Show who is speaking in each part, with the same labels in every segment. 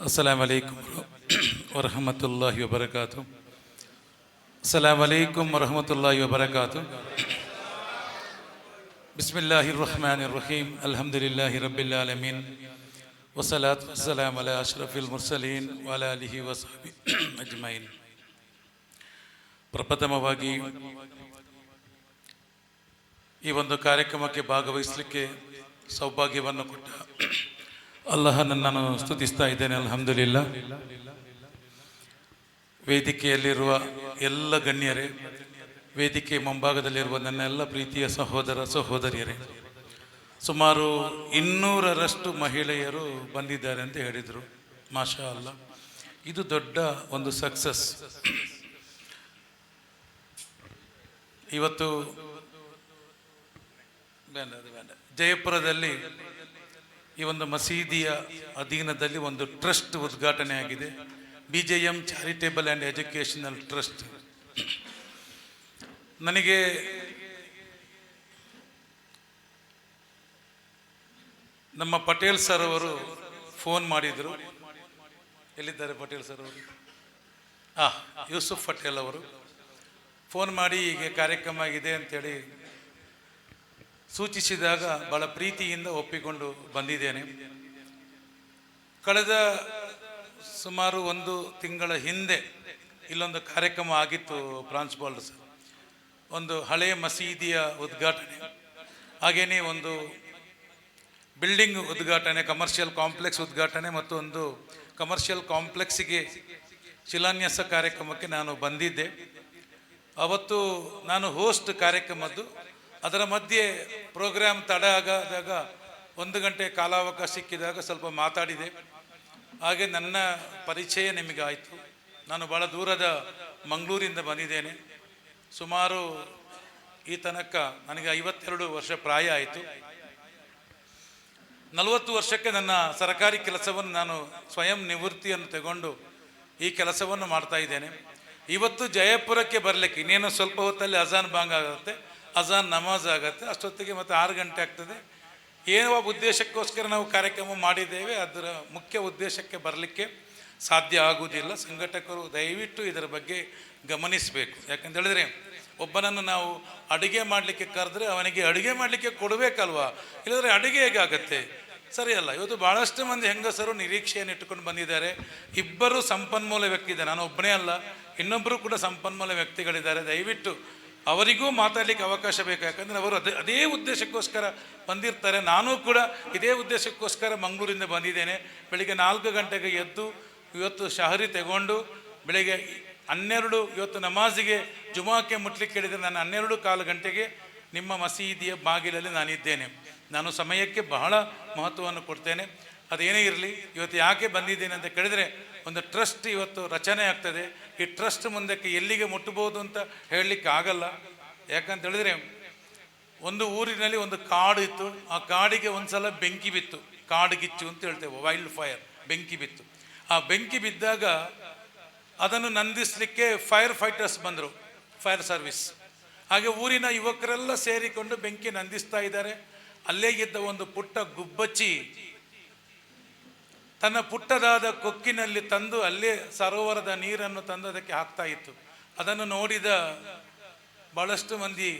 Speaker 1: अस्सलामु अलैकुम वरहमतुल्लाहि वबरकातुहू। अस्सलामु अलैकुम वरहमतुल्लाहि वबरकातुहू। बिस्मिल्लाहिर रहमानिर रहीम। अल्हम्दुलिल्लाहि रब्बिल आलमीन वस्सलातु वस्सलामु अला अशरफिल मुर्सलीन व अला आलिहि वसहबिहि अಜ್ಮഈನ್। ಪ್ರಪ್ರಥಮವಾಗಿ ಈ ಒಂದು ಕಾರ್ಯಕ್ರಮಕ್ಕೆ ಭಾಗವಹಿಸಲಿಕ್ಕೆ ಸೌಭಾಗ್ಯವನ್ನು ಕೊಟ್ಟ ಅಲ್ಲಾಹನನ್ನು ನಾನು ಸ್ತುತಿಸ್ತಾ ಇದ್ದೇನೆ, ಅಲ್ಹಮ್ದುಲಿಲ್ಲಾ. ವೇದಿಕೆಯಲ್ಲಿರುವ ಎಲ್ಲ ಗಣ್ಯರೇ, ವೇದಿಕೆ ಮುಂಭಾಗದಲ್ಲಿರುವ ನನ್ನ ಎಲ್ಲ ಪ್ರೀತಿಯ ಸಹೋದರ ಸಹೋದರಿಯರೇ, ಸುಮಾರು 200ರಷ್ಟು ಮಹಿಳೆಯರು ಬಂದಿದ್ದಾರೆ ಅಂತ ಹೇಳಿದರು. ಮಾಷಾ ಅಲ್ಲಾ, ಇದು ದೊಡ್ಡ ಒಂದು ಸಕ್ಸಸ್. ಇವತ್ತು ಜಯಪುರದಲ್ಲಿ ಈ ಒಂದು ಮಸೀದಿಯ ಅಧೀನದಲ್ಲಿ ಒಂದು ಟ್ರಸ್ಟ್ ಉದ್ಘಾಟನೆ ಆಗಿದೆ, BJM charitable and educational trust. ನನಗೆ ನಮ್ಮ ಪಟೇಲ್ ಸರ್ ಅವರು ಫೋನ್ ಮಾಡಿದರು. ಎಲ್ಲಿದ್ದಾರೆ ಪಟೇಲ್ ಸರ್ ಅವರು? ಯೂಸುಫ್ ಪಟೇಲ್ ಅವರು ಫೋನ್ ಮಾಡಿ ಹೀಗೆ ಕಾರ್ಯಕ್ರಮ ಇದೆ ಅಂತೇಳಿ ಸೂಚಿಸಿದಾಗ ಬಹಳ ಪ್ರೀತಿಯಿಂದ ಒಪ್ಪಿಕೊಂಡು ಬಂದಿದ್ದೇನೆ. ಕಳೆದ ಸುಮಾರು 1 ತಿಂಗಳ ಹಿಂದೆ ಇಲ್ಲೊಂದು ಕಾರ್ಯಕ್ರಮ ಆಗಿತ್ತು ಪ್ರಾಂಶುಪಾಲರು ಸರ್. ಒಂದು ಹಳೆಯ ಮಸೀದಿಯ ಉದ್ಘಾಟನೆ, ಹಾಗೆಯೇ ಒಂದು ಬಿಲ್ಡಿಂಗ್ ಉದ್ಘಾಟನೆ, ಕಮರ್ಷಿಯಲ್ ಕಾಂಪ್ಲೆಕ್ಸ್ ಉದ್ಘಾಟನೆ ಮತ್ತು ಒಂದು ಕಮರ್ಷಿಯಲ್ ಕಾಂಪ್ಲೆಕ್ಸಿಗೆ ಶಿಲಾನ್ಯಾಸ ಕಾರ್ಯಕ್ರಮಕ್ಕೆ ನಾನು ಬಂದಿದ್ದೆ. ಅವತ್ತು ನಾನು ಹೋಸ್ಟ್ ಕಾರ್ಯಕ್ರಮದ್ದು. ಅದರ ಮಧ್ಯೆ ಪ್ರೋಗ್ರಾಮ್ ತಡ ಆದಾಗ 1 ಗಂಟೆ ಕಾಲಾವಕಾಶ ಸಿಕ್ಕಿದಾಗ ಸ್ವಲ್ಪ ಮಾತಾಡಿದೆ. ಹಾಗೆ ನನ್ನ ಪರಿಚಯ ನಿಮಗೆ ಆಯಿತು. ನಾನು ಭಾಳ ದೂರದ ಮಂಗಳೂರಿಂದ ಬಂದಿದ್ದೇನೆ. ಸುಮಾರು ಈ ತನಕ ನನಗೆ 52 ವರ್ಷ ಪ್ರಾಯ ಆಯಿತು. 40 ವರ್ಷಕ್ಕೆ ನನ್ನ ಸರ್ಕಾರಿ ಕೆಲಸವನ್ನು ನಾನು ಸ್ವಯಂ ನಿವೃತ್ತಿಯನ್ನು ತಗೊಂಡು ಈ ಕೆಲಸವನ್ನು ಮಾಡ್ತಾ ಇದ್ದೇನೆ. ಇವತ್ತು ಜಯಪುರಕ್ಕೆ ಬರಲಿಕ್ಕೆ ಇನ್ನೇನು ಸ್ವಲ್ಪ ಹೊತ್ತಲ್ಲಿ ಅಜಾನ್ ಬಾಂಗ್ ಆಗುತ್ತೆ, ಅಜಾನ್ ನಮಾಜ್ ಆಗುತ್ತೆ, ಅಷ್ಟೊತ್ತಿಗೆ ಮತ್ತು 6 ಗಂಟೆ ಆಗ್ತದೆ. ಏನೋ ಉದ್ದೇಶಕ್ಕೋಸ್ಕರ ನಾವು ಕಾರ್ಯಕ್ರಮ ಮಾಡಿದ್ದೇವೆ, ಅದರ ಮುಖ್ಯ ಉದ್ದೇಶಕ್ಕೆ ಬರಲಿಕ್ಕೆ ಸಾಧ್ಯ ಆಗುವುದಿಲ್ಲ. ಸಂಘಟಕರು ದಯವಿಟ್ಟು ಇದರ ಬಗ್ಗೆ ಗಮನಿಸಬೇಕು. ಯಾಕಂತ ಹೇಳಿದ್ರೆ, ಒಬ್ಬನನ್ನು ನಾವು ಅಡುಗೆ ಮಾಡಲಿಕ್ಕೆ ಕರೆದ್ರೆ ಅವನಿಗೆ ಅಡುಗೆ ಮಾಡಲಿಕ್ಕೆ ಕೊಡಬೇಕಲ್ವಾ, ಇಲ್ಲದ್ರೆ ಅಡುಗೆ ಹೇಗಾಗತ್ತೆ? ಸರಿಯಲ್ಲ. ಇವತ್ತು ಭಾಳಷ್ಟು ಮಂದಿ ಹೆಂಗಸರು ನಿರೀಕ್ಷೆಯನ್ನು ಇಟ್ಟುಕೊಂಡು ಬಂದಿದ್ದಾರೆ. 2 ಸಂಪನ್ಮೂಲ ವ್ಯಕ್ತಿ ಇದೆ, ನಾನು ಒಬ್ಬನೇ ಅಲ್ಲ, ಇನ್ನೊಬ್ಬರು ಕೂಡ ಸಂಪನ್ಮೂಲ ವ್ಯಕ್ತಿಗಳಿದ್ದಾರೆ. ದಯವಿಟ್ಟು ಅವರಿಗೂ ಮಾತಾಡಲಿಕ್ಕೆ ಅವಕಾಶ ಬೇಕು. ಯಾಕಂದರೆ ಅವರು ಅದೇ ಉದ್ದೇಶಕ್ಕೋಸ್ಕರ ಬಂದಿರ್ತಾರೆ. ನಾನೂ ಕೂಡ ಇದೇ ಉದ್ದೇಶಕ್ಕೋಸ್ಕರ ಮಂಗಳೂರಿಂದ ಬಂದಿದ್ದೇನೆ. ಬೆಳಿಗ್ಗೆ 4 ಗಂಟೆಗೆ ಎದ್ದು ಇವತ್ತು ಶಹರಿ ತಗೊಂಡು ಬೆಳಿಗ್ಗೆ 12 ಇವತ್ತು ನಮಾಜಿಗೆ ಜುಮಾಕ್ಕೆ ಮುಟ್ಲಿಕ್ಕೆ ಹೇಳಿದರೆ ನಾನು 12:15 ಗಂಟೆಗೆ ನಿಮ್ಮ ಮಸೀದಿಯ ಬಾಗಿಲಲ್ಲಿ ನಾನಿದ್ದೇನೆ. ನಾನು ಸಮಯಕ್ಕೆ ಬಹಳ ಮಹತ್ವವನ್ನು ಕೊಡ್ತೇನೆ. ಅದೇನೇ ಇರಲಿ, ಇವತ್ತು ಯಾಕೆ ಬಂದಿದ್ದೇನೆ ಅಂತ ಕೇಳಿದರೆ, ಒಂದು ಟ್ರಸ್ಟ್ ಇವತ್ತು ರಚನೆ ಆಗ್ತದೆ. ಈ ಟ್ರಸ್ಟ್ ಮುಂದಕ್ಕೆ ಎಲ್ಲಿಗೆ ಮುಟ್ಟಬಹುದು ಅಂತ ಹೇಳಲಿಕ್ಕೆ ಆಗಲ್ಲ. ಯಾಕಂತ ಹೇಳಿದ್ರೆ, ಒಂದು ಊರಿನಲ್ಲಿ ಒಂದು ಕಾಡು ಇತ್ತು. ಆ ಕಾಡಿಗೆ ಒಂದು ಸಲ ಬೆಂಕಿ ಬಿತ್ತು, ಕಾಡುಗಿಚ್ಚು ಅಂತ ಹೇಳ್ತೇವೆ, ವೈಲ್ಡ್ ಫೈರ್, ಬೆಂಕಿ ಬಿತ್ತು. ಆ ಬೆಂಕಿ ಬಿದ್ದಾಗ ಅದನ್ನು ನಂದಿಸಲಿಕ್ಕೆ ಫೈರ್ ಫೈಟರ್ಸ್ ಬಂದರು, ಫೈರ್ ಸರ್ವಿಸ್. ಹಾಗೆ ಊರಿನ ಯುವಕರೆಲ್ಲ ಸೇರಿಕೊಂಡು ಬೆಂಕಿ ನಂದಿಸ್ತಾ ಇದ್ದಾರೆ. ಅಲ್ಲೇ ಇದ್ದ ಒಂದು ಪುಟ್ಟ ಗುಬ್ಬಚ್ಚಿ ತನ್ನ ಪುಟ್ಟದಾದ ಕೊಕ್ಕಿನಲ್ಲಿ ತಂದು ಅಲ್ಲೇ ಸರೋವರದ ನೀರನ್ನು ತಂದು ಅದಕ್ಕೆ ಹಾಕ್ತಾ ಇತ್ತು. ಅದನ್ನು ನೋಡಿದ ಬಹಳಷ್ಟು ಮಂದಿ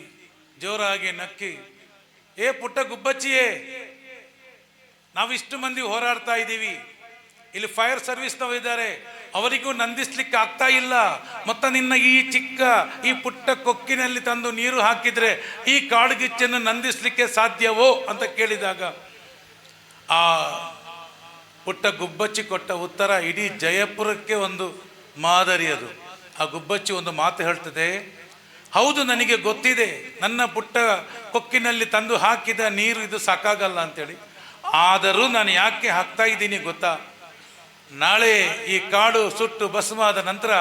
Speaker 1: ಜೋರಾಗಿ ನಕ್ಕಿ, ಏ ಪುಟ್ಟ ಗುಬ್ಬಚ್ಚಿಯೇ, ನಾವಿಷ್ಟು ಮಂದಿ ಹೋರಾಡ್ತಾ ಇದ್ದೀವಿ, ಇಲ್ಲಿ ಫೈರ್ ಸರ್ವಿಸ್ನವರು ಇದ್ದಾರೆ, ಅವರಿಗೂ ನಂದಿಸ್ಲಿಕ್ಕೆ ಆಗ್ತಾ ಇಲ್ಲ, ಮತ್ತು ನಿನ್ನ ಈ ಪುಟ್ಟ ಕೊಕ್ಕಿನಲ್ಲಿ ತಂದು ನೀರು ಹಾಕಿದರೆ ಈ ಕಾಡುಗಿಚ್ಚನ್ನು ನಂದಿಸ್ಲಿಕ್ಕೆ ಸಾಧ್ಯವೋ ಅಂತ ಕೇಳಿದಾಗ ಆ ಪುಟ್ಟ ಗುಬ್ಬಚ್ಚಿ ಕೊಟ್ಟ ಉತ್ತರ ಇಡೀ ಜಯಪುರಕ್ಕೆ ಒಂದು ಮಾದರಿ. ಅದು ಆ ಗುಬ್ಬಚ್ಚಿ ಒಂದು ಮಾತು ಹೇಳ್ತದೆ, ಹೌದು ನನಗೆ ಗೊತ್ತಿದೆ, ನನ್ನ ಪುಟ್ಟ ಕೊಕ್ಕಿನಲ್ಲಿ ತಂದು ಹಾಕಿದ ನೀರು ಇದು ಸಾಕಾಗಲ್ಲ ಅಂತೇಳಿ, ಆದರೂ ನಾನು ಯಾಕೆ ಹಾಕ್ತಾ ಇದ್ದೀನಿ ಗೊತ್ತಾ? ನಾಳೆ ಈ ಕಾಡು ಸುಟ್ಟು ಭಸ್ಮಾದ ನಂತರ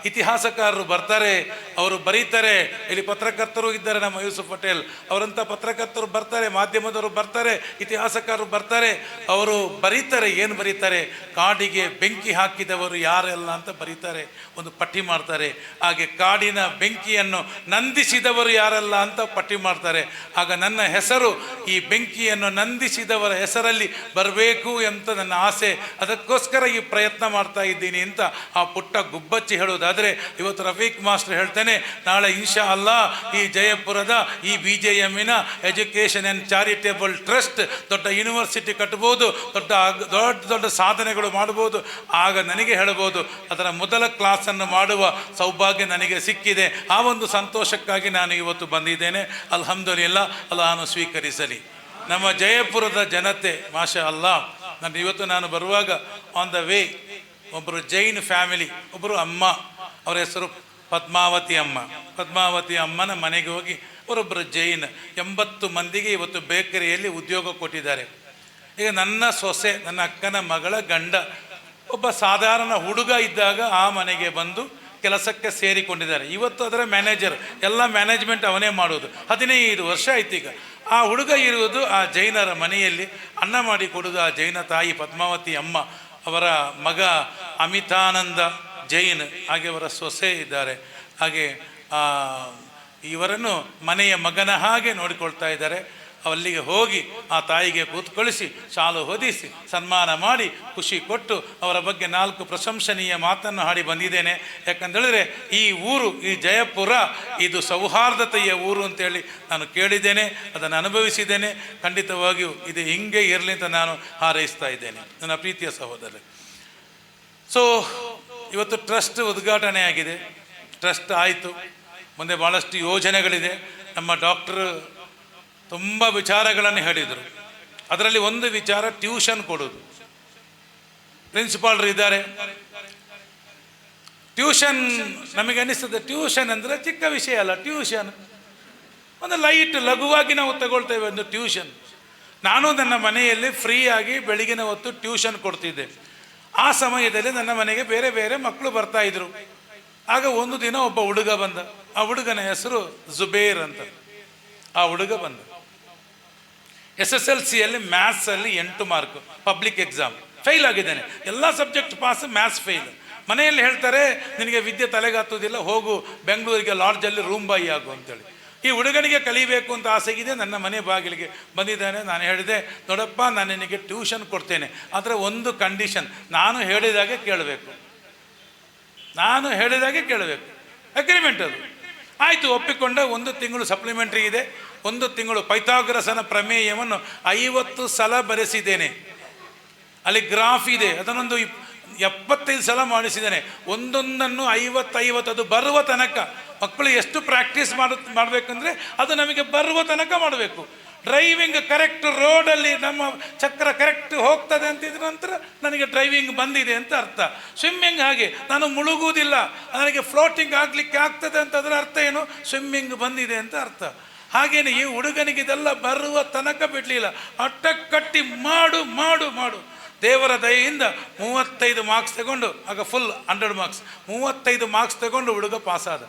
Speaker 1: ಇತಿಹಾಸಕಾರರು ಬರ್ತಾರೆ, ಅವರು ಬರೀತಾರೆ. ಇಲ್ಲಿ ಪತ್ರಕರ್ತರು ಇದ್ದಾರೆ, ನಮ್ಮ ಯೂಸುಫ್ ಪಟೇಲ್ ಅವರಂಥ ಪತ್ರಕರ್ತರು ಬರ್ತಾರೆ, ಮಾಧ್ಯಮದವರು ಬರ್ತಾರೆ, ಇತಿಹಾಸಕಾರರು ಬರ್ತಾರೆ. ಅವರು ಬರೀತಾರೆ. ಏನು ಬರೀತಾರೆ? ಕಾಡಿಗೆ ಬೆಂಕಿ ಹಾಕಿದವರು ಯಾರೆಲ್ಲ ಅಂತ ಬರೀತಾರೆ, ಒಂದು ಪಟ್ಟಿ ಮಾಡ್ತಾರೆ. ಹಾಗೆ ಕಾಡಿನ ಬೆಂಕಿಯನ್ನು ನಂದಿಸಿದವರು ಯಾರಲ್ಲ ಅಂತ ಪಟ್ಟಿ ಮಾಡ್ತಾರೆ. ಆಗ ನನ್ನ ಹೆಸರು ಈ ಬೆಂಕಿಯನ್ನು ನಂದಿಸಿದವರ ಹೆಸರಲ್ಲಿ ಬರಬೇಕು ಅಂತ ನನ್ನ ಆಸೆ. ಅದಕ್ಕೋಸ್ಕರ ಈ ಪ್ರಯತ್ನ ಮಾಡ್ತಾ ಇದ್ದೀನಿ ಅಂತ ಆ ಪುಟ್ಟ ಗುಬ್ಬಚ್ಚಿ ಹೇಳೋದಾದರೆ, ಇವತ್ತು ರಫೀಕ್ ಮಾಸ್ಟರ್ ಹೇಳ್ತೇನೆ, ನಾಳೆ ಇನ್ಶಾ ಅಲ್ಲಾ ಈ ಜಯಪುರದ ಈ BJMನ ಎಜುಕೇಷನ್ ಆ್ಯಂಡ್ ಚಾರಿಟೇಬಲ್ ಟ್ರಸ್ಟ್ ದೊಡ್ಡ ಯೂನಿವರ್ಸಿಟಿ ಕಟ್ಬೋದು, ದೊಡ್ಡ ದೊಡ್ಡ ಸಾಧನೆಗಳು ಮಾಡ್ಬೋದು. ಆಗ ನನಗೆ ಹೇಳ್ಬೋದು, ಅದರ ಮೊದಲ ಕ್ಲಾಸನ್ನು ಮಾಡುವ ಸೌಭಾಗ್ಯ ನನಗೆ ಸಿಕ್ಕಿದೆ. ಆ ಒಂದು ಸಂತೋಷಕ್ಕಾಗಿ ನಾನು ಇವತ್ತು ಬಂದಿದ್ದೇನೆ. ಅಲ್ಹಮ್ದುಲಿಲ್ಲಾ, ಅಲ್ಲಾಹನು ಸ್ವೀಕರಿಸಲಿ. ನಮ್ಮ ಜಯಪುರದ ಜನತೆ ಮಾಷಾ ಅಲ್ಲಾ. ನಾನು ಬರುವಾಗ ಆನ್ ದ ವೇ ಒಬ್ಬರು ಜೈನ್ ಫ್ಯಾಮಿಲಿ, ಒಬ್ಬರು ಅಮ್ಮ, ಅವರ ಹೆಸರು ಪದ್ಮಾವತಿ ಅಮ್ಮ. ಪದ್ಮಾವತಿ ಅಮ್ಮನ ಮನೆಗೆ ಹೋಗಿ ಅವರೊಬ್ಬರು ಜೈನ್ 80 ಮಂದಿಗೆ ಇವತ್ತು ಬೇಕರಿಯಲ್ಲಿ ಉದ್ಯೋಗ ಕೊಟ್ಟಿದ್ದಾರೆ. ಈಗ ನನ್ನ ಸೊಸೆ, ನನ್ನ ಅಕ್ಕನ ಮಗಳ ಗಂಡ ಒಬ್ಬ ಸಾಧಾರಣ ಹುಡುಗ ಇದ್ದಾಗ ಆ ಮನೆಗೆ ಬಂದು ಕೆಲಸಕ್ಕೆ ಸೇರಿಕೊಂಡಿದ್ದಾರೆ. ಇವತ್ತು ಅದರ ಮ್ಯಾನೇಜರ್, ಎಲ್ಲ ಮ್ಯಾನೇಜ್ಮೆಂಟ್ ಅವನೇ ಮಾಡೋದು. 15 ವರ್ಷ ಆಯ್ತು. ಈಗ ಆ ಹುಡುಗ ಇರುವುದು ಆ ಜೈನರ ಮನೆಯಲ್ಲಿ, ಅನ್ನ ಮಾಡಿ ಕೊಡೋದು ಆ ಜೈನ ತಾಯಿ ಪದ್ಮಾವತಿ ಅಮ್ಮ. ಅವರ ಮಗ ಅಮಿತಾನಂದ ಜೈನ್, ಹಾಗೆ ಅವರ ಸೊಸೆ ಇದ್ದಾರೆ. ಹಾಗೆ ಇವರನ್ನು ಮನೆಯ ಮಗನ ಹಾಗೆ ನೋಡಿಕೊಳ್ತಾ ಇದ್ದಾರೆ. ಅಲ್ಲಿಗೆ ಹೋಗಿ ಆ ತಾಯಿಗೆ ಕೂತ್ಕೊಳಿಸಿ ಶಾಲು ಹೊದಿಸಿ ಸನ್ಮಾನ ಮಾಡಿ ಖುಷಿ ಕೊಟ್ಟು ಅವರ ಬಗ್ಗೆ 4 ಪ್ರಶಂಸನೀಯ ಮಾತನ್ನು ಹಾಡಿ ಬಂದಿದ್ದೇನೆ. ಯಾಕಂತೇಳಿದ್ರೆ ಈ ಊರು, ಈ ಜಯಪುರ, ಇದು ಸೌಹಾರ್ದತೆಯ ಊರು ಅಂತೇಳಿ ನಾನು ಕೇಳಿದ್ದೇನೆ, ಅದನ್ನು ಅನುಭವಿಸಿದ್ದೇನೆ. ಖಂಡಿತವಾಗಿಯೂ ಇದು ಹಿಂಗೆ ಇರಲಿ ಅಂತ ನಾನು ಹಾರೈಸ್ತಾ ಇದ್ದೇನೆ, ನನ್ನ ಪ್ರೀತಿಯ ಸಹೋದರ. ಸೊ ಇವತ್ತು ಟ್ರಸ್ಟ್ ಉದ್ಘಾಟನೆ ಆಗಿದೆ, ಟ್ರಸ್ಟ್ ಆಯಿತು. ಮುಂದೆ ಭಾಳಷ್ಟು ಯೋಜನೆಗಳಿದೆ. ನಮ್ಮ ಡಾಕ್ಟರ್ ತುಂಬ ವಿಚಾರಗಳನ್ನು ಹೇಳಿದರು. ಅದರಲ್ಲಿ ಒಂದು ವಿಚಾರ ಟ್ಯೂಷನ್ ಕೊಡೋದು. ಪ್ರಿನ್ಸಿಪಾಲ್ರು ಇದ್ದಾರೆ. ಟ್ಯೂಷನ್ ನಮಗೆ ಅನ್ನಿಸ್ತದೆ, ಟ್ಯೂಷನ್ ಅಂದರೆ ಚಿಕ್ಕ ವಿಷಯ ಅಲ್ಲ. ಟ್ಯೂಷನ್ ಒಂದು ಲೈಟ್ ಲಘುವಾಗಿ ನಾವು ತಗೊಳ್ತೇವೆ ಒಂದು ಟ್ಯೂಷನ್. ನಾನು ನನ್ನ ಮನೆಯಲ್ಲಿ ಫ್ರೀಯಾಗಿ ಬೆಳಗಿನ ಹೊತ್ತು ಟ್ಯೂಷನ್ ಕೊಡ್ತಿದ್ದೆ. ಆ ಸಮಯದಲ್ಲಿ ನನ್ನ ಮನೆಗೆ ಬೇರೆ ಬೇರೆ ಮಕ್ಕಳು ಬರ್ತಾಯಿದ್ರು. ಆಗ ಒಂದು ದಿನ ಒಬ್ಬ ಹುಡುಗ ಬಂದ. ಆ ಹುಡುಗನ ಹೆಸರು ಜುಬೇರ್ ಅಂತ. ಆ ಹುಡುಗ ಬಂದ. SSLCಯಲ್ಲಿ ಮ್ಯಾಥ್ಸಲ್ಲಿ 8 ಮಾರ್ಕ್, ಪಬ್ಲಿಕ್ ಎಕ್ಸಾಮ್ ಫೇಲ್ ಆಗಿದ್ದಾನೆ. ಎಲ್ಲ ಸಬ್ಜೆಕ್ಟ್ ಪಾಸ್, ಮ್ಯಾಥ್ಸ್ ಫೇಲ್. ಮನೆಯಲ್ಲಿ ಹೇಳ್ತಾರೆ, ನಿನಗೆ ವಿದ್ಯೆ ತಲೆಗೆ ಹತ್ತೋದಿಲ್ಲ, ಹೋಗು ಬೆಂಗಳೂರಿಗೆ ಲಾಡ್ಜಲ್ಲಿ ರೂಮ್ ಬಾಯಿ ಆಗು ಅಂತೇಳಿ. ಈ ಹುಡುಗನಿಗೆ ಕಲಿಬೇಕು ಅಂತ ಆಸೆಗಿದೆ. ನನ್ನ ಮನೆ ಬಾಗಿಲಿಗೆ ಬಂದಿದ್ದಾನೆ. ನಾನು ಹೇಳಿದೆ, ನೋಡಪ್ಪ, ನಾನು ನಿನಗೆ ಟ್ಯೂಷನ್ ಕೊಡ್ತೇನೆ, ಆದರೆ ಒಂದು ಕಂಡೀಷನ್, ನಾನು ಹೇಳಿದಾಗೆ ಕೇಳಬೇಕು. ನಾನು ಹೇಳಿದಾಗೆ ಕೇಳಬೇಕು. ಅಗ್ರಿಮೆಂಟ್ ಅದು. ಆಯಿತು, ಒಪ್ಪಿಕೊಂಡ. 1 ತಿಂಗಳು ಸಪ್ಲಿಮೆಂಟ್ರಿ ಇದೆ. 1 ತಿಂಗಳು ಪೈಥಾಗರಸನ ಪ್ರಮೇಯವನ್ನು 50 ಸಲ ಬರೆಸಿದ್ದೇನೆ. ಅಲ್ಲಿ ಗ್ರಾಫ್ ಇದೆ, ಅದನ್ನೊಂದು 75 ಸಲ ಮಾಡಿಸಿದ್ದೇನೆ. ಒಂದೊಂದನ್ನು 50 ಅದು ಬರುವ ತನಕ. ಮಕ್ಕಳು ಎಷ್ಟು ಪ್ರಾಕ್ಟೀಸ್ ಮಾಡಬೇಕಂದ್ರೆ ಅದು ನಮಗೆ ಬರುವ ತನಕ ಮಾಡಬೇಕು. ಡ್ರೈವಿಂಗ್ ಕರೆಕ್ಟ್ ರೋಡಲ್ಲಿ ನಮ್ಮ ಚಕ್ರ ಕರೆಕ್ಟ್ ಹೋಗ್ತದೆ ಅಂತಿದ್ರ ನಂತರ ನನಗೆ ಡ್ರೈವಿಂಗ್ ಬಂದಿದೆ ಅಂತ ಅರ್ಥ. ಸ್ವಿಮ್ಮಿಂಗ್ ಹಾಗೆ, ನಾನು ಮುಳುಗುವುದಿಲ್ಲ, ನನಗೆ ಫ್ಲೋಟಿಂಗ್ ಆಗಲಿಕ್ಕೆ ಆಗ್ತದೆ ಅಂತ ಅದರ ಅರ್ಥ ಏನು? ಸ್ವಿಮ್ಮಿಂಗ್ ಬಂದಿದೆ ಅಂತ ಅರ್ಥ. ಹಾಗೇನೆ ಈ ಹುಡುಗನಿಗೆ ಇದೆಲ್ಲ ಬರುವ ತನಕ ಬಿಡಲಿಲ್ಲ. ಅಟ್ಟ ಕಟ್ಟಿ ಮಾಡು ಮಾಡು ಮಾಡು. ದೇವರ ದಯೆಯಿಂದ 35 ಮಾರ್ಕ್ಸ್ ತಗೊಂಡು, ಆಗ ಫುಲ್ 100 ಮಾರ್ಕ್ಸ್, 35 ಮಾರ್ಕ್ಸ್ ತಗೊಂಡು ಹುಡುಗ ಪಾಸಾದ.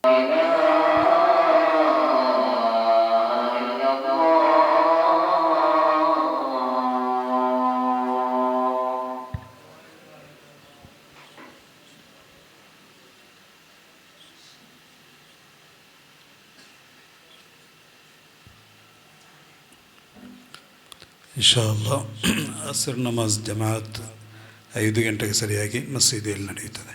Speaker 2: ಇನ್ಶಾಅಲ್ಲಾ ಅಸರ್ ನಮಾಜ್ ಜಮಾತ್ 5 ಗಂಟೆಗೆ ಸರಿಯಾಗಿ ಮಸೀದಿಯಲ್ಲಿ ನಡೆಯುತ್ತದೆ.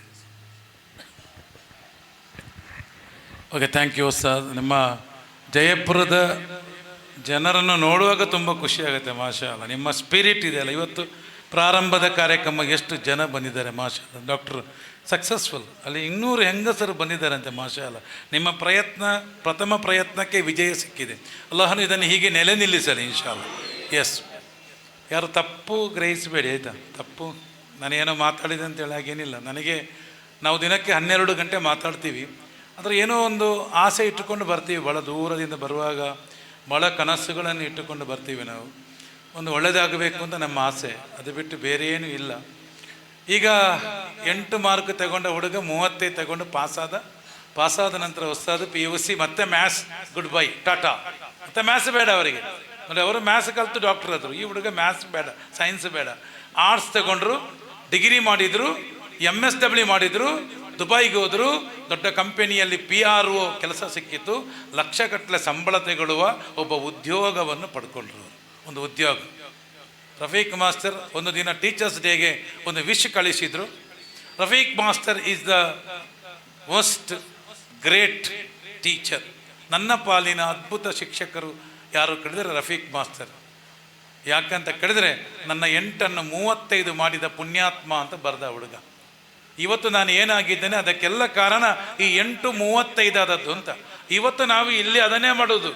Speaker 1: Okay, thank you sir. ನಿಮ್ಮ ಜಯಪುರದ ಜನರನ್ನು ನೋಡುವಾಗ ತುಂಬ ಖುಷಿಯಾಗುತ್ತೆ. ಮಾಷಾ ಅಲ್ಲ, ನಿಮ್ಮ ಸ್ಪಿರಿಟ್ ಇದೆಯಲ್ಲ. ಇವತ್ತು ಪ್ರಾರಂಭದ ಕಾರ್ಯಕ್ರಮ ಎಷ್ಟು ಜನ ಬಂದಿದ್ದಾರೆ, ಮಾಷಾ ಅಲ್ಲ. ಡಾಕ್ಟ್ರು ಸಕ್ಸಸ್ಫುಲ್ ಅಲ್ಲಿ 200 ಹೆಂಗಸರು ಬಂದಿದ್ದಾರೆ ಅಂತೆ, ಮಾಷಾ ಅಲ್ಲ. ನಿಮ್ಮ ಪ್ರಯತ್ನ, ಪ್ರಥಮ ಪ್ರಯತ್ನಕ್ಕೆ ವಿಜಯ ಸಿಕ್ಕಿದೆ. ಅಲ್ಲಾಹನು ಇದನ್ನು ಹೀಗೆ ನೆಲೆ ನಿಲ್ಲಿಸಲಿ ಇನ್ಶಾ ಅಲ್ಲ. ಎಸ್, ಯಾರು ತಪ್ಪು ಗ್ರಹಿಸಬೇಡಿ ಆಯಿತಾ. ತಪ್ಪು ನಾನೇನೋ ಮಾತಾಡಿದೆ ಅಂತೇಳಿ ಹಾಗೇನಿಲ್ಲ. ನನಗೆ ನಾವು ದಿನಕ್ಕೆ 12 ಗಂಟೆ ಮಾತಾಡ್ತೀವಿ. ಆದರೆ ಏನೋ ಒಂದು ಆಸೆ ಇಟ್ಟುಕೊಂಡು ಬರ್ತೀವಿ. ಭಾಳ ದೂರದಿಂದ ಬರುವಾಗ ಭಾಳ ಕನಸುಗಳನ್ನು ಇಟ್ಟುಕೊಂಡು ಬರ್ತೀವಿ ನಾವು. ಒಂದು ಒಳ್ಳೆಯದಾಗಬೇಕು ಅಂತ ನಮ್ಮ ಆಸೆ, ಅದು ಬಿಟ್ಟು ಬೇರೆ ಏನೂ ಇಲ್ಲ. ಈಗ 8 ಮಾರ್ಕ್ ತಗೊಂಡ ಹುಡುಗ 35 ತಗೊಂಡು ಪಾಸಾದ ನಂತರ ಹೊಸದು PUC, ಮತ್ತೆ ಮ್ಯಾಥ್ಸ್ ಗುಡ್ ಬೈ ಟಾಟಾ. ಮತ್ತೆ ಮ್ಯಾಥ್ಸ್ ಬೇಡ ಅವರಿಗೆ. ಅಂದರೆ ಅವರು ಮ್ಯಾಥ್ಸ್ ಕಲಿತು ಡಾಕ್ಟರ್ ಆದರು. ಈ ಹುಡುಗ ಮ್ಯಾಥ್ಸ್ ಬೇಡ, ಸೈನ್ಸ್ ಬೇಡ, ಆರ್ಟ್ಸ್ ತಗೊಂಡ್ರು, ಡಿಗ್ರಿ ಮಾಡಿದರು, MSW ಮಾಡಿದರು, ದುಬೈಗೆ ಹೋದರು, ದೊಡ್ಡ ಕಂಪನಿಯಲ್ಲಿ PRO ಕೆಲಸ ಸಿಕ್ಕಿತ್ತು, ಲಕ್ಷಗಟ್ಟಲೆ ಸಂಬಳ ತೆಗೊಳ್ಳುವ ಒಬ್ಬ ಉದ್ಯೋಗವನ್ನು ಪಡ್ಕೊಂಡ್ರು. ಒಂದು ಉದ್ಯೋಗ. ರಫೀಕ್ ಮಾಸ್ಟರ್ ಒಂದು ದಿನ ಟೀಚರ್ಸ್ ಡೇಗೆ ಒಂದು ವಿಶ್ ಕಳಿಸಿದರು. Rafiq master is the most great teacher. ನನ್ನ ಪಾಲಿನ ಅದ್ಭುತ ಶಿಕ್ಷಕರು ಯಾರು ಕೇಳಿದರೆ ರಫೀಕ್ ಮಾಸ್ಟರ್. ಯಾಕಂತ ಕೇಳಿದರೆ ನನ್ನ 8ಅನ್ನು 35 ಮಾಡಿದ ಪುಣ್ಯಾತ್ಮ ಅಂತ ಬರೆದ ಹುಡುಗ. ಇವತ್ತು ನಾನು ಏನಾಗಿದ್ದೇನೆ ಅದಕ್ಕೆಲ್ಲ ಕಾರಣ ಈ 8 35 ಆದದ್ದು ಅಂತ. ಇವತ್ತು ನಾವು ಇಲ್ಲಿ ಅದನ್ನೇ ಮಾಡೋದು.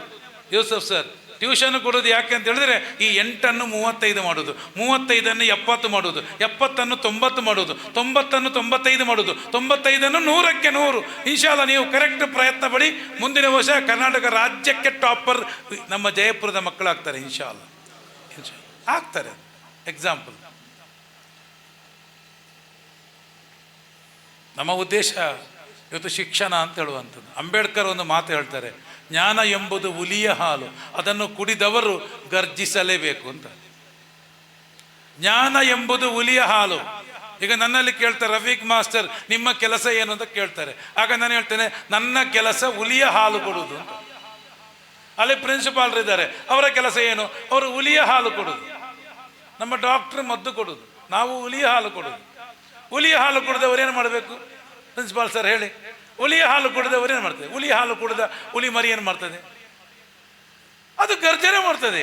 Speaker 1: ಯೂಸಫ್ ಸರ್ ಟ್ಯೂಷನ್ ಕೊಡೋದು ಯಾಕೆ ಅಂತ ಹೇಳಿದ್ರೆ ಈ 8ಅನ್ನು 35 ಮಾಡೋದು, 35ಅನ್ನು 70 ಮಾಡೋದು, 70ಅನ್ನು 90 ಮಾಡೋದು, 90ಅನ್ನು 95 ಮಾಡೋದು, 95ಅನ್ನು 100ಕ್ಕೆ 100. ಇನ್ಶಾಲ್ಲ ನೀವು ಕರೆಕ್ಟ್ ಪ್ರಯತ್ನ ಪಡಿ. ಮುಂದಿನ ವರ್ಷ ಕರ್ನಾಟಕ ರಾಜ್ಯಕ್ಕೆ ಟಾಪರ್ ನಮ್ಮ ಜಯಪುರದ ಮಕ್ಕಳಾಗ್ತಾರೆ. ಇನ್ಶಾಲ್ಲ ಆಗ್ತಾರೆ. ಎಕ್ಸಾಂಪಲ್, ನಮ್ಮ ಉದ್ದೇಶ ಇವತ್ತು ಶಿಕ್ಷಣ ಅಂತ ಹೇಳುವಂಥದ್ದು. ಅಂಬೇಡ್ಕರ್ ಒಂದು ಮಾತು ಹೇಳ್ತಾರೆ, ಜ್ಞಾನ ಎಂಬುದು ಹುಲಿಯ ಹಾಲು, ಅದನ್ನು ಕುಡಿದವರು ಗರ್ಜಿಸಲೇಬೇಕು ಅಂತ. ಜ್ಞಾನ ಎಂಬುದು ಹುಲಿಯ ಹಾಲು. ಈಗ ನನ್ನಲ್ಲಿ ಕೇಳ್ತಾರೆ, ರಫೀಕ್ ಮಾಸ್ಟರ್ ನಿಮ್ಮ ಕೆಲಸ ಏನು ಅಂತ ಕೇಳ್ತಾರೆ. ಆಗ ನಾನು ಹೇಳ್ತೇನೆ, ನನ್ನ ಕೆಲಸ ಹುಲಿಯ ಹಾಲು ಕೊಡುವುದು ಅಂತ. ಅಲ್ಲಿ ಪ್ರಿನ್ಸಿಪಾಲ್ರು ಇದ್ದಾರೆ, ಅವರ ಕೆಲಸ ಏನು? ಅವರು ಹುಲಿಯ ಹಾಲು ಕೊಡೋದು. ನಮ್ಮ ಡಾಕ್ಟ್ರ್ ಮದ್ದು ಕೊಡೋದು, ನಾವು ಹುಲಿಯ ಹಾಲು ಕೊಡೋದು. ಹುಲಿಯ ಹಾಲು ಕುಡಿದವರು ಏನು ಮಾಡಬೇಕು? ಪ್ರಿನ್ಸಿಪಾಲ್ ಸರ್ ಹೇಳಿ. ಹುಲಿಯ ಹಾಲು ಕುಡಿದವರು ಏನು ಮಾಡ್ತದೆ? ಹುಲಿ ಹಾಲು ಕುಡಿದ ಹುಲಿ ಮರಿ ಏನು ಮಾಡ್ತದೆ? ಅದು ಗರ್ಜನೆ ಮಾಡ್ತದೆ.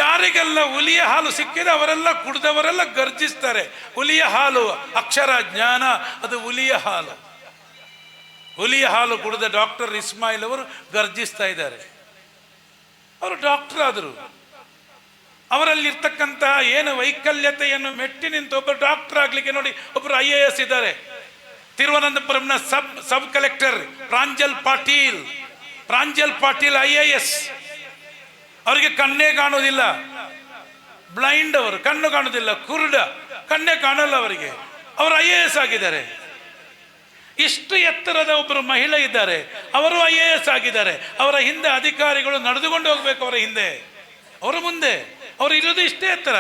Speaker 1: ಯಾರಿಗೆಲ್ಲ ಹುಲಿಯ ಹಾಲು ಸಿಕ್ಕಿದೆ ಅವರೆಲ್ಲ ಕುಡಿದವರೆಲ್ಲ ಗರ್ಜಿಸ್ತಾರೆ. ಹುಲಿಯ ಹಾಲು ಅಕ್ಷರ ಜ್ಞಾನ, ಅದು ಹುಲಿಯ ಹಾಲು. ಹುಲಿಯ ಹಾಲು ಕುಡಿದ ಡಾಕ್ಟರ್ ಇಸ್ಮಾಯಿಲ್ ಅವರು ಗರ್ಜಿಸ್ತಾ ಇದ್ದಾರೆ. ಅವರು ಡಾಕ್ಟರ್ ಆದರು. ಅವರಲ್ಲಿರ್ತಕ್ಕಂತಹ ಏನು ವೈಕಲ್ಯತೆಯನ್ನು ಮೆಟ್ಟಿ ನಿಂತು ಒಬ್ಬರು ಡಾಕ್ಟರ್ ಆಗ್ಲಿಕ್ಕೆ ನೋಡಿ, ಒಬ್ಬರು IAS ಇದ್ದಾರೆ. ತಿರುವನಂತಪುರಂನ ಸಬ್ ಕಲೆಕ್ಟರ್ ಪ್ರಾಂಜಲ್ ಪಾಟೀಲ್ IAS. ಅವರಿಗೆ ಕಣ್ಣೇ ಕಾಣುವುದಿಲ್ಲ, ಬ್ಲೈಂಡ್ ಅವರು, ಕಣ್ಣು ಕಾಣುವುದಿಲ್ಲ, ಕುರುಡ, ಕಣ್ಣೇ ಕಾಣಲ್ಲ ಅವರಿಗೆ. ಅವರು IAS ಆಗಿದ್ದಾರೆ. ಇಷ್ಟು ಎತ್ತರದ ಒಬ್ಬರು ಮಹಿಳೆ ಇದ್ದಾರೆ, ಅವರು IAS ಆಗಿದ್ದಾರೆ. ಅವರ ಹಿಂದೆ ಅಧಿಕಾರಿಗಳು ನಡೆದುಕೊಂಡು ಹೋಗ್ಬೇಕು, ಅವರ ಹಿಂದೆ, ಅವರ ಮುಂದೆ. ಅವರು ಇರೋದು ಇಷ್ಟೇ ಎತ್ತರ.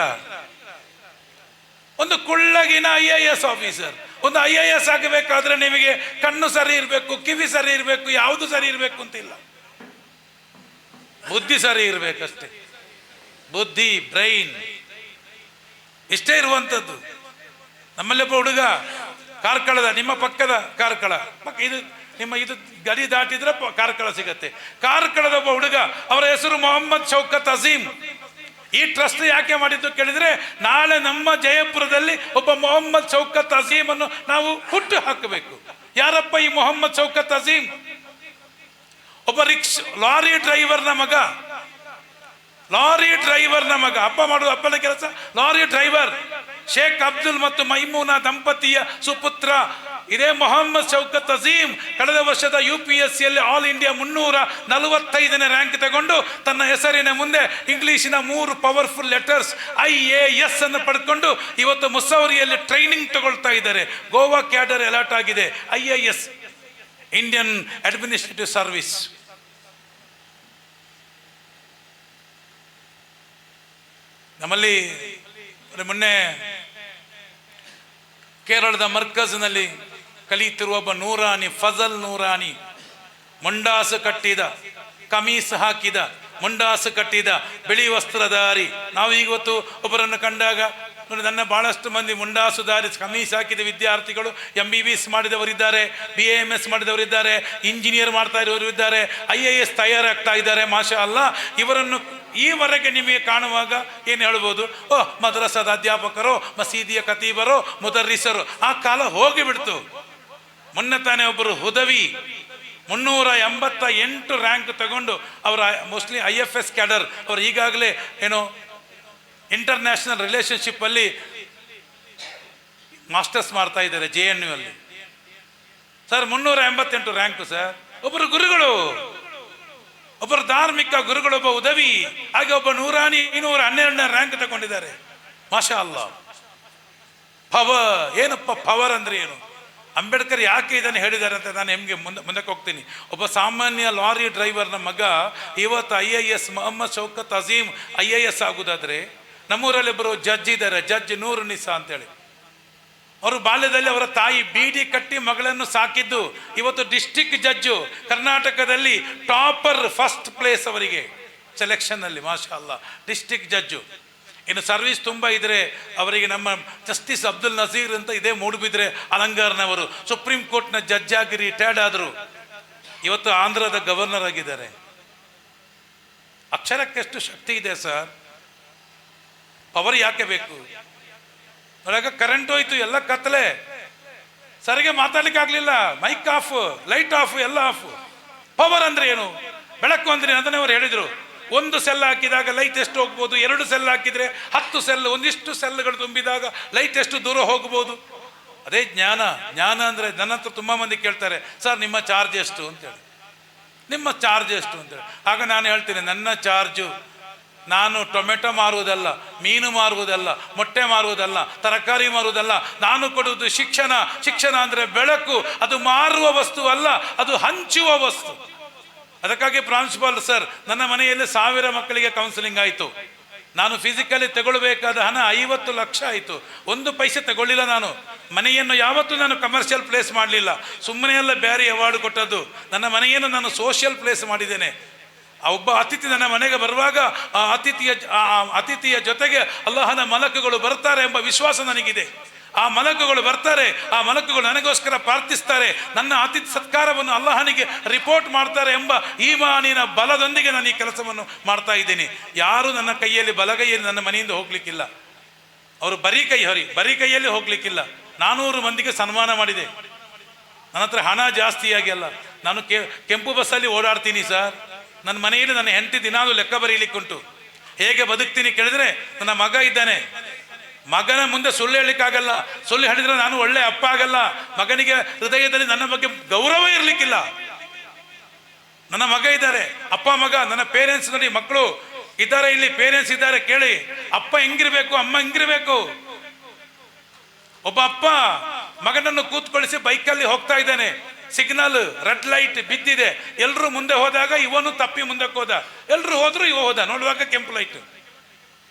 Speaker 1: ಒಂದು ಕುಳ್ಳಗಿನ IAS ಆಫೀಸರ್. ಒಂದು IAS ಆಗಬೇಕಾದ್ರೆ ನಿಮಗೆ ಕಣ್ಣು ಸರಿ ಇರಬೇಕು, ಕಿವಿ ಸರಿ ಇರಬೇಕು, ಯಾವುದು ಸರಿ ಇರಬೇಕು ಅಂತಿಲ್ಲ, ಬುದ್ಧಿ ಸರಿ ಇರಬೇಕಷ್ಟೇ. ಬುದ್ಧಿ, ಬ್ರೈನ್ ಇಷ್ಟೇ ಇರುವಂಥದ್ದು. ನಮ್ಮಲ್ಲೊಬ್ಬ ಹುಡುಗ ಕಾರ್ಕಳದ, ನಿಮ್ಮ ಪಕ್ಕದ ಕಾರ್ಕಳ, ಇದು ನಿಮ್ಮ ಇದು ಗಡಿ ದಾಟಿದ್ರೆ ಕಾರ್ಕಳ ಸಿಗತ್ತೆ. ಕಾರ್ಕಳದ ಒಬ್ಬ ಹುಡುಗ, ಅವರ ಹೆಸರು ಮೊಹಮ್ಮದ್ ಶೌಕತ್ ಅಜೀಮ್. ಈ ಟ್ರಸ್ಟ್ ಯಾಕೆ ಮಾಡಿದ್ದು ಕೇಳಿದ್ರೆ, ನಾಳೆ ನಮ್ಮ ಜಯಪುರದಲ್ಲಿ ಒಬ್ಬ ಮೊಹಮ್ಮದ್ ಶೌಕತ್ ಅಜೀಮ್ ಅನ್ನು ನಾವು ಹುಟ್ಟು ಹಾಕಬೇಕು. ಯಾರಪ್ಪ ಈ ಮೊಹಮ್ಮದ್ ಶೌಕತ್ ಅಜೀಮ್? ಒಬ್ಬ ಲಾರಿ ಡ್ರೈವರ್ನ ಮಗ. ಅಪ್ಪ ಮಾಡುವ ಅಪ್ಪನ ಕೆಲಸ ಲಾರಿ ಡ್ರೈವರ್. ಶೇಖ್ ಅಬ್ದುಲ್ ಮತ್ತು ಮೈಮೂನಾ ದಂಪತಿಯ ಸುಪುತ್ರ ಇದೇ ಮೊಹಮ್ಮದ್ ಶೌಕತ್ ಅಜೀಮ್. ಕಳೆದ ವರ್ಷದ UPSCಯಲ್ಲಿ ಆಲ್ ಇಂಡಿಯಾ 345ನೇ ರ್ಯಾಂಕ್ ತಗೊಂಡು ತನ್ನ ಹೆಸರಿನ ಮುಂದೆ ಇಂಗ್ಲಿಷಿನ 3 ಪವರ್ಫುಲ್ ಲೆಟರ್ಸ್ IAS ಅನ್ನು ಪಡ್ಕೊಂಡು ಇವತ್ತು ಮುಸೌರಿಯಲ್ಲಿ ಟ್ರೈನಿಂಗ್ ತಗೊಳ್ತಾ ಇದ್ದಾರೆ. ಗೋವಾ ಕ್ಯಾಡರ್ ಅಲರ್ಟ್ ಆಗಿದೆ. IAS Indian administrative service. ನಮ್ಮಲ್ಲಿ ಮೊನ್ನೆ ಕೇರಳದ ಮರ್ಕಜ್ನಲ್ಲಿ ಕಲಿಯುತ್ತಿರುವ ಒಬ್ಬ ನೂರಾನಿ, ಫಜಲ್ ನೂರಾನಿ, ಮುಂಡಾಸು ಕಟ್ಟಿದ, ಕಮೀಸ್ ಹಾಕಿದ, ಮುಂಡಾಸು ಕಟ್ಟಿದ, ಬಿಳಿ ವಸ್ತ್ರಧಾರಿ. ನಾವು ಇವತ್ತು ಒಬ್ಬರನ್ನು ಕಂಡಾಗ ನನ್ನ ಭಾಳಷ್ಟು ಮಂದಿ ಮುಂಡಾಸುಧಾರಿ ಕಮೀಸ್ ಹಾಕಿದ ವಿದ್ಯಾರ್ಥಿಗಳು MBBS ಮಾಡಿದವರಿದ್ದಾರೆ, BAMS ಮಾಡಿದವರಿದ್ದಾರೆ, ಇಂಜಿನಿಯರ್ ಮಾಡ್ತಾ ಇರೋರು ಇದ್ದಾರೆ, IAS ತಯಾರಾಗ್ತಾ ಇದ್ದಾರೆ. ಮಾಷಾ ಅಲ್ಲಾ. ಇವರನ್ನು ಈವರೆಗೆ ನಿಮಗೆ ಕಾಣುವಾಗ ಏನು ಹೇಳ್ಬೋದು? ಮದ್ರಸಾದ ಅಧ್ಯಾಪಕರು, ಮಸೀದಿಯ ಖತೀಬರು, ಮುದರ್ರಿಸರು. ಆ ಕಾಲ ಹೋಗಿಬಿಡ್ತು. ಮೊನ್ನೆ ತಾನೇ ಒಬ್ಬರು ಹುದವಿ 388 ರ್ಯಾಂಕ್ ತಗೊಂಡು ಅವರ ಮೋಸ್ಟ್ಲಿ IFS ಕ್ಯಾಡರ್, ಅವರು ಈಗಾಗಲೇ ಏನೋ ಇಂಟರ್ನ್ಯಾಷನಲ್ ರಿಲೇಷನ್ಶಿಪ್ಪಲ್ಲಿ ಮಾಸ್ಟರ್ಸ್ ಮಾಡ್ತಾ ಇದ್ದಾರೆ JNU ಅಲ್ಲಿ. Sir 388 rank sir. ಒಬ್ಬರು ಗುರುಗಳು, ಒಬ್ಬರು ಧಾರ್ಮಿಕ ಗುರುಗಳು, ಒಬ್ಬ ಉದವಿ, ಹಾಗೆ ಒಬ್ಬ ನೂರಾನಿ 212ನೇ ರ್ಯಾಂಕ್ ತಗೊಂಡಿದ್ದಾರೆ. ಮಾಷಾ ಅಲ್ಲಾ. ಪವರ್ ಏನಪ್ಪ? ಪವರ್ ಅಂದ್ರೆ ಏನು? ಅಂಬೇಡ್ಕರ್ ಯಾಕೆ ಇದನ್ನು ಹೇಳಿದ್ದಾರೆ ಅಂತ ನಾನು ನಿಮಗೆ ಮುಂದಕ್ಕೆ ಹೋಗ್ತೀನಿ. ಒಬ್ಬ ಸಾಮಾನ್ಯ ಲಾರಿ ಡ್ರೈವರ್ನ ಮಗ ಇವತ್ತು IAS ಮೊಹಮ್ಮದ್ ಶೌಕತ್ ಅಜೀಮ್ IAS ಆಗುದಾದ್ರೆ, ನಮ್ಮೂರಲ್ಲಿ ಒಬ್ಬರು ಜಡ್ಜ್ ಇದ್ದಾರೆ, ಜಡ್ಜ್ ನೂರ್ ನಿಸಾ ಅಂತೇಳಿ. ಅವರು ಬಾಲ್ಯದಲ್ಲಿ ಅವರ ತಾಯಿ ಬೀಡಿ ಕಟ್ಟಿ ಮಗಳನ್ನು ಸಾಕಿದ್ದು. ಇವತ್ತು ಡಿಸ್ಟಿಕ್ ಜಡ್ಜು, ಕರ್ನಾಟಕದಲ್ಲಿ ಟಾಪರ್, ಫಸ್ಟ್ ಪ್ಲೇಸ್ ಅವರಿಗೆ ಸೆಲೆಕ್ಷನ್ನಲ್ಲಿ. ಮಾಷಾ ಅಲ್ಲಾ, ಡಿಸ್ಟಿಕ್ ಜಡ್ಜು. ಇನ್ನು ಸರ್ವಿಸ್ ತುಂಬ ಇದ್ರೆ ಅವರಿಗೆ ನಮ್ಮ ಜಸ್ಟಿಸ್ ಅಬ್ದುಲ್ ನಜೀರ್ ಅಂತ ಇದೇ ಮೂಡುಬಿದ್ರೆ ಅಲಂಗಾರ್ನವರು ಸುಪ್ರೀಂ ಕೋರ್ಟ್ನ ಜಡ್ಜ್ ಆಗಿ ರಿಟೈರ್ಡ್ ಆದರು. ಇವತ್ತು ಆಂಧ್ರದ ಗವರ್ನರ್ ಆಗಿದ್ದಾರೆ. ಅಕ್ಷರಕ್ಕೆ ಎಷ್ಟು ಶಕ್ತಿ ಇದೆ ಸರ್. ಪವರ್ ಯಾಕೆ ಬೇಕು? ಒಳಗ ಕರೆಂಟ್ ಹೋಯ್ತು, ಎಲ್ಲ ಕತ್ತಲೆ, ಸರಿಗೆ ಮಾತಾಡ್ಲಿಕ್ಕೆ ಆಗ್ಲಿಲ್ಲ, ಮೈಕ್ ಆಫ್, ಲೈಟ್ ಆಫ್, ಎಲ್ಲ ಆಫ್. ಪವರ್ ಅಂದ್ರೆ ಏನು? ಬೆಳಕು ಅಂದ್ರೆ ಅದನ್ನೇ ಅವರು ಹೇಳಿದ್ರು. 1 ಸೆಲ್ ಹಾಕಿದಾಗ ಲೈಟ್ ಎಷ್ಟು ಹೋಗ್ಬೋದು, 2 ಸೆಲ್ ಹಾಕಿದ್ರೆ 10 ಸೆಲ್, ಒಂದಿಷ್ಟು ಸೆಲ್ಗಳು ತುಂಬಿದಾಗ ಲೈಟ್ ಎಷ್ಟು ದೂರ ಹೋಗ್ಬೋದು. ಅದೇ ಜ್ಞಾನ. ಜ್ಞಾನ ಅಂದ್ರೆ ನನ್ನ ಹತ್ರ ತುಂಬ ಮಂದಿ ಕೇಳ್ತಾರೆ, ಸರ್ ನಿಮ್ಮ ಚಾರ್ಜ್ ಎಷ್ಟು ಅಂತೇಳಿ, ನಿಮ್ಮ ಚಾರ್ಜ್ ಎಷ್ಟು ಅಂತೇಳಿ. ಆಗ ನಾನು ಹೇಳ್ತೀನಿ, ನನ್ನ ಚಾರ್ಜು, ನಾನು ಟೊಮೆಟೊ ಮಾರುವುದಲ್ಲ, ಮೀನು ಮಾರುವುದಲ್ಲ, ಮೊಟ್ಟೆ ಮಾರುವುದಲ್ಲ, ತರಕಾರಿ ಮಾರುವುದಲ್ಲ. ನಾನು ಕೊಡುವುದು ಶಿಕ್ಷಣ. ಶಿಕ್ಷಣ ಅಂದರೆ ಬೆಳಕು. ಅದು ಮಾರುವ ವಸ್ತು ಅಲ್ಲ, ಅದು ಹಂಚುವ ವಸ್ತು. ಅದಕ್ಕಾಗಿ ಪ್ರಾಂಶುಪಾಲ್ ಸರ್, ನನ್ನ ಮನೆಯಲ್ಲಿ 1000 ಮಕ್ಕಳಿಗೆ ಕೌನ್ಸಿಲಿಂಗ್ ಆಯಿತು. ನಾನು ಫಿಸಿಕಲಿ ತಗೊಳ್ಬೇಕಾದ ಹಣ 50 ಲಕ್ಷ ಆಯಿತು. 1 ಪೈಸೆ ತಗೊಳ್ಳಿಲ್ಲ. ನಾನು ಮನೆಯನ್ನು ಯಾವತ್ತೂ ನಾನು ಕಮರ್ಷಿಯಲ್ ಪ್ಲೇಸ್ ಮಾಡಲಿಲ್ಲ. ಸುಮ್ಮನೆ ಎಲ್ಲ ಬೇರೆ ಅವಾರ್ಡ್ ಕೊಟ್ಟದ್ದು. ನನ್ನ ಮನೆಯನ್ನು ನಾನು ಸೋಷಿಯಲ್ ಪ್ಲೇಸ್ ಮಾಡಿದ್ದೇನೆ. ಒಬ್ಬ ಅತಿಥಿ ನನ್ನ ಮನೆಗೆ ಬರುವಾಗ ಆ ಅತಿಥಿಯ ಜೊತೆಗೆ ಅಲ್ಲಾಹನ ಮಲಕುಗಳು ಬರ್ತಾರೆ ಎಂಬ ವಿಶ್ವಾಸ ನನಗಿದೆ. ಆ ಮಲಕುಗಳು ಬರ್ತಾರೆ, ಆ ಮಲಕುಗಳು ನನಗೋಸ್ಕರ ಪ್ರಾರ್ಥಿಸ್ತಾರೆ, ನನ್ನ ಅತಿಥಿ ಸತ್ಕಾರವನ್ನು ಅಲ್ಲಾಹನಿಗೆ ರಿಪೋರ್ಟ್ ಮಾಡ್ತಾರೆ ಎಂಬ ಈಮಾನಿನ ಬಲದೊಂದಿಗೆ ನಾನು ಈ ಕೆಲಸವನ್ನು ಮಾಡ್ತಾ ಇದ್ದೀನಿ. ಯಾರು ನನ್ನ ಕೈಯಲ್ಲಿ ಬಲಗೈಯಲ್ಲಿ ನನ್ನ ಮನೆಯಿಂದ ಹೋಗ್ಲಿಕ್ಕಿಲ್ಲ. ಅವರು ಬರೀ ಕೈಯಲ್ಲಿ ಹೋಗ್ಲಿಕ್ಕಿಲ್ಲ. 400 ಮಂದಿಗೆ ಸನ್ಮಾನ ಮಾಡಿದೆ. ನನ್ನ ಹತ್ರ ಹಣ ಜಾಸ್ತಿಯಾಗಿ ಅಲ್ಲ, ನಾನು ಕೆಂಪು ಬಸ್ಸಲ್ಲಿ ಓಡಾಡ್ತೀನಿ ಸರ್. ನನ್ನ ಮನೆಯಲ್ಲಿ ನನ್ನ ಹೆಂಡತಿ ದಿನಾಲು ಲೆಕ್ಕ ಬರೀಲಿಕ್ಕುಂಟು. ಹೇಗೆ ಬದುಕ್ತೀನಿ ಕೇಳಿದ್ರೆ, ನನ್ನ ಮಗ ಇದ್ದಾನೆ, ಮಗನ ಮುಂದೆ ಸುಳ್ಳು ಹೇಳಲಿಕ್ಕಾಗಲ್ಲ. ಸುಳ್ಳು ಹೇಳಿದ್ರೆ ನಾನು ಒಳ್ಳೆ ಅಪ್ಪ ಆಗಲ್ಲ. ಮಗನಿಗೆ ಹೃದಯದಲ್ಲಿ ನನ್ನ ಬಗ್ಗೆ ಗೌರವ ಇರಲಿಕ್ಕಿಲ್ಲ. ನನ್ನ ಮಗ ಇದ್ದಾರೆ, ಅಪ್ಪ ಮಗ. ನನ್ನ ಪೇರೆಂಟ್ಸ್ ನೋಡಿ, ಮಕ್ಕಳು ಇದ್ದಾರೆ ಇಲ್ಲಿ, ಪೇರೆಂಟ್ಸ್ ಇದ್ದಾರೆ, ಕೇಳಿ. ಅಪ್ಪ ಹೆಂಗಿರ್ಬೇಕು, ಅಮ್ಮ ಹೆಂಗಿರ್ಬೇಕು. ಒಬ್ಬ ಅಪ್ಪ ಮಗನನ್ನು ಕೂತ್ಕೊಳಿಸಿ ಬೈಕಲ್ಲಿ ಹೋಗ್ತಾ ಇದ್ದಾನೆ. ಸಿಗ್ನಲ್ ರೆಡ್ ಲೈಟ್ ಬಿದ್ದಿದೆ. ಎಲ್ಲರೂ ಮುಂದೆ ಹೋದಾಗ ಇವನು ತಪ್ಪಿ ಮುಂದಕ್ಕೆ ಹೋದ. ಎಲ್ಲರೂ ಹೋದ್ರು, ಇವ ಹೋದ. ನೋಡುವಾಗ ಕೆಂಪು ಲೈಟ್.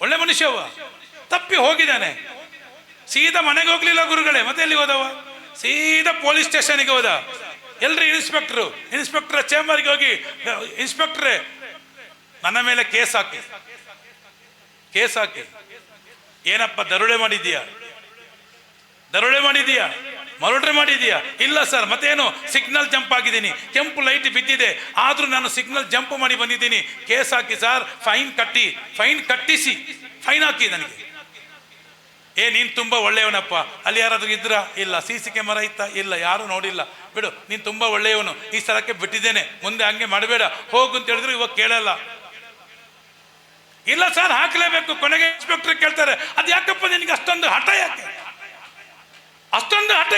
Speaker 1: ಒಳ್ಳೆ ಮನುಷ್ಯವ, ತಪ್ಪಿ ಹೋಗಿದ್ದಾನೆ. ಸೀದಾ ಮನೆಗೆ ಹೋಗ್ಲಿಲ್ಲ ಗುರುಗಳೇ. ಮತ್ತೆ ಎಲ್ಲಿ ಹೋದವ? ಸೀದಾ ಪೊಲೀಸ್ ಸ್ಟೇಷನ್ಗೆ ಹೋದ. ಎಲ್ರು ಇನ್ಸ್ಪೆಕ್ಟರ್ ಚೇಂಬರ್ಗೆ ಹೋಗಿ, ಇನ್ಸ್ಪೆಕ್ಟ್ರೇ ನನ್ನ ಮೇಲೆ ಕೇಸ್ ಹಾಕಿ. ಏನಪ್ಪ ದರೋಡೆ ಮಾಡಿದ್ದೀಯಾ? ಮರ್ಡರ್ ಮಾಡಿದೀಯಾ? ಇಲ್ಲ ಸರ್. ಮತ್ತೇನು? ಸಿಗ್ನಲ್ ಜಂಪ್ ಆಗಿದ್ದೀನಿ, ಕೆಂಪು ಲೈಟ್ ಬಿದ್ದಿದೆ, ಆದ್ರೂ ನಾನು ಸಿಗ್ನಲ್ ಜಂಪ್ ಮಾಡಿ ಬಂದಿದ್ದೀನಿ. ಕೇಸ್ ಹಾಕಿ ಸರ್, ಫೈನ್ ಕಟ್ಟಿಸಿ ಫೈನ್ ಹಾಕಿ ನನಗೆ. ನೀನು ತುಂಬ ಒಳ್ಳೆಯವನಪ್ಪ. ಅಲ್ಲಿ ಯಾರಾದ್ರೂ ಇದ್ರಾ? ಇಲ್ಲ. CC ಕ್ಯಾಮರಾ ಇತ್ತಾ? ಇಲ್ಲ. ಯಾರು ನೋಡಿಲ್ಲ. ಬಿಡು, ನೀನು ತುಂಬ ಒಳ್ಳೆಯವನು, ಈ ಸ್ಥಳಕ್ಕೆ ಬಿಟ್ಟಿದ್ದೇನೆ, ಮುಂದೆ ಹಂಗೆ ಮಾಡಬೇಡ, ಹೋಗು ಅಂತ ಹೇಳಿದ್ರು ಇವಾಗ ಕೇಳಲ್ಲ. ಇಲ್ಲ ಸರ್, ಹಾಕಲೇಬೇಕು. ಕೊನೆಗೆ ಇನ್ಸ್ಪೆಕ್ಟರ್ ಕೇಳ್ತಾರೆ, ಅದು ಯಾಕಪ್ಪ ನಿನಗೆ ಅಷ್ಟೊಂದು ಹಠ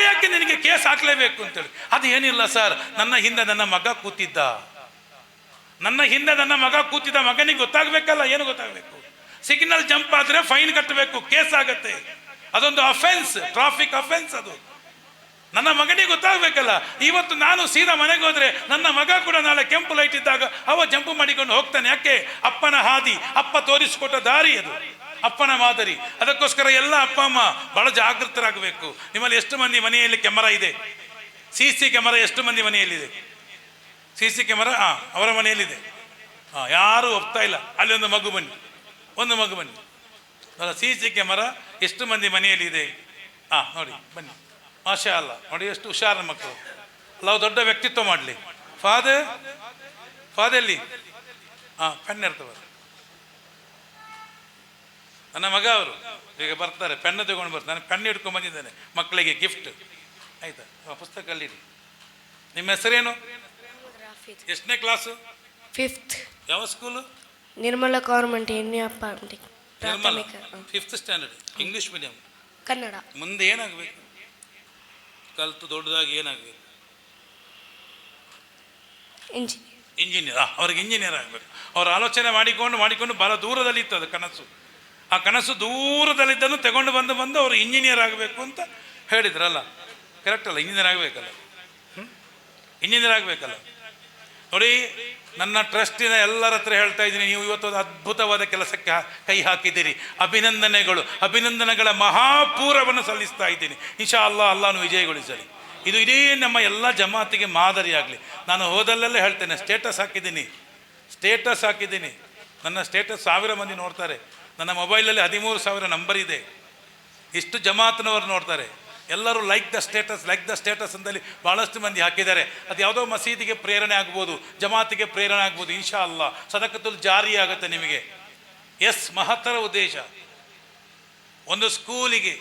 Speaker 1: ಯಾಕೆ ನಿನಗೆ ಕೇಸ್ ಹಾಕ್ಲೇಬೇಕು ಅಂತೇಳಿ. ಅದು ಏನಿಲ್ಲ ಸರ್, ನನ್ನ ಹಿಂದೆ ನನ್ನ ಮಗ ಕೂತಿದ್ದ. ಮಗನಿಗೆ ಗೊತ್ತಾಗ್ಬೇಕಲ್ಲ, ಏನು ಗೊತ್ತಾಗ್ಬೇಕು? ಸಿಗ್ನಲ್ ಜಂಪ್ ಆದ್ರೆ ಫೈನ್ ಕಟ್ಟಬೇಕು, ಕೇಸ್ ಆಗತ್ತೆ. ಅದೊಂದು ಅಫೆನ್ಸ್, ಟ್ರಾಫಿಕ್ ಅಫೆನ್ಸ್ ಅದು. ನನ್ನ ಮಗನಿಗೆ ಗೊತ್ತಾಗಬೇಕಲ್ಲ. ಇವತ್ತು ನಾನು ಸೀದಾ ಮನೆಗೆ ಹೋದರೆ ನನ್ನ ಮಗ ಕೂಡ ನಾಳೆ ಕೆಂಪು ಲೈಟ್ ಇದ್ದಾಗ ಅವ ಜಂಪು ಮಾಡಿಕೊಂಡು ಹೋಗ್ತಾನೆ. ಯಾಕೆ? ಅಪ್ಪನ ಹಾದಿ, ಅಪ್ಪ ತೋರಿಸಿಕೊಟ್ಟ ದಾರಿ ಅದು, ಅಪ್ಪನ ಮಾದರಿ. ಅದಕ್ಕೋಸ್ಕರ ಎಲ್ಲ ಅಪ್ಪ ಅಮ್ಮ ಬಹಳ ಜಾಗೃತರಾಗಬೇಕು. ನಿಮ್ಮಲ್ಲಿ ಎಷ್ಟು ಮಂದಿ ಮನೆಯಲ್ಲಿ ಕ್ಯಾಮರಾ ಇದೆ? CC ಕ್ಯಾಮರಾ ಎಷ್ಟು ಮಂದಿ ಮನೆಯಲ್ಲಿದೆ? CC ಕ್ಯಾಮರಾ ಅವರ ಮನೆಯಲ್ಲಿದೆ. ಯಾರೂ ಒಪ್ತಾ ಇಲ್ಲ. ಅಲ್ಲಿ ಒಂದು ಮಗು ಬನ್ನಿ ಅಲ್ಲ, CC ಕ್ಯಾಮರಾ ಎಷ್ಟು ಮಂದಿ ಮನೆಯಲ್ಲಿದೆ? ನೋಡಿ ಬನ್ನಿ, ಮಾಷಾ ಅಲ್ಲ, ನೋಡಿ ಎಷ್ಟು ಹುಷಾರ ಮಕ್ಕಳು. ನಾವು ದೊಡ್ಡ ವ್ಯಕ್ತಿತ್ವ ಮಾಡಲಿ. ಫಾದಲ್ಲಿ ಪೆನ್ ಇರ್ತವೆ. ನನ್ನ ಮಗ ಅವರು ಈಗ ಬರ್ತಾರೆ, ಪೆನ್ನು ತಗೊಂಡು ಬರ್ತಾರೆ. ನಾನು ಪೆನ್ ಹಿಡ್ಕೊಂಡು ಬಂದಿದ್ದೇನೆ ಮಕ್ಕಳಿಗೆ ಗಿಫ್ಟ್. ಆಯ್ತಾ? ಪುಸ್ತಕ ಅಲ್ಲಿಡಿ. ನಿಮ್ಮ ಹೆಸರೇನು? ಎಷ್ಟನೇ ಕ್ಲಾಸು?
Speaker 3: 5th.
Speaker 1: ಯಾವ ಸ್ಕೂಲು?
Speaker 3: ನಿರ್ಮಲ ಗೌರ್ಮೆಂಟ್
Speaker 1: ನಿರ್ಮಲ 5th standard, English medium,
Speaker 3: Kannada.
Speaker 1: ಮುಂದೆ ಏನಾಗಬೇಕು? ಕಲಿತು ದೊಡ್ಡದಾಗಿ ಏನಾಗಬೇಕು? ಇಂಜಿನಿಯರ್. ಅವ್ರಿಗೆ ಇಂಜಿನಿಯರ್ ಆಗಬೇಕು. ಅವ್ರ ಆಲೋಚನೆ ಮಾಡಿಕೊಂಡು ಭಾಳ ದೂರದಲ್ಲಿ ಇತ್ತು ಅದು ಕನಸು. ಆ ಕನಸು ದೂರದಲ್ಲಿದ್ದನ್ನು ತಗೊಂಡು ಬಂದು ಅವರು ಇಂಜಿನಿಯರ್ ಆಗಬೇಕು ಅಂತ ಹೇಳಿದ್ರಲ್ಲ, ಕರೆಕ್ಟ್ ಅಲ್ಲ? ಇಂಜಿನಿಯರ್ ಆಗಬೇಕಲ್ಲ, ಇಂಜಿನಿಯರ್ ಆಗಬೇಕಲ್ಲ. ನೋಡಿ, ನನ್ನ ಟ್ರಸ್ಟಿನ ಎಲ್ಲರ ಹತ್ರ ಹೇಳ್ತಾ ಇದ್ದೀನಿ, ನೀವು ಇವತ್ತು ಒಂದು ಅದ್ಭುತವಾದ ಕೆಲಸಕ್ಕೆ ಕೈ ಹಾಕಿದ್ದೀರಿ. ಅಭಿನಂದನೆಗಳ ಮಹಾಪೂರವನ್ನು ಸಲ್ಲಿಸ್ತಾ ಇದ್ದೀನಿ. ಇನ್ಶಾ ಅಲ್ಲಾಹನು ವಿಜಯಗೊಳಿಸಲಿ. ಇದು ಇಡೀ ನಮ್ಮ ಎಲ್ಲ ಜಮಾತಿಗೆ ಮಾದರಿಯಾಗಲಿ. ನಾನು ಹೋದಲ್ಲೆಲ್ಲ ಹೇಳ್ತೇನೆ, ಸ್ಟೇಟಸ್ ಹಾಕಿದ್ದೀನಿ. ನನ್ನ ಸ್ಟೇಟಸ್ 1000 ಮಂದಿ ನೋಡ್ತಾರೆ. ನನ್ನ ಮೊಬೈಲಲ್ಲಿ 13,000 ನಂಬರ್ ಇದೆ. ಇಷ್ಟು ಜಮಾತ್ನವರು ನೋಡ್ತಾರೆ. ಎಲ್ಲರೂ ಲೈಕ್ ದ ಸ್ಟೇಟಸ್ ಅಂತಲ್ಲಿ ಭಾಳಷ್ಟು ಮಂದಿ ಹಾಕಿದ್ದಾರೆ. ಅದು ಯಾವುದೋ ಮಸೀದಿಗೆ ಪ್ರೇರಣೆ ಆಗ್ಬೋದು, ಜಮಾತಿಗೆ ಪ್ರೇರಣೆ ಆಗ್ಬೋದು. ಇನ್ಶಾ ಅಲ್ಲಾ ಸದಕತುಲ್ ಜಾರಿ ಆಗುತ್ತೆ ನಿಮಗೆ. ಮಹತ್ತರ ಉದ್ದೇಶ. ಒಂದು ಸ್ಕೂಲಿಗೆ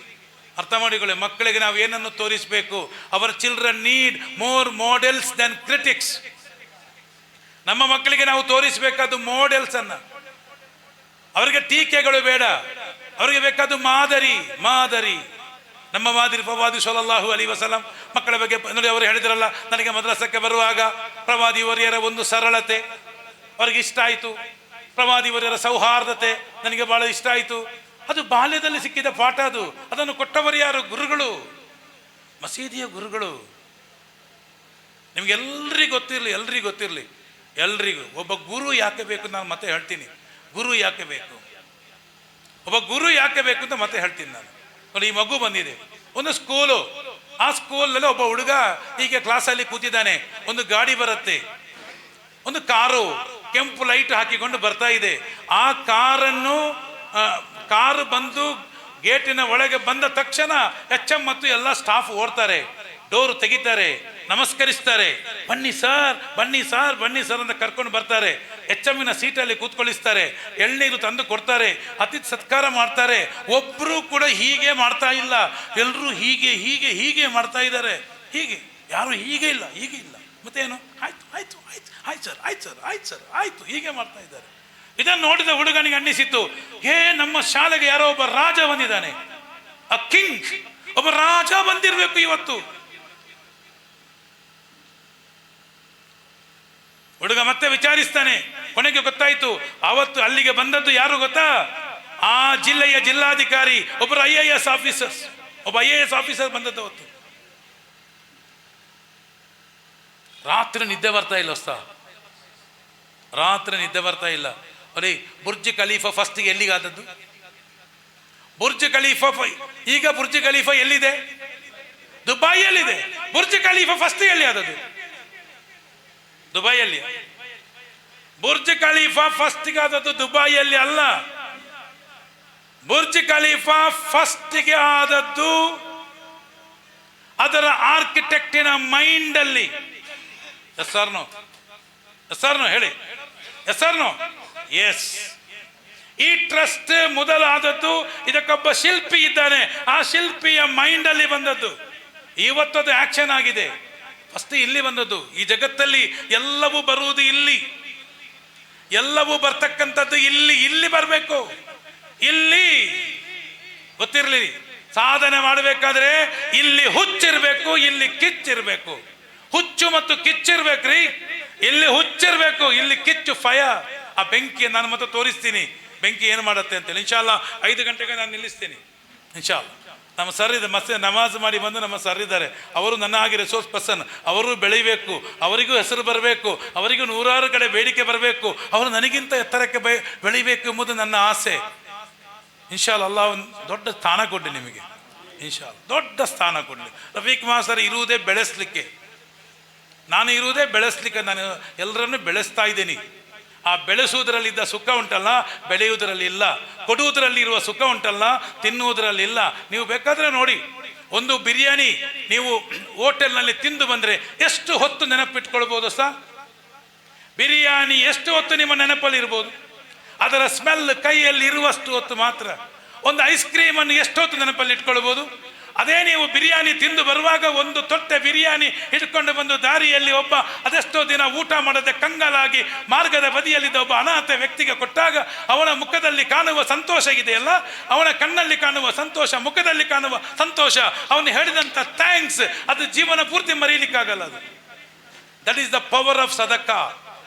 Speaker 1: ಅರ್ಥ ಮಾಡಿಕೊಳ್ಳಿ, ಮಕ್ಕಳಿಗೆ ನಾವು ಏನನ್ನು ತೋರಿಸಬೇಕು? Our children need more models than critics. ನಮ್ಮ ಮಕ್ಕಳಿಗೆ ನಾವು ತೋರಿಸಬೇಕಾದ ಮಾಡೆಲ್ಸ್ ಅನ್ನ. ಅವರಿಗೆ ಟೀಕೆಗಳು ಬೇಡ, ಅವರಿಗೆ ಬೇಕಾದ ಮಾದರಿ. ನಮ್ಮ ಮಾದರಿ ಪ್ರವಾದಿ ಸಲ್ಲಲ್ಲಾಹು ಅಲೈಹಿ ವಸಲ್ಲಂ ಮಕ್ಕಳ ಬಗ್ಗೆ ನೋಡಿ, ಅವರು ಹೇಳಿದ್ರಲ್ಲ, ನನಗೆ ಮದ್ರಸಕ್ಕೆ ಬರುವಾಗ ಪ್ರವಾದಿವರ್ಯರ ಒಂದು ಸರಳತೆ ಅವ್ರಿಗೆ ಇಷ್ಟ ಆಯಿತು, ಪ್ರವಾದಿವರ್ಯರ ಸೌಹಾರ್ದತೆ ನನಗೆ ಬಹಳ ಇಷ್ಟ ಆಯಿತು. ಅದು ಬಾಲ್ಯದಲ್ಲಿ ಸಿಕ್ಕಿದ ಪಾಠ. ಅದನ್ನು ಕೊಟ್ಟವರು ಯಾರು? ಗುರುಗಳು, ಮಸೀದಿಯ ಗುರುಗಳು. ನಿಮ್ಗೆಲ್ರಿಗೂ ಗೊತ್ತಿರಲಿ, ಎಲ್ರಿಗೂ ಒಬ್ಬ ಗುರು ಯಾಕೆ ಬೇಕು? ನಾನು ಮತ್ತೆ ಹೇಳ್ತೀನಿ, ಗುರು ಯಾಕೆ ಬೇಕು? ಒಬ್ಬ ಗುರು ಯಾಕೆ ಬೇಕು ಅಂತ ಮತ್ತೆ ಹೇಳ್ತೀನಿ ನಾನು. ನೋಡಿ, ಈ ಮಗು ಬಂದಿದೆ, ಒಂದು ಸ್ಕೂಲು. ಆ ಸ್ಕೂಲಲ್ಲಿ ಒಬ್ಬ ಹುಡುಗ ಹೀಗೆ ಕ್ಲಾಸಲ್ಲಿ ಕೂತಿದ್ದಾನೆ. ಒಂದು ಗಾಡಿ ಬರುತ್ತೆ, ಒಂದು ಕಾರು ಕೆಂಪು ಲೈಟ್ ಹಾಕಿಕೊಂಡು ಬರ್ತಾ ಇದೆ. ಆ ಕಾರು ಬಂದು ಗೇಟಿನ ಒಳಗೆ ಬಂದ ತಕ್ಷಣ HM ಮತ್ತು ಎಲ್ಲ ಸ್ಟಾಫ್ ಓಡ್ತಾರೆ, ಡೋರ್ ತೆಗಿತಾರೆ, ನಮಸ್ಕರಿಸ್ತಾರೆ, ಬನ್ನಿ ಸರ್ ಅಂತ ಕರ್ಕೊಂಡು ಬರ್ತಾರೆ. HMನ ಸೀಟಲ್ಲಿ ಕೂತ್ಕೊಳ್ಳಿಸ್ತಾರೆ, ಎಳ್ನೀರು ತಂದು ಕೊಡ್ತಾರೆ, ಅತಿಥಿ ಸತ್ಕಾರ ಮಾಡ್ತಾರೆ. ಒಬ್ಬರು ಕೂಡ ಹೀಗೆ ಮಾಡ್ತಾ ಇಲ್ಲ, ಎಲ್ಲರೂ ಹೀಗೆ ಮಾಡ್ತಾ ಇದ್ದಾರೆ. ಹೀಗೆ ಯಾರು ಹೀಗೆ ಇಲ್ಲ. ಮತ್ತೇನು? ಆಯ್ತು ಸರ್ ಹೀಗೆ ಮಾಡ್ತಾ ಇದ್ದಾರೆ. ಇದನ್ನು ನೋಡಿದ ಹುಡುಗನಿಗೆ ಅನ್ನಿಸಿತ್ತು, ನಮ್ಮ ಶಾಲೆಗೆ ಯಾರೋ ಒಬ್ಬ ರಾಜ ಬಂದಿದ್ದಾನೆ, ಕಿಂಗ್, ಒಬ್ಬ ರಾಜ ಬಂದಿರಬೇಕು ಇವತ್ತು. ಹುಡುಗ ಮತ್ತೆ ವಿಚಾರಿಸ್ತಾನೆ. ಕೊನೆಗೆ ಗೊತ್ತಾಯ್ತು, ಅವತ್ತು ಅಲ್ಲಿಗೆ ಬಂದದ್ದು ಯಾರು ಗೊತ್ತಾ? ಆ ಜಿಲ್ಲೆಯ ಜಿಲ್ಲಾಧಿಕಾರಿ, ಒಬ್ಬರು IAS ಆಫೀಸರ್ ಬಂದದ್ದು ಅವತ್ತು. ರಾತ್ರಿ ನಿದ್ದೆ ಬರ್ತಾ ಇಲ್ಲ. ಅರೆ, ಬುರ್ಜ್ ಖಲೀಫಾ ಫಸ್ಟ್ಗೆ ಎಲ್ಲಿಗಾದದ್ದು? ಬುರ್ಜ್ ಖಲೀಫಾ ಎಲ್ಲಿದೆ? ದುಬೈಯಲ್ಲಿದೆ. ಬುರ್ಜ್ ಖಲೀಫಾ ಫಸ್ಟ್ ಎಲ್ಲಿ ಆದದ್ದು? ದುಬೈಯಲ್ಲಿ. ಬುರ್ಜ್ ಖಲೀಫಾ ಫಸ್ಟ್ಗೆ ಆದದ್ದು ದುಬೈಯಲ್ಲಿ ಅಲ್ಲ. ಬುರ್ಜ್ ಖಲೀಫಾ ಫಸ್ಟ್ಗೆ ಆದದ್ದು ಅದರ ಆರ್ಕಿಟೆಕ್ಟಿನ ಮೈಂಡ್ ಅಲ್ಲಿ. ಹೇಳಿ. ಎಸ್. ಈ ಟ್ರಸ್ಟ್ ಮೊದಲಾದದ್ದು, ಇದಕ್ಕೊಬ್ಬ ಶಿಲ್ಪಿ ಇದ್ದಾನೆ, ಆ ಶಿಲ್ಪಿಯ ಮೈಂಡ್ ಅಲ್ಲಿ ಬಂದದ್ದು. ಇವತ್ತದು ಆಕ್ಷನ್ ಆಗಿದೆ. ಫಸ್ಟ್ ಇಲ್ಲಿ ಬಂದದ್ದು. ಈ ಜಗತ್ತಲ್ಲಿ ಎಲ್ಲವೂ ಬರುವುದು ಇಲ್ಲಿ, ಎಲ್ಲವೂ ಬರ್ತಕ್ಕಂಥದ್ದು ಇಲ್ಲಿ ಬರಬೇಕು. ಇಲ್ಲಿ ಗೊತ್ತಿರಲಿ, ಸಾಧನೆ ಮಾಡಬೇಕಾದ್ರೆ ಇಲ್ಲಿ ಹುಚ್ಚಿರ್ಬೇಕು, ಇಲ್ಲಿ ಕಿಚ್ಚಿರ್ಬೇಕು. ಹುಚ್ಚು ಮತ್ತು ಕಿಚ್ಚಿರ್ಬೇಕ್ರಿ. ಇಲ್ಲಿ ಹುಚ್ಚಿರ್ಬೇಕು, ಇಲ್ಲಿ ಕಿಚ್ಚು ಫೈರ್. ಆ ಬೆಂಕಿ ನಾನು ಮತ್ತೆ ತೋರಿಸ್ತೀನಿ, ಬೆಂಕಿ ಏನು ಮಾಡುತ್ತೆ ಅಂತೇಳಿ. ಇನ್ಶಾ ಅಲ್ಲಾ 5 ಗಂಟೆಗೆ ನಾನು ನಿಲ್ಲಿಸ್ತೀನಿ. ಇನ್ಶಾ ಅಲ್ಲಾ ನಮ್ಮ ಸರ್ ಇದೆ ಮತ್ತೆ ನಮಾಜ್ ಮಾಡಿ ಬಂದು ನಮ್ಮ ಸರ್ ಇದ್ದಾರೆ, ಅವರು ನನ್ನ ಹಾಗೆ ರಿಸೋರ್ಸ್ ಪರ್ಸನ್, ಅವರು ಬೆಳಿಬೇಕು, ಅವರಿಗೂ ಹೆಸರು ಬರಬೇಕು, ಅವರಿಗೂ ನೂರಾರು ಕಡೆ ಬೇಡಿಕೆ ಬರಬೇಕು, ಅವರು ನನಗಿಂತ ಎತ್ತರಕ್ಕೆ ಬೆಳಿಬೇಕು ಎಂಬುದು ನನ್ನ ಆಸೆ. ಇನ್ಶಾಲ್ಲ ಅಲ್ಲಾಹ್ ಒಂದು ದೊಡ್ಡ ಸ್ಥಾನ ಕೊಡಲಿ ನಿಮಗೆ, ಇನ್ಶಾಲ್ಲ ದೊಡ್ಡ ಸ್ಥಾನ ಕೊಡಲಿ. ರಫೀಕ್ ಮಾಸ್ಟರ್ ಇರುವುದೇ ಬೆಳೆಸಲಿಕ್ಕೆ, ನಾನು ಇರುವುದೇ ಬೆಳೆಸಲಿಕ್ಕೆ, ನಾನು ಎಲ್ಲರನ್ನೂ ಬೆಳೆಸ್ತಾ ಇದ್ದೀನಿ. ಆ ಬೆಳೆಸುವುದರಲ್ಲಿದ್ದ ಸುಖ ಉಂಟಲ್ಲ, ಬೆಳೆಯುವುದರಲ್ಲಿ ಇಲ್ಲ. ಕೊಡುವುದರಲ್ಲಿ ಇರುವ ಸುಖ ಉಂಟಲ್ಲ, ತಿನ್ನುವುದರಲ್ಲಿ ಇಲ್ಲ. ನೀವು ಬೇಕಾದರೆ ನೋಡಿ, ಒಂದು ಬಿರಿಯಾನಿ ನೀವು ಹೋಟೆಲ್ನಲ್ಲಿ ತಿಂದು ಬಂದರೆ ಎಷ್ಟು ಹೊತ್ತು ನೆನಪಿಟ್ಕೊಳ್ಬೋದು ಸರ್? ಬಿರಿಯಾನಿ ಎಷ್ಟು ಹೊತ್ತು ನಿಮ್ಮ ನೆನಪಲ್ಲಿ ಇರ್ಬೋದು? ಅದರ ಸ್ಮೆಲ್ ಕೈಯಲ್ಲಿ ಇರುವಷ್ಟು ಹೊತ್ತು ಮಾತ್ರ. ಒಂದು ಐಸ್ ಕ್ರೀಮನ್ನು ಎಷ್ಟು ಹೊತ್ತು ನೆನಪಲ್ಲಿ ಇಟ್ಕೊಳ್ಬೋದು? ಅದೇ ನೀವು ಬಿರಿಯಾನಿ ತಿಂದು ಬರುವಾಗ ಒಂದು ತೊಟ್ಟೆ ಬಿರಿಯಾನಿ ಹಿಡ್ಕೊಂಡು ಬಂದು ದಾರಿಯಲ್ಲಿ ಒಬ್ಬ ಅದೆಷ್ಟೋ ದಿನ ಊಟ ಮಾಡದೆ ಕಂಗಾಲಾಗಿ ಮಾರ್ಗದ ಬದಿಯಲ್ಲಿದ್ದ ಒಬ್ಬ ಅನಾಥ ವ್ಯಕ್ತಿಗೆ ಕೊಟ್ಟಾಗ ಅವನ ಮುಖದಲ್ಲಿ ಕಾಣುವ ಸಂತೋಷ ಇದೆಯಲ್ಲ, ಅವನ ಕಣ್ಣಲ್ಲಿ ಕಾಣುವ ಸಂತೋಷ, ಮುಖದಲ್ಲಿ ಕಾಣುವ ಸಂತೋಷ, ಅವನು ಹೇಳಿದಂಥ ಥ್ಯಾಂಕ್ಸ್, ಅದು ಜೀವನ ಪೂರ್ತಿ ಮರೆಯಲಿಕ್ಕಾಗಲ್ಲ. ಅದು that is the power of ಸದಕಾ.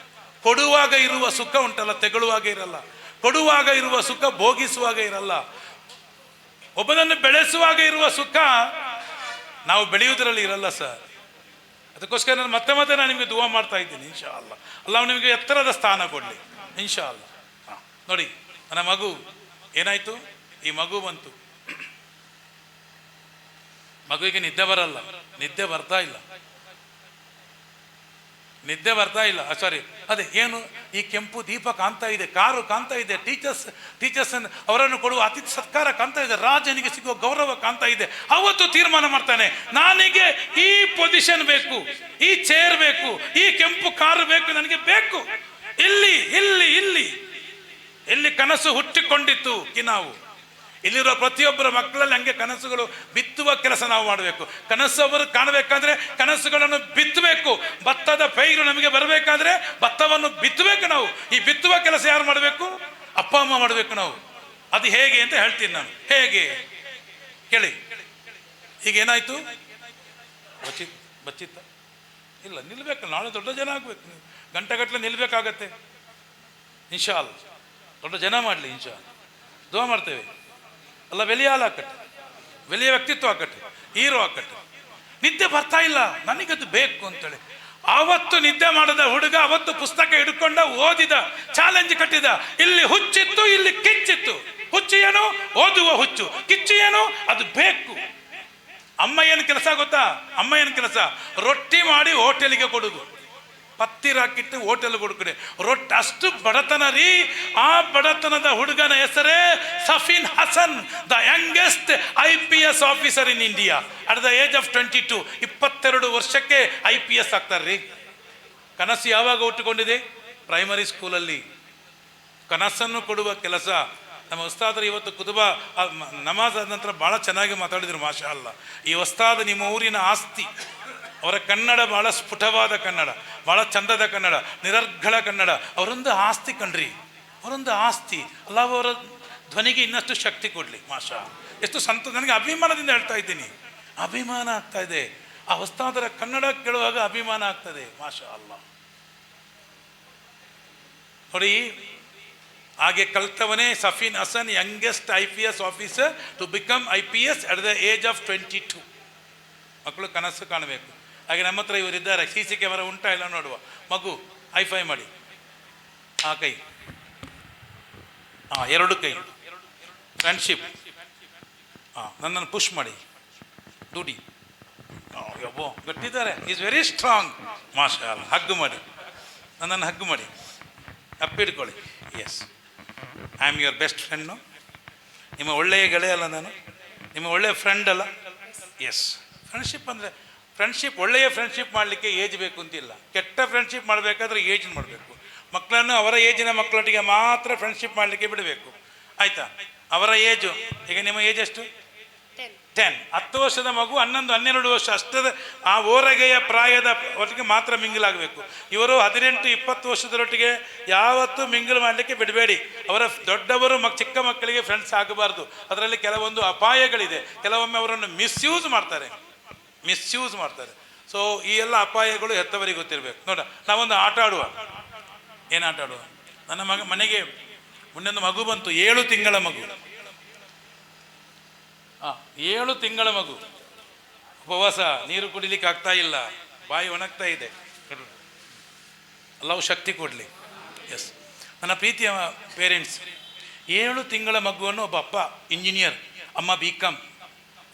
Speaker 1: ಕೊಡುವಾಗ ಇರುವ ಸುಖ ಉಂಟಲ್ಲ, ತೆಗೊಳ್ಳುವಾಗ ಇರಲ್ಲ. ಕೊಡುವಾಗ ಇರುವ ಸುಖ ಭೋಗಿಸುವಾಗ ಇರಲ್ಲ. ಒಬ್ಬನನ್ನು ಬೆಳೆಸುವಾಗ ಇರುವ ಸುಖ ನಾವು ಬೆಳೆಯುವುದರಲ್ಲಿ ಇರಲ್ಲ ಸರ್. ಅದಕ್ಕೋಸ್ಕರ ನಾನು ಮತ್ತೆ ನಾನು ನಿಮಗೆ ದುವಾ ಮಾಡ್ತಾ ಇದ್ದೀನಿ. ಇನ್ಶಾ ಅಲ್ಲ, ಅಲ್ಲ ನಿಮಗೆ ಎತ್ತರದ ಸ್ಥಾನ ಕೊಡಲಿ ಇನ್ಶಾ ಅಲ್ಲ. ನೋಡಿ, ನನ್ನ ಮಗು ಏನಾಯ್ತು, ಈ ಮಗು ಬಂತು, ಮಗುವಿಗೆ ನಿದ್ದೆ ಬರಲ್ಲ, ನಿದ್ದೆ ಬರ್ತಾ ಇಲ್ಲ, ಸಾರಿ, ಅದೇ ಏನು ಈ ಕೆಂಪು ದೀಪ ಕಾಣ್ತಾ ಇದೆ, ಕಾರು ಕಾಣ್ತಾ ಇದೆ, ಟೀಚರ್ಸ್ ಅವರನ್ನು ಕೊಡುವ ಅತಿಥಿ ಸತ್ಕಾರ ಕಾಣ್ತಾ ಇದೆ, ರಾಜನಿಗೆ ಸಿಗುವ ಗೌರವ ಕಾಣ್ತಾ ಇದೆ. ಅವತ್ತು ತೀರ್ಮಾನ ಮಾಡ್ತಾನೆ, ನನಗೆ ಈ ಪೊಸಿಷನ್ ಬೇಕು, ಈ ಚೇರ್ ಬೇಕು, ಈ ಕೆಂಪು ಕಾರು ಬೇಕು, ನನಗೆ ಬೇಕು. ಇಲ್ಲಿ ಇಲ್ಲಿ ಇಲ್ಲಿ ಎಲ್ಲಿ ಕನಸು ಹುಟ್ಟಿಕೊಂಡಿತ್ತು ನಾವು, ಇಲ್ಲಿರುವ ಪ್ರತಿಯೊಬ್ಬರ ಮಕ್ಕಳಲ್ಲಿ ಹಂಗೆ ಕನಸುಗಳು ಬಿತ್ತುವ ಕೆಲಸ ನಾವು ಮಾಡಬೇಕು. ಕನಸು ಅವರು ಕಾಣಬೇಕಾದ್ರೆ ಕನಸುಗಳನ್ನು ಬಿತ್ತಬೇಕು. ಭತ್ತದ ಪೈರು ನಮಗೆ ಬರಬೇಕಾದ್ರೆ ಭತ್ತವನ್ನು ಬಿತ್ತಬೇಕು ನಾವು. ಈ ಬಿತ್ತುವ ಕೆಲಸ ಯಾರು ಮಾಡಬೇಕು? ಅಪ್ಪ ಅಮ್ಮ ಮಾಡಬೇಕು ನಾವು. ಅದು ಹೇಗೆ ಅಂತ ಹೇಳ್ತೀನಿ ನಾನು. ಹೇಗೆ ಕೇಳಿ. ಈಗ ಏನಾಯ್ತು, ಬಚ್ಚಿತ್ತ ಇಲ್ಲ, ನಿಲ್ಬೇಕು, ನಾಳೆ ದೊಡ್ಡ ಜನ ಆಗ್ಬೇಕು, ನೀವು ಗಂಟೆಗಟ್ಟಲೆ ನಿಲ್ಬೇಕಾಗತ್ತೆ. ಇನ್ಶಾ ಅಲ್ಲ, ದೊಡ್ಡ ಜನ ಮಾಡಲಿ ಇನ್ಶಾ ಅಲ್ಲ, ದುವಾ ಮಾಡ್ತೇವೆ. ಅಲ್ಲ, ವೆಲಿಯ ಹಾಲು ಹಾಕಟ್ಟೆ, ವೆಲಿಯ ವ್ಯಕ್ತಿತ್ವ ಹಾಕಟ್ಟೆ, ಹೀರೋ ಹಾಕಟ್ಟೆ. ನಿದ್ದೆ ಬರ್ತಾ ಇಲ್ಲ, ನನಗದು ಬೇಕು ಅಂತೇಳಿ ಆವತ್ತು ನಿದ್ದೆ ಮಾಡದ ಹುಡುಗ ಅವತ್ತು ಪುಸ್ತಕ ಹಿಡ್ಕೊಂಡ, ಓದಿದ, ಚಾಲೆಂಜ್ ಕಟ್ಟಿದ. ಇಲ್ಲಿ ಹುಚ್ಚಿತ್ತು, ಇಲ್ಲಿ ಕಿಚ್ಚಿತ್ತು. ಹುಚ್ಚು ಏನು? ಓದುವ ಹುಚ್ಚು. ಕಿಚ್ಚು ಏನು? ಅದು ಬೇಕು. ಅಮ್ಮ ಏನು ಕೆಲಸ ಗೊತ್ತಾ? ಅಮ್ಮ ಏನು ಕೆಲಸ? ರೊಟ್ಟಿ ಮಾಡಿ ಹೋಟೆಲಿಗೆ ಕೊಡುದು, ಪತ್ತಿರ ಹಾಕಿಟ್ಟು ಹೋಟೆಲ್ ಕೊಡ್ಕಡೆ ರೊಟ್ಟಿ. ಅಷ್ಟು ಬಡತನ ರೀ. ಆ ಬಡತನದ ಹುಡುಗನ ಹೆಸರೇ Safin Hasan, the youngest IPS officer in India at the age of 22. 22 ವರ್ಷಕ್ಕೆ IPS ಆಗ್ತಾರ್ರಿ. ಕನಸು ಯಾವಾಗ ಹುಟ್ಟುಕೊಂಡಿದೆ? ಪ್ರೈಮರಿ ಸ್ಕೂಲಲ್ಲಿ. ಕನಸನ್ನು ಕೊಡುವ ಕೆಲಸ ನಮ್ಮ ಉಸ್ತಾದರು ಇವತ್ತು ಕುತುಬ ನಮಾಜ್ ಆದ ನಂತರ ಭಾಳ ಚೆನ್ನಾಗಿ ಮಾತಾಡಿದರು, ಮಾಷಾ ಅಲ್ಲ. ಈ ಉಸ್ತಾದ್ ನಿಮ್ಮ ಊರಿನ ಆಸ್ತಿ. ಅವರ ಕನ್ನಡ ಭಾಳ ಸ್ಫುಟವಾದ ಕನ್ನಡ, ಭಾಳ ಚಂದದ ಕನ್ನಡ, ನಿರರ್ಗಳ ಕನ್ನಡ. ಅವರೊಂದು ಆಸ್ತಿ ಕಣ್ರಿ, ಅವರೊಂದು ಆಸ್ತಿ. ಅಲ್ಲ, ಅವರ ಧ್ವನಿಗೆ ಇನ್ನಷ್ಟು ಶಕ್ತಿ ಕೊಡಲಿ. ಮಾಷಾ, ಎಷ್ಟು ಸಂತೋಷ. ನನಗೆ ಅಭಿಮಾನದಿಂದ ಹೇಳ್ತಾ ಇದ್ದೀನಿ, ಅಭಿಮಾನ ಆಗ್ತಾ ಇದೆ. ಆ ಉಸ್ತಾದರ ಕನ್ನಡ ಕೇಳುವಾಗ ಅಭಿಮಾನ ಆಗ್ತದೆ. ಮಾಷಾ ಅಲ್ಲ. ನೋಡಿ, ಹಾಗೆ ಕಲ್ತವನೇ Safin Hasan, youngest IPS officer to become IPS at the age of 22. ಮಕ್ಕಳು ಕನಸು ಕಾಣಬೇಕು. ಹಾಗೆ ನಮ್ಮ ಹತ್ರ ಇವರಿದ್ದಾರೆ, CC ಕ್ಯಾಮರಾ ಉಂಟಾ ಇಲ್ಲ ನೋಡುವ. ಮಗು ಹೈಫೈ ಮಾಡಿ, ಆ ಕೈ, ಎರಡು ಕೈ, ಫ್ರೆಂಡ್ಶಿಪ್. ನನ್ನನ್ನು ಪುಷ್ ಮಾಡಿ, ದುಡಿ. ಯಬ್ಬೋ ಗಟ್ಟಿದ್ದಾರೆ, ಈಸ್ ವೆರಿ ಸ್ಟ್ರಾಂಗ್. ಮಾಷಾ ಅಲ್ಲ. ಹಗ್ಗು ಮಾಡಿ, ನನ್ನನ್ನು ಹಗ್ಗು ಮಾಡಿ, ಅಪ್ಪಿಡ್ಕೊಳ್ಳಿ. Yes, I am your best friend. ನಿಮ್ಮ ಒಳ್ಳೆಯ ಗೆಳೆಯ ಅಲ್ಲ ನಾನು, ನಿಮ್ಮ ಒಳ್ಳೆಯ ಫ್ರೆಂಡ್ ಅಲ್ಲ. ಎಸ್, ಫ್ರೆಂಡ್ಶಿಪ್ ಅಂದರೆ ಫ್ರೆಂಡ್ಶಿಪ್. ಒಳ್ಳೆಯ ಫ್ರೆಂಡ್ಶಿಪ್ ಮಾಡಲಿಕ್ಕೆ ಏಜ್ ಬೇಕು ಅಂತಿಲ್ಲ. ಕೆಟ್ಟ ಫ್ರೆಂಡ್ಶಿಪ್ ಮಾಡಬೇಕಾದ್ರೆ ಏಜ್ ಮಾಡಬೇಕು. ಮಕ್ಕಳನ್ನು ಅವರ ಏಜಿನ ಮಕ್ಕಳೊಟ್ಟಿಗೆ ಮಾತ್ರ ಫ್ರೆಂಡ್ಶಿಪ್ ಮಾಡಲಿಕ್ಕೆ ಬಿಡಬೇಕು. ಆಯಿತಾ? ಅವರ ಏಜು, ಈಗ ನಿಮ್ಮ ಏಜ್ ಎಷ್ಟು? 10. 10 ವರ್ಷದ ಮಗು 11, 12 ವರ್ಷ ಅಷ್ಟದ ಆ ಓರಗೆಯ ಪ್ರಾಯದ ಒಟ್ಟಿಗೆ ಮಾತ್ರ ಮಿಂಗಲಾಗಬೇಕು. ಇವರು 18, 20 ವರ್ಷದರೊಟ್ಟಿಗೆ ಯಾವತ್ತೂ ಮಿಂಗಲ್ ಮಾಡಲಿಕ್ಕೆ ಬಿಡಬೇಡಿ. ಅವರ ದೊಡ್ಡವರು ಚಿಕ್ಕ ಮಕ್ಕಳಿಗೆ ಫ್ರೆಂಡ್ಸ್ ಆಗಬಾರ್ದು. ಅದರಲ್ಲಿ ಕೆಲವೊಂದು ಅಪಾಯಗಳಿದೆ. ಕೆಲವೊಮ್ಮೆ ಅವರನ್ನು ಮಿಸ್ಯೂಸ್ ಮಾಡ್ತಾರೆ. ಸೊ ಈ ಎಲ್ಲ ಅಪಾಯಗಳು ಹೆತ್ತವರಿಗೆ ಗೊತ್ತಿರಬೇಕು. ನೋಡ, ನಾವೊಂದು ಆಟ ಆಡುವ. ಏನು ಆಟ ಆಡುವ? ನನ್ನ ಮನೆಗೆ ಮೊನ್ನೆಒಂದು ಮಗು ಬಂತು, 7 ತಿಂಗಳ ಮಗು. 7 ತಿಂಗಳ ಮಗು, ಉಪವಾಸ, ನೀರು ಕುಡಿಲಿಕ್ಕೆ ಆಗ್ತಾ ಇಲ್ಲ, ಬಾಯಿ ಒಣಗ್ತಾ ಇದೆ. ಅಲ್ಲವು ಶಕ್ತಿ ಕೊಡಲಿ. ಎಸ್, ನನ್ನ ಪ್ರೀತಿಯ ಪೇರೆಂಟ್ಸ್, 7 ತಿಂಗಳ ಮಗುವನ್ನು ಒಬ್ಬ ಅಪ್ಪ ಇಂಜಿನಿಯರ್, ಅಮ್ಮ BCom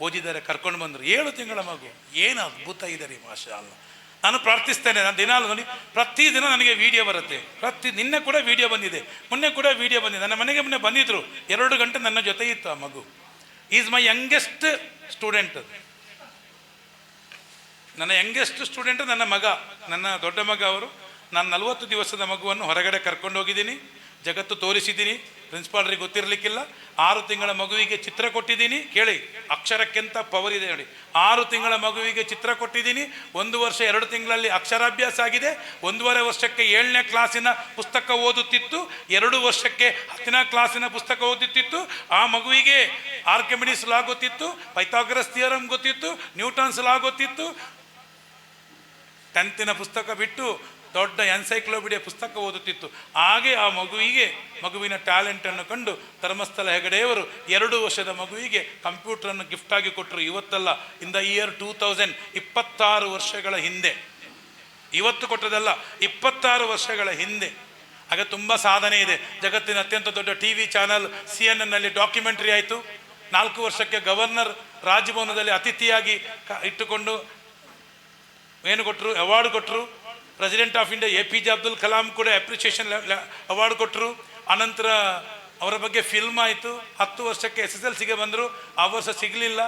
Speaker 1: ಓದಿದ್ದಾರೆ, ಕರ್ಕೊಂಡು ಬಂದರು. 7 ತಿಂಗಳ ಮಗು, ಏನು ಅದ್ಭುತ ಇದೆ ರೀ, ಮಾಷಾ ಅಲ್ಲ. ನಾನು ಪ್ರಾರ್ಥಿಸ್ತೇನೆ, ನಾನು ದಿನಾಲು ನೋಡಿ, ಪ್ರತಿದಿನ ನನಗೆ ವಿಡಿಯೋ ಬರುತ್ತೆ. ನಿನ್ನೆ ಕೂಡ ವಿಡಿಯೋ ಬಂದಿದೆ, ಮೊನ್ನೆ ಕೂಡ ವಿಡಿಯೋ ಬಂದಿದೆ. ನನ್ನ ಮನೆಗೆ ಮೊನ್ನೆ ಬಂದಿದ್ದರು, 2 ಗಂಟೆ ನನ್ನ ಜೊತೆ ಇತ್ತು ಆ ಮಗು. Is my youngest student. ನನ್ನ ಯಂಗೆಸ್ಟ್ ಸ್ಟೂಡೆಂಟ್ ನನ್ನ ಮಗ, ನನ್ನ ದೊಡ್ಡ ಮಗ ಅವರು. ನಾನು 40 ದಿವಸದ ಮಗುವನ್ನು ಹೊರಗಡೆ ಕರ್ಕೊಂಡು ಹೋಗಿದ್ದೀನಿ, ಜಗತ್ತು ತೋರಿಸಿದ್ದೀನಿ, ಪ್ರಿನ್ಸಿಪಾಲ್ರಿಗೆ ಗೊತ್ತಿರಲಿಕ್ಕಿಲ್ಲ. 6 ತಿಂಗಳ ಮಗುವಿಗೆ ಚಿತ್ರ ಕೊಟ್ಟಿದ್ದೀನಿ. ಕೇಳಿ, ಅಕ್ಷರಕ್ಕೆಂತ ಪವರ್ ಇದೆ ನೋಡಿ. 6 ತಿಂಗಳ ಮಗುವಿಗೆ ಚಿತ್ರ ಕೊಟ್ಟಿದ್ದೀನಿ. 1 ವರ್ಷ 2 ತಿಂಗಳಲ್ಲಿ ಅಕ್ಷರಾಭ್ಯಾಸ ಆಗಿದೆ. 1.5 ವರ್ಷಕ್ಕೆ 7ನೇ ಕ್ಲಾಸಿನ ಪುಸ್ತಕ ಓದುತ್ತಿತ್ತು. 2 ವರ್ಷಕ್ಕೆ 10ನೇ ಕ್ಲಾಸಿನ ಪುಸ್ತಕ ಓದುತ್ತಿತ್ತು. ಆ ಮಗುವಿಗೆ ಆರ್ಕಿಮಿಡೀಸ್ ಲಾ ಗೊತ್ತಿತ್ತು, ಪೈಥಾಗರಸ್ ಥಿಯರಮ್ ಗೊತ್ತಿತ್ತು, ನ್ಯೂಟನ್ಸ್ ಲಾ ಗೊತ್ತಿತ್ತು. 10ನೇ ಪುಸ್ತಕ ಬಿಟ್ಟು ದೊಡ್ಡ ಎನ್ಸೈಕ್ಲೋಪೀಡಿಯಾ ಪುಸ್ತಕ ಓದುತ್ತಿತ್ತು. ಹಾಗೆ ಆ ಮಗುವಿನ ಟ್ಯಾಲೆಂಟನ್ನು ಕಂಡು ಧರ್ಮಸ್ಥಳ ಹೆಗಡೆಯವರು 2 ವರ್ಷದ ಮಗುವಿಗೆ ಕಂಪ್ಯೂಟರನ್ನು ಗಿಫ್ಟಾಗಿ ಕೊಟ್ಟರು. ಇವತ್ತಲ್ಲ, ಇನ್ ದ ಇಯರ್ 2000, 26 ವರ್ಷಗಳ ಹಿಂದೆ. ಇವತ್ತು ಕೊಟ್ಟದಲ್ಲ, 26 ವರ್ಷಗಳ ಹಿಂದೆ. ಹಾಗೆ ತುಂಬ ಸಾಧನೆ ಇದೆ. ಜಗತ್ತಿನ ಅತ್ಯಂತ ದೊಡ್ಡ TV ಚಾನಲ್ CNN ಡಾಕ್ಯುಮೆಂಟ್ರಿ ಆಯಿತು. 4 ವರ್ಷಕ್ಕೆ ಗವರ್ನರ್ ರಾಜಭವನದಲ್ಲಿ ಅತಿಥಿಯಾಗಿ ಇಟ್ಟುಕೊಂಡು ಏನು ಕೊಟ್ಟರು, ಅವಾರ್ಡ್ ಕೊಟ್ಟರು. President of India APJ Abdul Kalam ಕೂಡ ಅಪ್ರಿಷಿಯೇಷನ್ ಅವಾರ್ಡ್ ಕೊಟ್ಟರು. ಅನಂತರ ಅವರ ಬಗ್ಗೆ ಫಿಲ್ಮ್ ಆಯಿತು. 10 ವರ್ಷಕ್ಕೆ SSLCಗೆ ಬಂದರು, ಆ ವರ್ಷ ಸಿಗಲಿಲ್ಲ.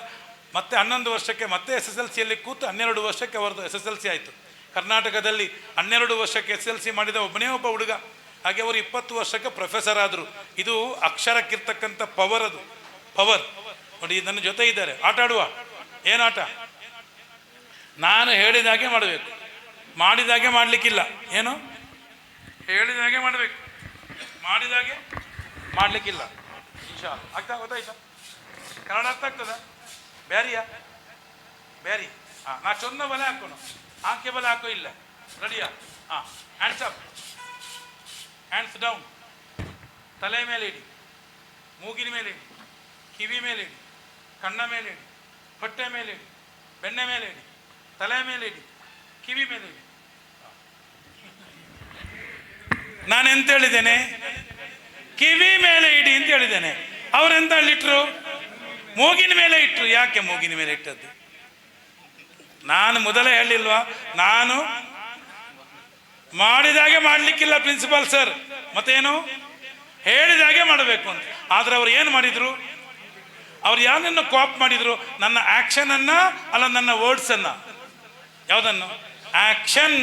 Speaker 1: ಮತ್ತೆ 11 ವರ್ಷಕ್ಕೆ ಮತ್ತೆ SSLCಯಲ್ಲಿ ಕೂತು 12 ವರ್ಷಕ್ಕೆ ಅವರದ್ದು SSLC ಆಯಿತು. ಕರ್ನಾಟಕದಲ್ಲಿ 12 ವರ್ಷಕ್ಕೆ SSLC ಮಾಡಿದ ಒಬ್ಬ ಹುಡುಗ. ಹಾಗೆ ಅವರು 20 ವರ್ಷಕ್ಕೆ ಪ್ರೊಫೆಸರ್ ಆದರು. ಇದು ಅಕ್ಷರಕ್ಕಿರ್ತಕ್ಕಂಥ ಪವರ್. ಅದು ಪವರ್ ನೋಡಿ. ನನ್ನ ಜೊತೆ ಇದ್ದಾರೆ. ಆಟ ಆಡುವ, ಏನಾಟ? ನಾನು ಹೇಳಿದಾಗೆ ಮಾಡಬೇಕು, ಮಾಡಿದಾಗೆ ಮಾಡಲಿಕ್ಕಿಲ್ಲ. ಏನು ಹೇಳಿದಾಗೆ ಮಾಡಬೇಕು, ಮಾಡಿದಾಗೆ ಮಾಡಲಿಕ್ಕಿಲ್ಲ. ಇನ್ಶಾ ಅಲ್ಲಾ. ಗೊತ್ತಾಯ್ತಾ? ಕನ್ನಡ ಅರ್ಥ ಆಗ್ತದ? ಬ್ಯಾರಿಯಾ? ಬ್ಯಾರಿ. ನಾ ಚೊಂದ ಬಲೆ ಹಾಕೋಣ, ಆಕೆ ಬಲೆ ಹಾಕೋ ಇಲ್ಲ. ರೆಡಿಯಾ? Hands up, hands down. ತಲೆ ಮೇಲೆ ಇಡಿ, ಮೂಗಿನ ಮೇಲೆ ಇಡಿ, ಕಿವಿ ಮೇಲೆ ಇಡಿ, ಕಣ್ಣ ಮೇಲೆ ಇಡಿ, ಹೊಟ್ಟೆ ಮೇಲೆ ಇಡಿ, ಬೆಣ್ಣೆ ಮೇಲೆ ಇಡಿ, ತಲೆ ಮೇಲೆ ಇಡಿ, ಕಿವಿ ಮೇಲೆ ಇಡಿ. ನಾನೆಂತ ಹೇಳಿದ್ದೇನೆ? ಕಿವಿ ಮೇಲೆ ಇಡಿ ಅಂತ ಹೇಳಿದ್ದೇನೆ. ಅವರೆಂತ ಹೇಳಿಟ್ರು? ಮೂಗಿನ ಮೇಲೆ ಇಟ್ರು. ಯಾಕೆ ಮೂಗಿನ ಮೇಲೆ ಇಟ್ಟದ್ದು? ನಾನು ಮೊದಲೇ ಹೇಳಿಲ್ವಾ? ನಾನು ಮಾಡಿದಾಗೆ ಮಾಡಲಿಕ್ಕಿಲ್ಲ ಪ್ರಿನ್ಸಿಪಾಲ್ ಸರ್, ಮತ್ತೇನು ಹೇಳಿದಾಗೆ ಮಾಡಬೇಕು ಅಂತ. ಆದರೆ ಅವ್ರು ಏನು ಮಾಡಿದ್ರು? ಅವ್ರು ಯಾರನ್ನು ಕಾಪ್ ಮಾಡಿದ್ರು? ನನ್ನ ಆ್ಯಕ್ಷನನ್ನ ಅಲ್ಲ, ನನ್ನ ವರ್ಡ್ಸನ್ನು. ಯಾವುದನ್ನು? ಆ್ಯಕ್ಷನ್.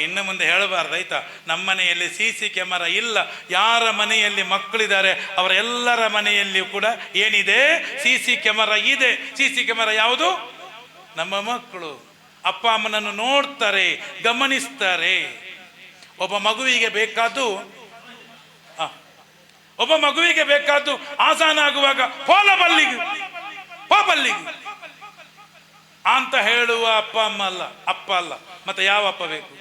Speaker 1: ಇನ್ನು ಮುಂದೆ ಹೇಳಬಾರ್ದು, ಆಯ್ತಾ? ನಮ್ಮ ಮನೆಯಲ್ಲಿ CC ಕ್ಯಾಮರಾ ಇಲ್ಲ. ಯಾರ ಮನೆಯಲ್ಲಿ ಮಕ್ಕಳಿದ್ದಾರೆ ಅವರೆಲ್ಲರ ಮನೆಯಲ್ಲಿಯೂ ಕೂಡ ಏನಿದೆ? CC ಕ್ಯಾಮರಾ ಇದೆ. CC ಕ್ಯಾಮರಾ ಯಾವುದು? ನಮ್ಮ ಮಕ್ಕಳು ಅಪ್ಪ ಅಮ್ಮನನ್ನು ನೋಡ್ತಾರೆ, ಗಮನಿಸ್ತಾರೆ. ಒಬ್ಬ ಮಗುವಿಗೆ ಬೇಕಾದ್ದು ಆಸಾನ ಆಗುವಾಗ ಪೋಲಬಲ್ಲಿಗೆ ಅಂತ ಹೇಳುವ ಅಪ್ಪ ಅಲ್ಲ. ಮತ್ತೆ ಯಾವ ಅಪ್ಪ ಬೇಕು?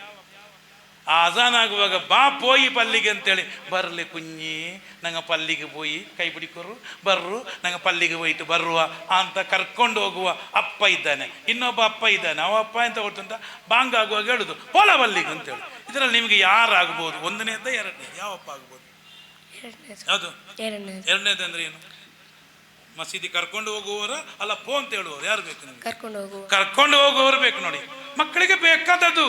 Speaker 1: ಆಜಾನ್ ಆಗುವಾಗ ಬಾ ಪೋಯಿ ಪಲ್ಲಿಗೆ ಅಂತೇಳಿ, ಬರಲಿ ಕುഞ്ഞി ನಂಗೆ ಪಲ್ಲಿಗೆ ಪೋಯಿ ಕೈ ಬಿಡಿಕೊರು, ಬರ್ರು ನಂಗೆ ಪಲ್ಲಿಗೆ ಹೋಯ್ತು ಬರುವ ಅಂತ ಕರ್ಕೊಂಡು ಹೋಗುವ ಅಪ್ಪ ಇದ್ದಾನೆ. ಇನ್ನೊಬ್ಬ ಅಪ್ಪ ಇದ್ದಾನೆ. ಅವ ಅಪ್ಪ ಎಂತ ಕೊಡ್ತಂತ ಬಾಂಗ್ ಆಗುವಾಗ ಹೇಳುದು ಪೋಲ ಪಲ್ಲಿಗೆ ಅಂತೇಳಿ. ಇದರಲ್ಲಿ ನಿಮಗೆ ಯಾರಾಗ್ಬೋದು? 1ನೇದ 2ನೇ ಯಾವ ಅಪ್ಪ ಆಗ್ಬೋದು? ಯಾವುದು? 2ನೇದು ಅಂದ್ರೆ ಏನು? ಮಸೀದಿ ಕರ್ಕೊಂಡು ಹೋಗುವವರ ಅಲ್ಲ ಪೋ ಅಂತ ಹೇಳುವವರು ಯಾರು ಬೇಕು ನಿಮ್ಗೆ? ಕರ್ಕೊಂಡು ಹೋಗುವವರು ಬೇಕು. ನೋಡಿ, ಮಕ್ಕಳಿಗೆ ಬೇಕಾದದ್ದು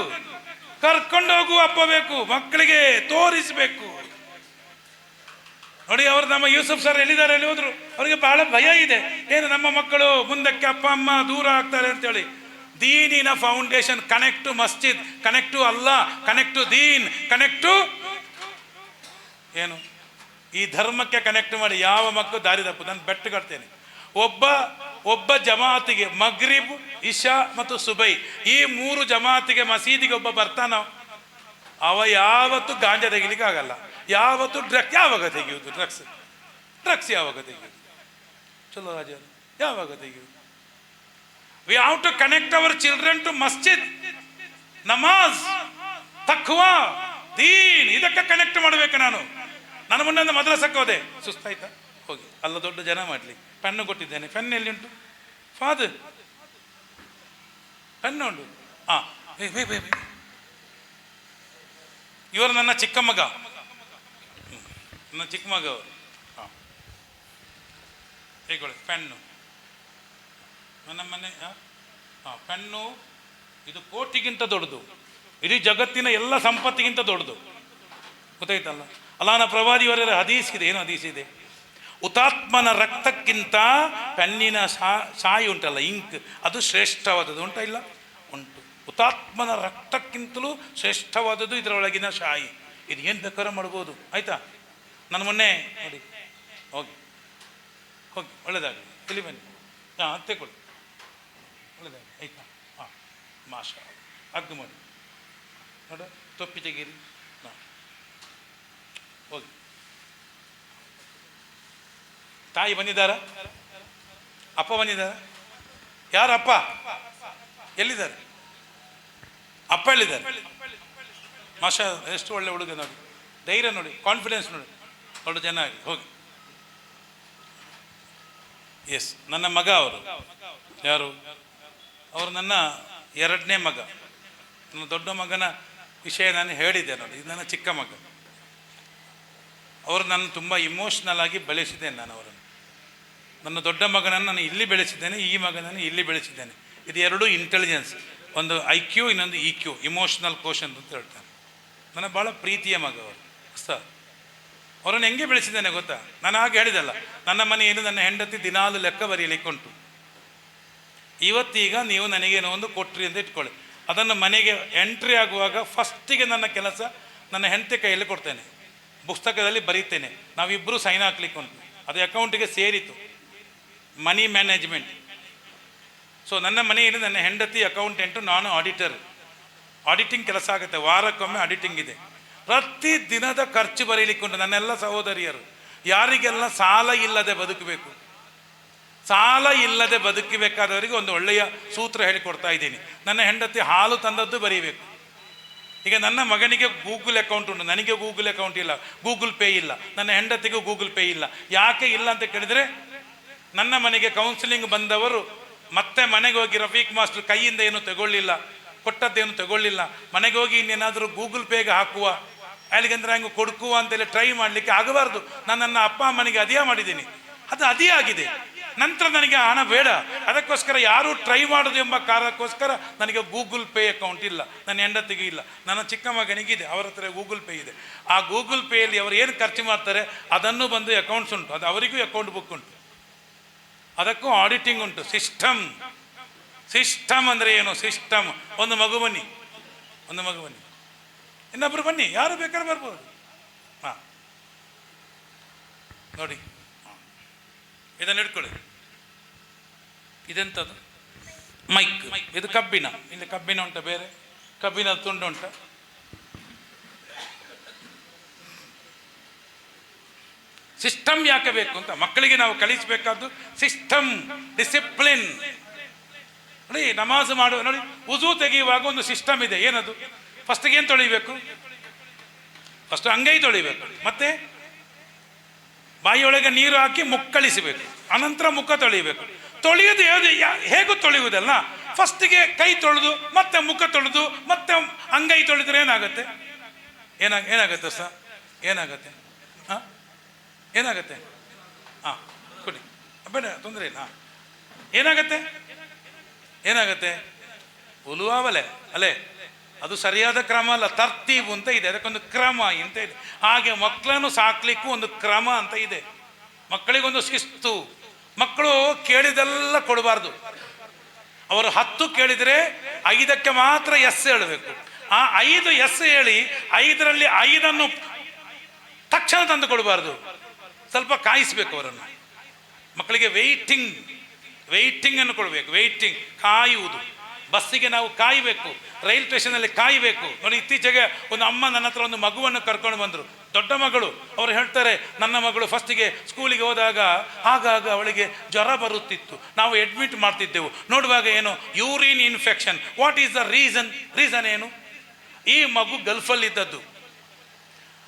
Speaker 1: ಕರ್ಕೊಂಡು ಹೋಗುವ ಅಪ್ಪ ಬೇಕು, ಮಕ್ಕಳಿಗೆ ತೋರಿಸಬೇಕು. ನೋಡಿ, ಅವರು ನಮ್ಮ ಯೂಸುಫ್ ಸರ್ ಎಲ್ಲಿದ್ದಾರೆ? ಎಲ್ಲಿ ಹೋದ್ರು? ಅವರಿಗೆ ಬಹಳ ಭಯ ಇದೆ. ಏನು, ನಮ್ಮ ಮಕ್ಕಳು ಮುಂದಕ್ಕೆ ಅಪ್ಪ ಅಮ್ಮ ದೂರ ಆಗ್ತಾರೆ ಅಂತೇಳಿ. ದೀನಿನ ಫೌಂಡೇಶನ್, ಕನೆಕ್ಟ್ ಟು ಮಸ್ಜಿದ್, connect to Allah, connect to ದೀನ್, ಕನೆಕ್ಟ್ ಟು ಏನು? ಈ ಧರ್ಮಕ್ಕೆ ಕನೆಕ್ಟ್ ಮಾಡಿ ಯಾವ ಮಕ್ಕಳು ದಾರಿ ತಪ್ಪು. ನಾನು ಬೆಟ್ಟು ಕಟ್ತೇನೆ, ಒಬ್ಬ ಜಮಾತಿಗೆ ಮಗ್ರಿಬ್, ಇಶಾ ಮತ್ತು ಸುಬೈ, ಈ 3 ಜಮಾತಿಗೆ ಮಸೀದಿಗೆ ಒಬ್ಬ ಬರ್ತಾನ, ಅವ ಯಾವತ್ತು ಗಾಂಜಾ ತೆಗಿಲಿಕ್ಕೆ ಆಗಲ್ಲ. ಯಾವತ್ತು ಯಾವಾಗ ತೆಗೆಯುವುದು? ಡ್ರಗ್ಸ್ ಯಾವಾಗ ತೆಗೆಯುವುದು? ಚಲೋ ರಾಜ, ಯಾವಾಗ ತೆಗೆಯುವುದು? We have to connect our children to ಮಸ್ಜಿದ್, ನಮಾಜ್, ತಖ್ವಾ, ದೀನ್. ಇದಕ್ಕೆ ಕನೆಕ್ಟ್ ಮಾಡಬೇಕು. ನಾನು ನನ್ನ ಮುನ್ನೊಂದು ಮದ್ರಸಕ್ಕೆ ಹೋದೆ, ಸುಸ್ತಾಯ್ತಾ? ಹೋಗಿ ಅಲ್ಲ ದೊಡ್ಡ ಜನ ಮಾಡಲಿ. ಪೆನ್ನು ಕೊಟ್ಟಿದ್ದೇನೆ, ಪೆನ್ ಎಲ್ಲಿ ಉಂಟು ಫಾದರ್? ಪೆನ್ನು ಉಂಟು. ಹಾಂ, ಇವರು ನನ್ನ ಚಿಕ್ಕ ಮಗ, ನನ್ನ ಚಿಕ್ಕ ಮಗ ಅವರು. ಹಾಂ, ಹೇಗೊಳ್ಳಿ ಪೆನ್ನು ನನ್ನ ಮನೆ. ಹಾಂ, ಪೆನ್ನು ಇದು ಕೋಟಿಗಿಂತ ದೊಡ್ಡದು, ಇಡೀ ಜಗತ್ತಿನ ಎಲ್ಲ ಸಂಪತ್ತಿಗಿಂತ ದೊಡ್ಡದು, ಗೊತ್ತಾಯ್ತಲ್ಲ. ಅಲ್ಲಾನ ಪ್ರವಾದಿಯವರ ಹದೀಸ್ ಇದೆ. ಏನು ಹದೀಸ್ ಇದೆ? ಹುತಾತ್ಮನ ರಕ್ತಕ್ಕಿಂತ ಪೆನ್ನಿನ ಶಾಯಿ ಉಂಟಲ್ಲ, ಇಂಕ್, ಅದು ಶ್ರೇಷ್ಠವಾದದ್ದು. ಉಂಟ ಇಲ್ಲ? ಉಂಟು. ಹುತಾತ್ಮನ ರಕ್ತಕ್ಕಿಂತಲೂ ಶ್ರೇಷ್ಠವಾದದ್ದು ಇದರೊಳಗಿನ ಶಾಯಿ. ಇದು ಏನು ಬೇಕಾದ್ರೂ ಮಾಡ್ಬೋದು, ಆಯಿತಾ? ನಾನು ಮೊನ್ನೆ ನೋಡಿ, ಹೋಗಿ ಹೋಗಿ ಒಳ್ಳೆಯದಾಗಲಿ, ಇಲ್ಲಿ ಬನ್ನಿ. ಹಾಂ, ತೆಗೊಳ್ಳಿ, ಒಳ್ಳೆಯದಾಗಲಿ, ಆಯ್ತಾ? ಹಾಂ, ಮಾಷ ಅಗ್ಗು ಮಾಡಿ ನೋಡು, ತೊಪ್ಪಿ ತೆಗೀರಿ. ಹಾಂ, ಹೋಗಿ. ತಾಯಿ ಬಂದಿದ್ದಾರಾ? ಅಪ್ಪ ಬಂದಿದ್ದಾರಾ? ಯಾರು ಅಪ್ಪ? ಎಲ್ಲಿದ್ದಾರೆ? ಅಪ್ಪ ಎಲ್ಲಿದ್ದಾರೆ? ಮಾಷಾ, ಎಷ್ಟು ಒಳ್ಳೆ ಹುಡುಗ ನೋಡಿ, ಧೈರ್ಯ ನೋಡಿ, ಕಾನ್ಫಿಡೆನ್ಸ್ ನೋಡಿ, ದೊಡ್ಡ ಜನ ಆಗಿ. ಹೋಗಿ. ಎಸ್, ನನ್ನ ಮಗ ಅವರು. ಯಾರು ಅವರು? ನನ್ನ ಎರಡನೇ ಮಗ. ನನ್ನ ದೊಡ್ಡ ಮಗನ ವಿಷಯ ನಾನು ಹೇಳಿದ್ದೆ ನೋಡಿ, ಇದು ನನ್ನ ಚಿಕ್ಕ ಮಗ. ಅವರು ನಾನು ತುಂಬ ಇಮೋಷ್ನಲ್ ಆಗಿ ಬೆಳೆಸಿದ್ದೇನೆ. ನಾನು ಅವರನ್ನು, ನನ್ನ ದೊಡ್ಡ ಮಗನನ್ನು ನಾನು ಇಲ್ಲಿ ಬೆಳೆಸಿದ್ದೇನೆ, ಈ ಮಗನನ್ನು ಇಲ್ಲಿ ಬೆಳೆಸಿದ್ದೇನೆ. ಇದು ಎರಡೂ ಇಂಟೆಲಿಜೆನ್ಸ್, ಒಂದು IQ, ಇನ್ನೊಂದು EQ, ಇಮೋಷ್ನಲ್ ಕೋಶನ್ ಅಂತ ಹೇಳ್ತಾನೆ. ನನ್ನ ಭಾಳ ಪ್ರೀತಿಯ ಮಗ ಅವರು. ಸರ್, ಅವರನ್ನು ಹೆಂಗೆ ಬೆಳೆಸಿದ್ದೇನೆ ಗೊತ್ತಾ? ನಾನು ಹಾಗೆ ಹೇಳಿದಲ್ಲ, ನನ್ನ ಮನೆಯಲ್ಲಿ ನನ್ನ ಹೆಂಡತಿ ದಿನಾಲು ಲೆಕ್ಕ ಬರೀಲಿಕ್ಕೆ ಉಂಟು. ಇವತ್ತೀಗ ನೀವು ನನಗೇನೋ ಒಂದು ಕೊಟ್ರಿ ಅಂತ ಇಟ್ಕೊಳ್ಳಿ, ಅದನ್ನು ಮನೆಗೆ ಎಂಟ್ರಿ ಆಗುವಾಗ ಫಸ್ಟಿಗೆ ನನ್ನ ಕೆಲಸ ನನ್ನ ಹೆಂಡತಿ ಕೈಯಲ್ಲಿ ಕೊಡ್ತೇನೆ, ಪುಸ್ತಕದಲ್ಲಿ ಬರೀತೇನೆ. ನಾವಿಬ್ಬರು ಸೈನ್ ಹಾಕ್ಲಿಕ್ಕೆ ಉಂಟು, ಅದು ಅಕೌಂಟಿಗೆ ಸೇರಿತು, ಮನಿ ಮ್ಯಾನೇಜ್ಮೆಂಟ್. ಸೊ ನನ್ನ ಮನೆಯಲ್ಲಿ ನನ್ನ ಹೆಂಡತಿ ಅಕೌಂಟೆಂಟು, ನಾನು ಆಡಿಟರ್. ಆಡಿಟಿಂಗ್ ಕೆಲಸ ಆಗುತ್ತೆ, ವಾರಕ್ಕೊಮ್ಮೆ ಆಡಿಟಿಂಗ್ ಇದೆ. ಪ್ರತಿ ದಿನದ ಖರ್ಚು ಬರೀಲಿಕ್ಕೆ ಉಂಟು. ನನ್ನೆಲ್ಲ ಸಹೋದರಿಯರು, ಯಾರಿಗೆಲ್ಲ ಸಾಲ ಇಲ್ಲದೆ ಬದುಕಬೇಕು, ಸಾಲ ಇಲ್ಲದೆ ಬದುಕಬೇಕಾದವರಿಗೆ ಒಂದು ಒಳ್ಳೆಯ ಸೂತ್ರ ಹೇಳಿಕೊಡ್ತಾ ಇದ್ದೀನಿ. ನನ್ನ ಹೆಂಡತಿ ಹಾಲು ತಂದದ್ದು ಬರೀಬೇಕು. ಈಗ ನನ್ನ ಮಗನಿಗೆ ಗೂಗಲ್ ಅಕೌಂಟ್ ಉಂಟು, ನನಗೆ ಗೂಗಲ್ ಅಕೌಂಟ್ ಇಲ್ಲ, ಗೂಗಲ್ ಪೇ ಇಲ್ಲ, ನನ್ನ ಹೆಂಡತಿಗೂ ಗೂಗಲ್ ಪೇ ಇಲ್ಲ. ಯಾಕೆ ಇಲ್ಲ ಅಂತ ಕೇಳಿದರೆ, ನನ್ನ ಮನೆಗೆ ಕೌನ್ಸಿಲಿಂಗ್ ಬಂದವರು ಮತ್ತೆ ಮನೆಗೆ ಹೋಗಿ ರಫೀಕ್ ಮಾಸ್ಟರ್ ಕೈಯಿಂದ ಏನು ತಗೊಳ್ಳಿಲ್ಲ, ಕೊಟ್ಟದ್ದೇನು ತಗೊಳ್ಳಿಲ್ಲ, ಮನೆಗೆ ಹೋಗಿ ಇನ್ನೇನಾದರೂ ಗೂಗಲ್ ಪೇಗೆ ಹಾಕುವ, ಅಲ್ಲಿಗಂದ್ರೆ ಹಂಗೆ ಕೊಡುಕುವ ಅಂತೇಳಿ ಟ್ರೈ ಮಾಡಲಿಕ್ಕೆ ಆಗಬಾರ್ದು. ನಾನು ನನ್ನ ಅಪ್ಪ ಅಮ್ಮನಿಗೆ ಅದೇ ಮಾಡಿದ್ದೀನಿ, ಅದು ಅದೇ ಆಗಿದೆ. ನಂತರ ನನಗೆ ಹಣ ಬೇಡ, ಅದಕ್ಕೋಸ್ಕರ ಯಾರೂ ಟ್ರೈ ಮಾಡೋದು ಎಂಬ ಕಾರಣಕ್ಕೋಸ್ಕರ ನನಗೆ ಗೂಗಲ್ ಪೇ ಅಕೌಂಟ್ ಇಲ್ಲ, ನನ್ನ ಹೆಂಡತಿಗೆ ಇಲ್ಲ, ನನ್ನ ಚಿಕ್ಕ ಮಗನಿಗಿದೆ, ಅವರ ಹತ್ರ ಗೂಗಲ್ ಪೇ ಇದೆ. ಆ ಗೂಗಲ್ ಪೇಯಲ್ಲಿ ಅವರು ಏನು ಖರ್ಚು ಮಾಡ್ತಾರೆ ಅದನ್ನು ಬಂದು ಅಕೌಂಟ್ಸ್ ಉಂಟು, ಅದು ಅವರಿಗೂ ಅಕೌಂಟ್ ಬುಕ್ ಉಂಟು, ಅದಕ್ಕೂ ಆಡಿಟಿಂಗ್ ಉಂಟು. ಸಿಸ್ಟಮ್, ಸಿಸ್ಟಮ್ ಅಂದರೆ ಏನು? ಸಿಸ್ಟಮ್. ಒಂದು ಮಗು ಬನ್ನಿ, ಒಂದು ಮಗು ಬನ್ನಿ, ಇನ್ನೊಬ್ರು ಬನ್ನಿ, ಯಾರು ಬೇಕಾದ್ರೂ ಬರ್ಬೋದು. ಹಾಂ, ನೋಡಿ, ಇದನ್ನು ಇಟ್ಕೊಳ್ಳಿ. ಇದೆಂಥದ್ದು? ಮೈಕ್. ಇದು ಕಬ್ಬಿಣ, ಇಲ್ಲಿ ಕಬ್ಬಿಣ ಉಂಟ, ಬೇರೆ ಕಬ್ಬಿಣದ ತುಂಡು ಉಂಟ. ಸಿಸ್ಟಮ್ ಯಾಕೆ ಬೇಕು ಅಂತ ಮಕ್ಕಳಿಗೆ ನಾವು ಕಲಿಸಬೇಕಾದ್ದು ಸಿಸ್ಟಮ್, ಡಿಸಿಪ್ಲಿನ್. ನೋಡಿ, ನಮಾಜ್ ಮಾಡುವ ನೋಡಿ, ಉಜು ತೆಗೆಯುವಾಗ ಒಂದು ಸಿಸ್ಟಮ್ ಇದೆ. ಏನದು? ಫಸ್ಟಿಗೆ ಏನು ತೊಳಿಬೇಕು? ಫಸ್ಟ್ ಅಂಗೈ ತೊಳಿಬೇಕು, ಮತ್ತೆ ಬಾಯಿಯೊಳಗೆ ನೀರು ಹಾಕಿ ಮುಕ್ಕಳಿಸಬೇಕು, ಅನಂತರ ಮುಖ ತೊಳಿಬೇಕು. ತೊಳೆಯೋದು ಹೇಗೂ ತೊಳೆಯುವುದಲ್ಲ, ಫಸ್ಟಿಗೆ ಕೈ ತೊಳೆದು ಮತ್ತೆ ಮುಖ ತೊಳೆದು ಮತ್ತೆ ಅಂಗೈ ತೊಳೆದ್ರೆ ಏನಾಗುತ್ತೆ? ಏನಾಗುತ್ತೆ ಸರ್? ಏನಾಗುತ್ತೆ? ಹಾಂ, ಏನಾಗುತ್ತೆ? ಹಾಂ, ಕೊಡಿ, ಬೇಡ, ತೊಂದರೆ ಇಲ್ಲ. ಏನಾಗತ್ತೆ? ಏನಾಗತ್ತೆ? ಉಲುವಾವಲೆ ಅಲೆ, ಅದು ಸರಿಯಾದ ಕ್ರಮ ಅಲ್ಲ. ತರ್ತೀಬು ಅಂತ ಇದೆ, ಅದಕ್ಕೊಂದು ಕ್ರಮ ಅಂತ ಇದೆ. ಹಾಗೆ ಮಕ್ಕಳನ್ನು ಸಾಕ್ಲಿಕ್ಕೂ ಒಂದು ಕ್ರಮ ಅಂತ ಇದೆ, ಮಕ್ಕಳಿಗೊಂದು ಶಿಸ್ತು. ಮಕ್ಕಳು ಕೇಳಿದೆಲ್ಲ ಕೊಡಬಾರ್ದು. ಅವರು 10 ಕೇಳಿದರೆ 5ಕ್ಕೆ ಮಾತ್ರ ಎಸ್ ಹೇಳಬೇಕು. ಆ 5 ಎಸ್ ಹೇಳಿ 5ರಲ್ಲಿ 5ಅನ್ನು ತಕ್ಷಣ ತಂದು ಕೊಡಬಾರ್ದು, ಸ್ವಲ್ಪ ಕಾಯಿಸ್ಬೇಕು ಅವರನ್ನು. ಮಕ್ಕಳಿಗೆ ವೆಯ್ಟಿಂಗ್ ಅನ್ನು ಕೊಡಬೇಕು. ವೆಯ್ಟಿಂಗ್, ಕಾಯುವುದು. ಬಸ್ಸಿಗೆ ನಾವು ಕಾಯಬೇಕು, ರೈಲ್ ಸ್ಟೇಷನಲ್ಲಿ ಕಾಯಬೇಕು. ನೋಡಿ, ಇತ್ತೀಚೆಗೆ ಒಂದು ಅಮ್ಮ ನನ್ನ ಹತ್ರ ಒಂದು ಮಗುವನ್ನು ಕರ್ಕೊಂಡು ಬಂದರು, ದೊಡ್ಡ ಮಗಳು. ಅವರು ಹೇಳ್ತಾರೆ, ನನ್ನ ಮಗಳು ಫಸ್ಟಿಗೆ ಸ್ಕೂಲಿಗೆ ಹೋದಾಗ ಆಗಾಗ ಅವಳಿಗೆ ಜ್ವರ ಬರುತ್ತಿತ್ತು, ನಾವು ಅಡ್ಮಿಟ್ ಮಾಡ್ತಿದ್ದೆವು. ನೋಡುವಾಗ ಏನು, urine infection. What is the reason ಏನು? ಈ ಮಗು ಗಲ್ಫಲ್ಲಿದ್ದದ್ದು.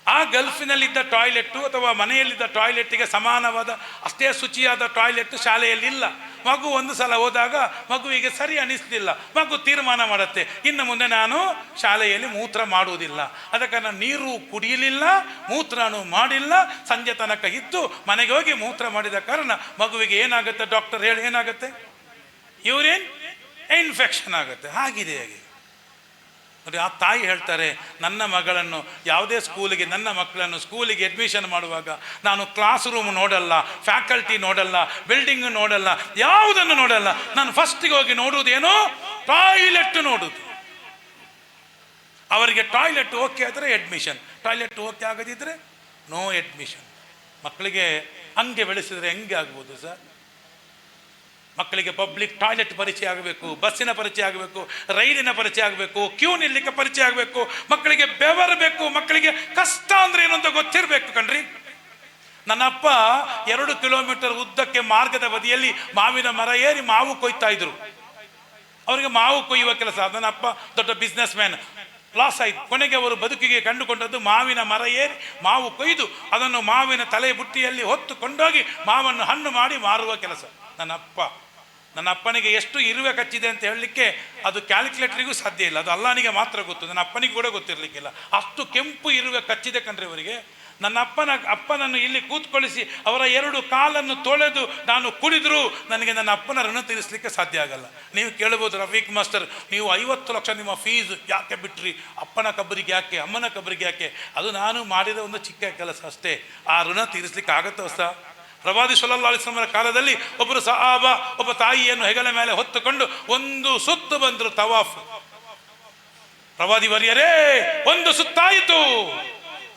Speaker 1: ಆ ಗಲ್ಫಿನಲ್ಲಿದ್ದ ಟಾಯ್ಲೆಟ್ಟು ಅಥವಾ ಮನೆಯಲ್ಲಿದ್ದ ಟಾಯ್ಲೆಟ್ಟಿಗೆ ಸಮಾನವಾದ ಅಷ್ಟೇ ಶುಚಿಯಾದ ಟಾಯ್ಲೆಟ್ ಶಾಲೆಯಲ್ಲಿ ಇಲ್ಲ. ಮಗು ಒಂದು ಸಲ ಹೋದಾಗ ಮಗುವಿಗೆ ಸರಿ ಅನಿಸ್ಲಿಲ್ಲ, ಮಗು ತೀರ್ಮಾನ ಮಾಡುತ್ತೆ, ಇನ್ನು ಮುಂದೆ ನಾನು ಶಾಲೆಯಲ್ಲಿ ಮೂತ್ರ ಮಾಡುವುದಿಲ್ಲ. ಅದಕ್ಕೆ ನಾನು ನೀರು ಕುಡಿಯಲಿಲ್ಲ, ಮೂತ್ರನೂ ಮಾಡಿಲ್ಲ, ಸಂಜೆ ತನಕ ಇದ್ದು ಮನೆಗೆ ಹೋಗಿ ಮೂತ್ರ ಮಾಡಿದ ಕಾರಣ ಮಗುವಿಗೆ ಏನಾಗುತ್ತೆ ಡಾಕ್ಟರ್ ಹೇಳಿ, ಏನಾಗುತ್ತೆ? ಯೂರಿನ್ ಇನ್ಫೆಕ್ಷನ್ ಆಗುತ್ತೆ. ಆಗಿದೆ ಹಾಗೆ ನೋಡಿ. ಆ ತಾಯಿ ಹೇಳ್ತಾರೆ, ನನ್ನ ಮಗಳನ್ನು ಯಾವುದೇ ಸ್ಕೂಲಿಗೆ, ನನ್ನ ಮಕ್ಕಳನ್ನು ಸ್ಕೂಲಿಗೆ ಅಡ್ಮಿಷನ್ ಮಾಡುವಾಗ ನಾನು ಕ್ಲಾಸ್ ರೂಮ್ ನೋಡಲ್ಲ, ಫ್ಯಾಕಲ್ಟಿ ನೋಡಲ್ಲ, ಬಿಲ್ಡಿಂಗ್ ನೋಡಲ್ಲ, ಯಾವುದನ್ನು ನೋಡಲ್ಲ. ನಾನು ಫಸ್ಟಿಗೆ ಹೋಗಿ ನೋಡುವುದೇನೋ ಟಾಯ್ಲೆಟ್ ನೋಡುವುದು. ಅವರಿಗೆ ಟಾಯ್ಲೆಟ್ ಓಕೆ ಆದರೆ ಅಡ್ಮಿಷನ್, ಟಾಯ್ಲೆಟ್ ಓಕೆ ಆಗದಿದ್ದರೆ ನೋ ಅಡ್ಮಿಷನ್. ಮಕ್ಕಳಿಗೆ ಹಂಗೆ ಬೆಳೆಸಿದ್ರೆ ಹೆಂಗೆ ಆಗ್ಬೋದು ಸರ್? ಮಕ್ಕಳಿಗೆ ಪಬ್ಲಿಕ್ ಟಾಯ್ಲೆಟ್ ಪರಿಚಯ ಆಗಬೇಕು, ಬಸ್ಸಿನ ಪರಿಚಯ ಆಗಬೇಕು, ರೈಲಿನ ಪರಿಚಯ ಆಗಬೇಕು, ಕ್ಯೂ ನಿಲ್ಲಕ್ಕೆ ಪರಿಚಯ ಆಗಬೇಕು, ಮಕ್ಕಳಿಗೆ ಬೆವರಬೇಕು, ಮಕ್ಕಳಿಗೆ ಕಷ್ಟ ಅಂದ್ರೆ ಏನು ಅಂತ ಗೊತ್ತಿರಬೇಕು ಕಣ್ರಿ. ನನ್ನಪ್ಪ 2 ಕಿಲೋಮೀಟರ್ ಉದ್ದಕ್ಕೆ ಮಾರ್ಗದ ಬದಿಯಲ್ಲಿ ಮಾವಿನ ಮರ ಏರಿ ಮಾವು ಕೊಯ್ತಾ ಇದ್ರು. ಅವರಿಗೆ ಮಾವು ಕೊಯ್ಯುವ ಕೆಲಸ. ನನ್ನಪ್ಪ ದೊಡ್ಡ ಬಿಸ್ನೆಸ್ ಮ್ಯಾನ್, ಲಾಸ್ ಆಯ್ತು. ಕೊನೆಗೆ ಅವರು ಬದುಕಿಗೆ ಕಂಡುಕೊಂಡದ್ದು ಮಾವಿನ ಮರ ಏರಿ ಮಾವು ಕೊಯ್ದು ಅದನ್ನು ಮಾವಿನ ತಲೆ ಬುಟ್ಟಿಯಲ್ಲಿ ಹೊತ್ತು ಕೊಂಡೋಗಿ ಮಾವನ್ನು ಹಣ್ಣು ಮಾಡಿ ಮಾರುವ ಕೆಲಸ. ನನ್ನ ಅಪ್ಪನಿಗೆ ಎಷ್ಟು ಇರುವೆ ಕಚ್ಚಿದೆ ಅಂತ ಹೇಳಲಿಕ್ಕೆ ಅದು ಕ್ಯಾಲ್ಕುಲೇಟರಿಗೂ ಸಾಧ್ಯ ಇಲ್ಲ, ಅದು ಅಲ್ಲಾನಿಗೆ ಮಾತ್ರ ಗೊತ್ತು. ನನ್ನ ಅಪ್ಪನಿಗೆ ಕೂಡ ಗೊತ್ತಿರಲಿಕ್ಕಿಲ್ಲ, ಅಷ್ಟು ಕೆಂಪು ಇರುವೆ ಕಚ್ಚಿದೆ ಕಣ್ರಿ ಅವರಿಗೆ. ನನ್ನ ಅಪ್ಪನನ್ನು ಇಲ್ಲಿ ಕೂತ್ಕೊಳ್ಳಿಸಿ ಅವರ 2 ಕಾಲನ್ನು ತೊಳೆದು ನಾನು ಕುಡಿದ್ರು ನನಗೆ ನನ್ನ ಅಪ್ಪನ ಋಣ ತೀರಿಸಲಿಕ್ಕೆ ಸಾಧ್ಯ ಆಗಲ್ಲ. ನೀವು ಕೇಳಬಹುದು, ರಫೀಕ್ ಮಾಸ್ಟರ್ ನೀವು 50 ಲಕ್ಷ ನಿಮ್ಮ ಫೀಸ್ ಯಾಕೆ ಬಿಟ್ರಿ? ಅಪ್ಪನ ಕಬ್ಬರಿಗೆ ಯಾಕೆ, ಅಮ್ಮನ ಕಬ್ಬರಿಗೆ ಯಾಕೆ? ಅದು ನಾನು ಮಾಡಿದ ಒಂದು ಚಿಕ್ಕ ಕೆಲಸ ಅಷ್ಟೇ. ಆ ಋಣ ತೀರಿಸಲಿಕ್ಕೆ ಆಗುತ್ತೋ ಸಹ? ಪ್ರವಾದಿ ಸಲ್ಲಲ್ಲಾಹು ಅಲೈಹಿ ವಸಲ್ಲಂ ಕಾಲದಲ್ಲಿ ಒಬ್ಬರು ಸಹಾಬ ಒಬ್ಬ ತಾಯಿಯನ್ನು ಹೆಗಲ ಮೇಲೆ ಹೊತ್ತುಕೊಂಡು ಒಂದು ಸುತ್ತು ಬಂದರು, ತವಾಫ್. ಪ್ರವಾದಿ ವರಿಯರೇ, ಒಂದು ಸುತ್ತಾಯಿತು.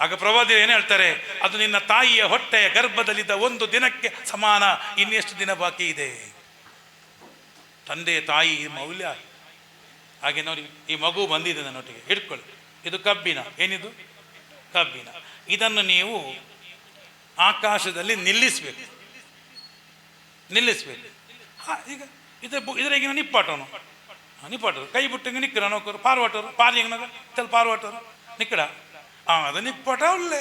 Speaker 1: ಆಗ ಪ್ರವಾದಿ ಏನು ಹೇಳ್ತಾರೆ? ಅದು ನಿನ್ನ ತಾಯಿಯ ಹೊಟ್ಟೆಯ ಗರ್ಭದಲ್ಲಿದ್ದ 1 ದಿನಕ್ಕೆ ಸಮಾನ, ಇನ್ನೆಷ್ಟು ದಿನ ಬಾಕಿ ಇದೆ? ತಂದೆ ತಾಯಿ ಮೌಲ್ಯ ಹಾಗೆ ನೋಡಿ. ಈ ಮಗು ಬಂದಿದೆ ನನ್ನೊಟ್ಟಿಗೆ, ಹಿಡ್ಕೊಳ್ಳಿ. ಇದು ಕಬ್ಬಿನ, ಏನಿದು ಕಬ್ಬಿನ. ಇದನ್ನು ನೀವು ಆಕಾಶದಲ್ಲಿ ನಿಲ್ಲಿಸಬೇಕು. ಈಗ ಇದ್ರಾಗಿನ ನಿಪ್ಪಾಟೋನು ನಿಪ್ಪಾಟರು ಕೈ ಬಿಟ್ಟಂಗೆ ನಿಕ್ಕರ ನೌಕರು ಪಾರ್ವಾಟರು ಪಾರ್ಯಂಗನಾಗ ತೆಲ್ ಪಾರ್ವಾಟರು ನಿಕ್ಕಡ ಅದು ನಿಪ್ಪಾಟ ಒಳ್ಳೆ.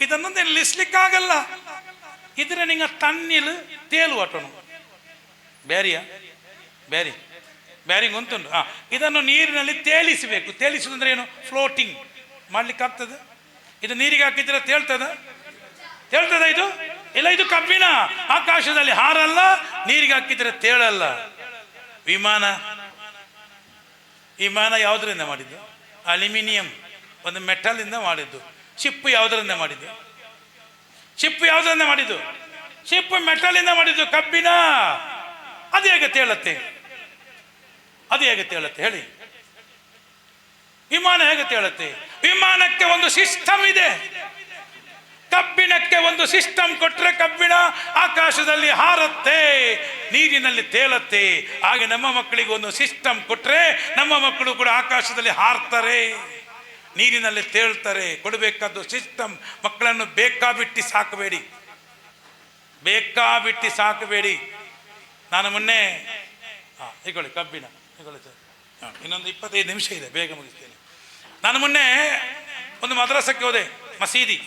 Speaker 1: ಇದನ್ನು ನಿಲ್ಲಿಸ್ಲಿಕ್ಕಾಗಲ್ಲ. ಇದ್ರೆ ನಿಂಗ ತಣ್ಣಿಲು ತೇಲು ಆಟೋನು ಬ್ಯಾರಿಯ ಬ್ಯಾರಿಂಗ್ ಉಂಟುಂಟು. ಇದನ್ನು ನೀರಿನಲ್ಲಿ ತೇಲಿಸಬೇಕು. ತೇಲಿಸುವುದಂದ್ರೆ ಏನು? ಫ್ಲೋಟಿಂಗ್ ಮಾಡ್ಲಿಕ್ಕೆ ಆಗ್ತದೆ. ಇದು ನೀರಿಗೆ ಹಾಕಿದ್ರೆ ತೇಳ್ತದ ಇದು ಇಲ್ಲ. ಇದು ಕಬ್ಬಿಣ, ಆಕಾಶದಲ್ಲಿ ಹಾರಲ್ಲ, ನೀರಿಗೆ ಹಾಕಿದ್ರೆ ತೇಳಲ್ಲ. ವಿಮಾನ ಯಾವುದರಿಂದ ಮಾಡಿದ್ದು? ಅಲ್ಯೂಮಿನಿಯಂ, ಒಂದು ಮೆಟಲ್ ಇಂದ ಮಾಡಿದ್ದು. ಶಿಪ್ ಯಾವುದರಿಂದ ಮಾಡಿದ್ದು? ಶಿಪ್ ಮೆಟಲ್ ಇಂದ ಮಾಡಿದ್ದು. ಕಬ್ಬಿಣ ಅದು ಹೇಗೆ ತೇಳುತ್ತೆ? ಹೇಳಿ. ವಿಮಾನ ಹೇಗೆ ತೇಳುತ್ತೆ? ವಿಮಾನಕ್ಕೆ ಒಂದು ಸಿಸ್ಟಮ್ ಇದೆ. ಕಬ್ಬಿಣಕ್ಕೆ ಒಂದು ಸಿಸ್ಟಮ್ ಕೊಟ್ಟರೆ ಕಬ್ಬಿಣ ಆಕಾಶದಲ್ಲಿ ಹಾರುತ್ತೆ, ನೀರಿನಲ್ಲಿ ತೇಲತ್ತೆ. ಹಾಗೆ ನಮ್ಮ ಮಕ್ಕಳಿಗೆ ಒಂದು ಸಿಸ್ಟಮ್ ಕೊಟ್ಟರೆ ನಮ್ಮ ಮಕ್ಕಳು ಕೂಡ ಆಕಾಶದಲ್ಲಿ ಹಾರ್ತಾರೆ, ನೀರಿನಲ್ಲಿ ತೇಳ್ತಾರೆ. ಕೊಡಬೇಕಾದ್ದು ಸಿಸ್ಟಮ್. ಮಕ್ಕಳನ್ನು ಬೇಕಾಬಿಟ್ಟು ಸಾಕಬೇಡಿ. ನಾನು ಮೊನ್ನೆ ಹೀಗೊಳ್ಳಿ ಕಬ್ಬಿಣ ಹೀಗೊಳ್ಳಿ ಸರ್, ಇನ್ನೊಂದು 25 ನಿಮಿಷ ಇದೆ, ಬೇಗ ಮುಗಿಸ್ತೇನೆ. ನಾನು ಮೊನ್ನೆ ಒಂದು ಮದ್ರಸಕ್ಕೆ ಹೋದೆ, ಮಸೀದಿ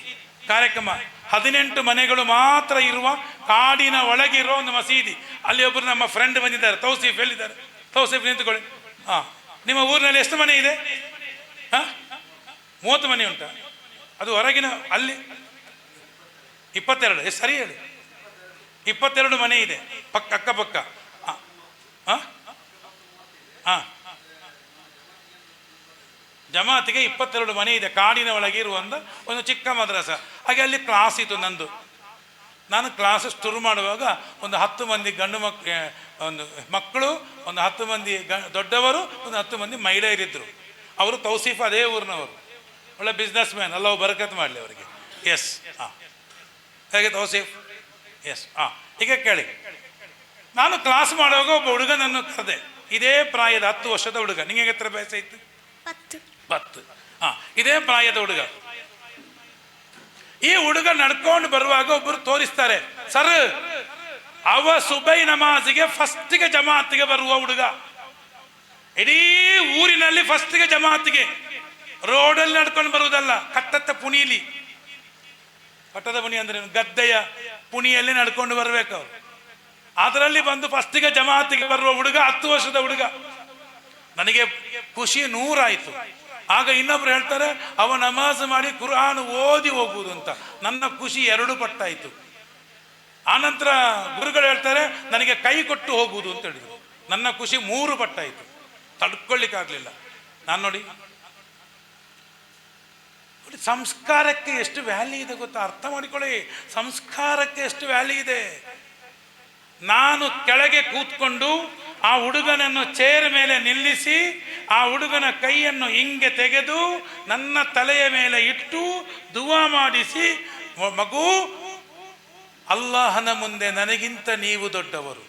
Speaker 1: ಕಾರ್ಯಕ್ರಮ. 18 ಮನೆಗಳು ಮಾತ್ರ ಇರುವ ಕಾಡಿನ ಒಳಗೆ ಇರುವ ಒಂದು ಮಸೀದಿ. ಅಲ್ಲಿ ಒಬ್ಬರು ನಮ್ಮ ಫ್ರೆಂಡ್ ಬಂದಿದ್ದಾರೆ, ತೌಸೀಫ್ ಹೇಳಿದ್ದಾರೆ. ತೌಸೀಫ್ ನಿಂತುಕೊಳ್ಳಿ. ನಿಮ್ಮ ಊರಿನಲ್ಲಿ ಎಷ್ಟು ಮನೆ ಇದೆ? 30 ಮನೆ ಉಂಟಾ? ಅದು ಹೊರಗಿನ ಅಲ್ಲಿ 22, ಸರಿ ಹೇಳಿ. 22 ಮನೆ ಇದೆ ಅಕ್ಕಪಕ್ಕ. ಜಮಾತಿಗೆ 22 ಮನೆ ಇದೆ. ಕಾಡಿನ ಒಳಗೆ ಇರುವಂಥ ಒಂದು ಚಿಕ್ಕ ಮದ್ರಸ. ಹಾಗೆ ಅಲ್ಲಿ ಕ್ಲಾಸ್ ಇತ್ತು ನಂದು. ನಾನು ಕ್ಲಾಸ್ ಶುರು ಮಾಡುವಾಗ ಒಂದು 10 ಮಂದಿ ಒಂದು ಮಕ್ಕಳು, ಒಂದು 10 ಮಂದಿ ದೊಡ್ಡವರು, ಒಂದು 10 ಮಂದಿ ಮಹಿಳೆಯರಿದ್ದರು. ಅವರು ತೌಸೀಫ್ ಅದೇ ಊರಿನವರು, ಒಳ್ಳೆ ಬಿಸ್ನೆಸ್ ಮ್ಯಾನ್. ಅಲ್ಲ ಬರಕತ್ ಮಾಡಲಿ ಅವರಿಗೆ. ಎಸ್ ಹೇಗೆ ತೌಸೀಫ್? ಎಸ್ ಈಗ ಕೇಳಿ. ನಾನು ಕ್ಲಾಸ್ ಮಾಡುವಾಗ ಒಬ್ಬ ಹುಡುಗನನ್ನು ಕರೆದೆ, ಇದೇ ಪ್ರಾಯದ 10 ವರ್ಷದ ಹುಡುಗ. ನಿಮಗೆ ಎತ್ತರ ವಯಸ್ಸು ಇತ್ತು? 10. ಇದೇ ಪ್ರಾಯದ ಹುಡುಗ. ಈ ಹುಡುಗ ನಡ್ಕೊಂಡು ಬರುವಾಗ ಒಬ್ಬರು ತೋರಿಸ್ತಾರೆ, ಸರ್ ಅವ ಸುಬೈ ನಮಾಜಿಗೆ ಫಸ್ಟಿಗೆ ಜಮಾತಿಗೆ ಬರುವ ಹುಡುಗ. ಇಡೀ ಊರಿನಲ್ಲಿ ಫಸ್ಟಿಗೆ ಜಮಾತಿಗೆ. ರೋಡಲ್ಲಿ ನಡ್ಕೊಂಡು ಬರುವುದಲ್ಲ, ಕಟ್ಟತ್ತ ಪುಣೀಲಿ ಪಟ್ಟದ ಪುಣಿ ಅಂದ್ರೆ ಏನು? ಗದ್ದೆಯ ಪುಣಿಯಲ್ಲಿ ನಡ್ಕೊಂಡು ಬರ್ಬೇಕು ಅವರು. ಅದರಲ್ಲಿ ಬಂದು ಫಸ್ಟಿಗೆ ಜಮಾತಿಗೆ ಬರುವ ಹುಡುಗ 10 ವರ್ಷದ ಹುಡುಗ. ನನಗೆ ಖುಷಿ 100 ಆಯ್ತು. ಆಗ ಇನ್ನೊಬ್ರು ಹೇಳ್ತಾರೆ ಅವ ನಮಾಜ್ ಮಾಡಿ ಕುರ್ಆನ್ ಓದಿ ಹೋಗುವುದು ಅಂತ. ನನ್ನ ಖುಷಿ 2 ಪಟ್ಟಾಯಿತು. ಆನಂತರ ಗುರುಗಳು ಹೇಳ್ತಾರೆ ನನಗೆ ಕೈ ಕೊಟ್ಟು ಹೋಗುವುದು ಅಂತ ಹೇಳಿದ್ರು. ನನ್ನ ಖುಷಿ 3 ಪಟ್ಟಾಯಿತು. ತಡ್ಕೊಳ್ಳಿಕ್ಕಾಗಲಿಲ್ಲ. ನಾನು ನೋಡಿ ಸಂಸ್ಕಾರಕ್ಕೆ ಎಷ್ಟು ವ್ಯಾಲ್ಯೂ ಇದೆ ಗೊತ್ತಾ? ಅರ್ಥ ಮಾಡಿಕೊಳ್ಳಿ, ಸಂಸ್ಕಾರಕ್ಕೆ ಎಷ್ಟು ವ್ಯಾಲ್ಯೂ ಇದೆ. ನಾನು ಕೆಳಗೆ ಕೂತ್ಕೊಂಡು ಆ ಹುಡುಗನನ್ನು ಚೇರ್ ಮೇಲೆ ನಿಲ್ಲಿಸಿ ಆ ಹುಡುಗನ ಕೈಯನ್ನು ಹಿಂಗೆ ತೆಗೆದು ನನ್ನ ತಲೆಯ ಮೇಲೆ ಇಟ್ಟು ದುವಾ ಮಾಡಿಸಿ, ಮಗು ಅಲ್ಲಾಹನ ಮುಂದೆ ನನಗಿಂತ ನೀವು ದೊಡ್ಡವರು.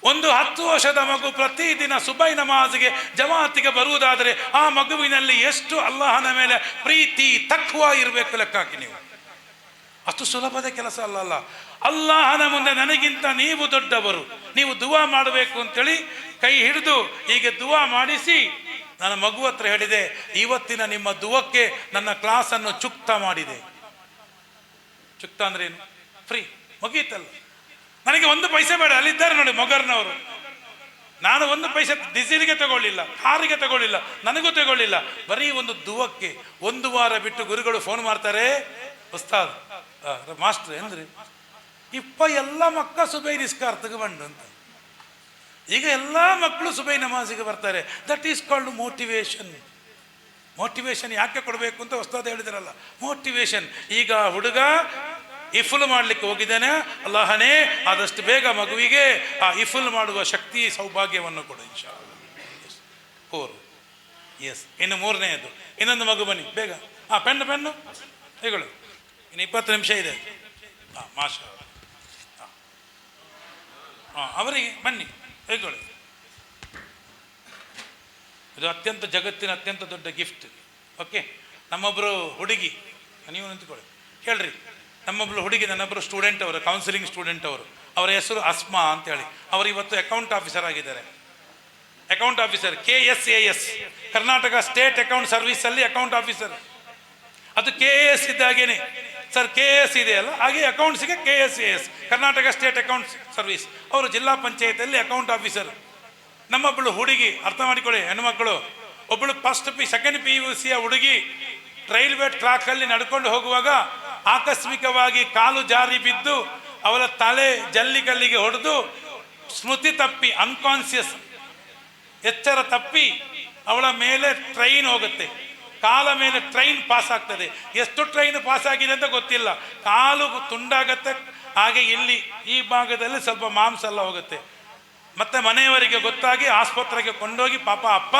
Speaker 1: ಒಂದು 10 ವರ್ಷದ ಮಗು ಪ್ರತಿದಿನ ಸುಬೈ ನಮಾಜ್ಗೆ ಜಮಾತಿಗೆ ಬರುವುದಾದರೆ ಆ ಮಗುವಿನಲ್ಲಿ ಎಷ್ಟು ಅಲ್ಲಾಹನ ಮೇಲೆ ಪ್ರೀತಿ ತಕ್ವಾ ಇರಬೇಕು ಲೆಕ್ಕ ಹಾಕಿ ನೀವು. ಅಷ್ಟು ಸುಲಭದ ಕೆಲಸ ಅಲ್ಲ. ಅಲ್ಲಾಹನ ಮುಂದೆ ನನಗಿಂತ ನೀವು ದೊಡ್ಡವರು, ನೀವು ದುವಾ ಮಾಡಬೇಕು ಅಂತೇಳಿ ಕೈ ಹಿಡಿದು ಹೀಗೆ ದುವಾ ಮಾಡಿಸಿ ನನ್ನ ಮಗು ಹತ್ರ ಹೇಳಿದೆ, ಇವತ್ತಿನ ನಿಮ್ಮ ದುವಕ್ಕೆ ನನ್ನ ಕ್ಲಾಸನ್ನು ಚುಕ್ತ ಮಾಡಿದೆ. ಚುಕ್ತ ಅಂದ್ರೆ ಏನು? ಫ್ರೀ, ಮುಗೀತಲ್ಲ. ನನಗೆ 1 ಪೈಸೆ ಬೇಡ. ಅಲ್ಲಿದ್ದಾರೆ ನೋಡಿ ಮೊಗರ್ನವರು. ನಾನು 1 ಪೈಸೆ ಡೀಸೆಲ್ಗೆ ತಗೊಳ್ಳಿಲ್ಲ, ಕಾರಿಗೆ ತಗೊಳ್ಳಿಲ್ಲ, ನನಗೂ ತಗೊಳ್ಳಿಲ್ಲ. ಬರೀ ಒಂದು ದುವಕ್ಕೆ 1 ವಾರ ಬಿಟ್ಟು ಗುರುಗಳು ಫೋನ್ ಮಾಡ್ತಾರೆ, ಉಸ್ತಾದ್ ಮಾಸ್ಟರ್ ಎಂದ್ರಿ ಇಪ್ಪ ಎಲ್ಲ ಮಕ್ಕ ಸುಬೈ ನಿಸ್ಕಾರ್ ತಗೊಂಡು ಅಂತ. ಈಗ ಎಲ್ಲ ಮಕ್ಕಳು ಸುಬೈ ನಮಾಜಿಗೆ ಬರ್ತಾರೆ. That is called motivation. Motivation ಯಾಕೆ ಕೊಡಬೇಕು ಅಂತ ಉಸ್ತಾದ್ ಹೇಳಿದ್ರಲ್ಲ, ಮೋಟಿವೇಶನ್. ಈಗ ಹುಡುಗ ಇಫುಲ್ ಮಾಡಲಿಕ್ಕೆ ಹೋಗಿದ್ದಾನೆ. ಅಲ್ಲಾಹನೇ ಆದಷ್ಟು ಬೇಗ ಮಗುವಿಗೆ ಆ ಇಫುಲ್ ಮಾಡುವ ಶಕ್ತಿ ಸೌಭಾಗ್ಯವನ್ನು ಕೊಡು ಇನ್ಶಾ ಅಲ್ಲಾಹ್. 4 ಎಸ್. ಇನ್ನು 3ನೇದು ಇನ್ನೊಂದು ಮಗು ಬನ್ನಿ ಬೇಗ. ಪೆನ್ನು ಹೇಗಳು. ಇನ್ನು 20 ನಿಮಿಷ ಇದೆ. ಮಾಷಾ ಅವರಿಗೆ ಬನ್ನಿ ಹೇಳಿ. ಇದು ಜಗತ್ತಿನ ಅತ್ಯಂತ ದೊಡ್ಡ ಗಿಫ್ಟ್. ಓಕೆ, ನಮ್ಮೊಬ್ಬರು ಹುಡುಗಿ, ನೀವು ನಿಂತ್ಕೊಳ್ಳಿ ಕೇಳ್ರಿ. ನಮ್ಮೊಬ್ಳು ಹುಡುಗಿ, ನನ್ನೊಬ್ಬರು ಸ್ಟೂಡೆಂಟ್ ಅವರು, ಕೌನ್ಸಿಲಿಂಗ್ ಸ್ಟೂಡೆಂಟ್ ಅವರು. ಅವರ ಹೆಸರು ಅಸ್ಮಾ ಅಂತೇಳಿ. ಅವರು ಇವತ್ತು ಅಕೌಂಟ್ ಆಫೀಸರ್ ಆಗಿದ್ದಾರೆ. Account officer KSAS, Karnataka state account ಸರ್ವಿಸಲ್ಲಿ ಅಕೌಂಟ್ ಆಫೀಸರ್. ಅದು KAS ಇದ್ದಾಗೇನೆ ಸರ್, KAS ಇದೆಯಲ್ಲ ಹಾಗೆ ಅಕೌಂಟ್ಸಿಗೆ KSAS, Karnataka state account service. ಅವರು ಜಿಲ್ಲಾ ಪಂಚಾಯತಿಯಲ್ಲಿ ಅಕೌಂಟ್ ಆಫೀಸರ್. ನಮ್ಮೊಬ್ಬಳು ಹುಡುಗಿ, ಅರ್ಥ ಮಾಡಿಕೊಳ್ಳಿ ಹೆಣ್ಮಕ್ಳು, ಒಬ್ಬಳು ಸೆಕೆಂಡ್ PUC ಹುಡುಗಿ ರೈಲ್ವೆ ಟ್ರ್ಯಾಕಲ್ಲಿ ನಡ್ಕೊಂಡು ಹೋಗುವಾಗ ಆಕಸ್ಮಿಕವಾಗಿ ಕಾಲು ಜಾರಿ ಬಿದ್ದು ಅವಳ ತಲೆ ಜಲ್ಲಿಕಲ್ಲಿಗೆ ಹೊಡೆದು ಸ್ಮೃತಿ ತಪ್ಪಿ, ಅನ್ಕಾನ್ಸಿಯಸ್, ಎಚ್ಚರ ತಪ್ಪಿ ಅವಳ ಮೇಲೆ ಟ್ರೈನ್ ಹೋಗುತ್ತೆ. ಕಾಲ ಮೇಲೆ ಟ್ರೈನ್ ಪಾಸ್ ಆಗ್ತದೆ. ಎಷ್ಟು ಟ್ರೈನ್ ಪಾಸ್ ಆಗಿದೆ ಅಂತ ಗೊತ್ತಿಲ್ಲ. ಕಾಲು ತುಂಡಾಗತ್ತೆ. ಹಾಗೆ ಇಲ್ಲಿ ಈ ಭಾಗದಲ್ಲಿ ಸ್ವಲ್ಪ ಮಾಂಸ ಎಲ್ಲ ಹೋಗುತ್ತೆ. ಮತ್ತೆ ಮನೆಯವರಿಗೆ ಗೊತ್ತಾಗಿ ಆಸ್ಪತ್ರೆಗೆ ಕೊಂಡೋಗಿ, ಪಾಪ ಅಪ್ಪ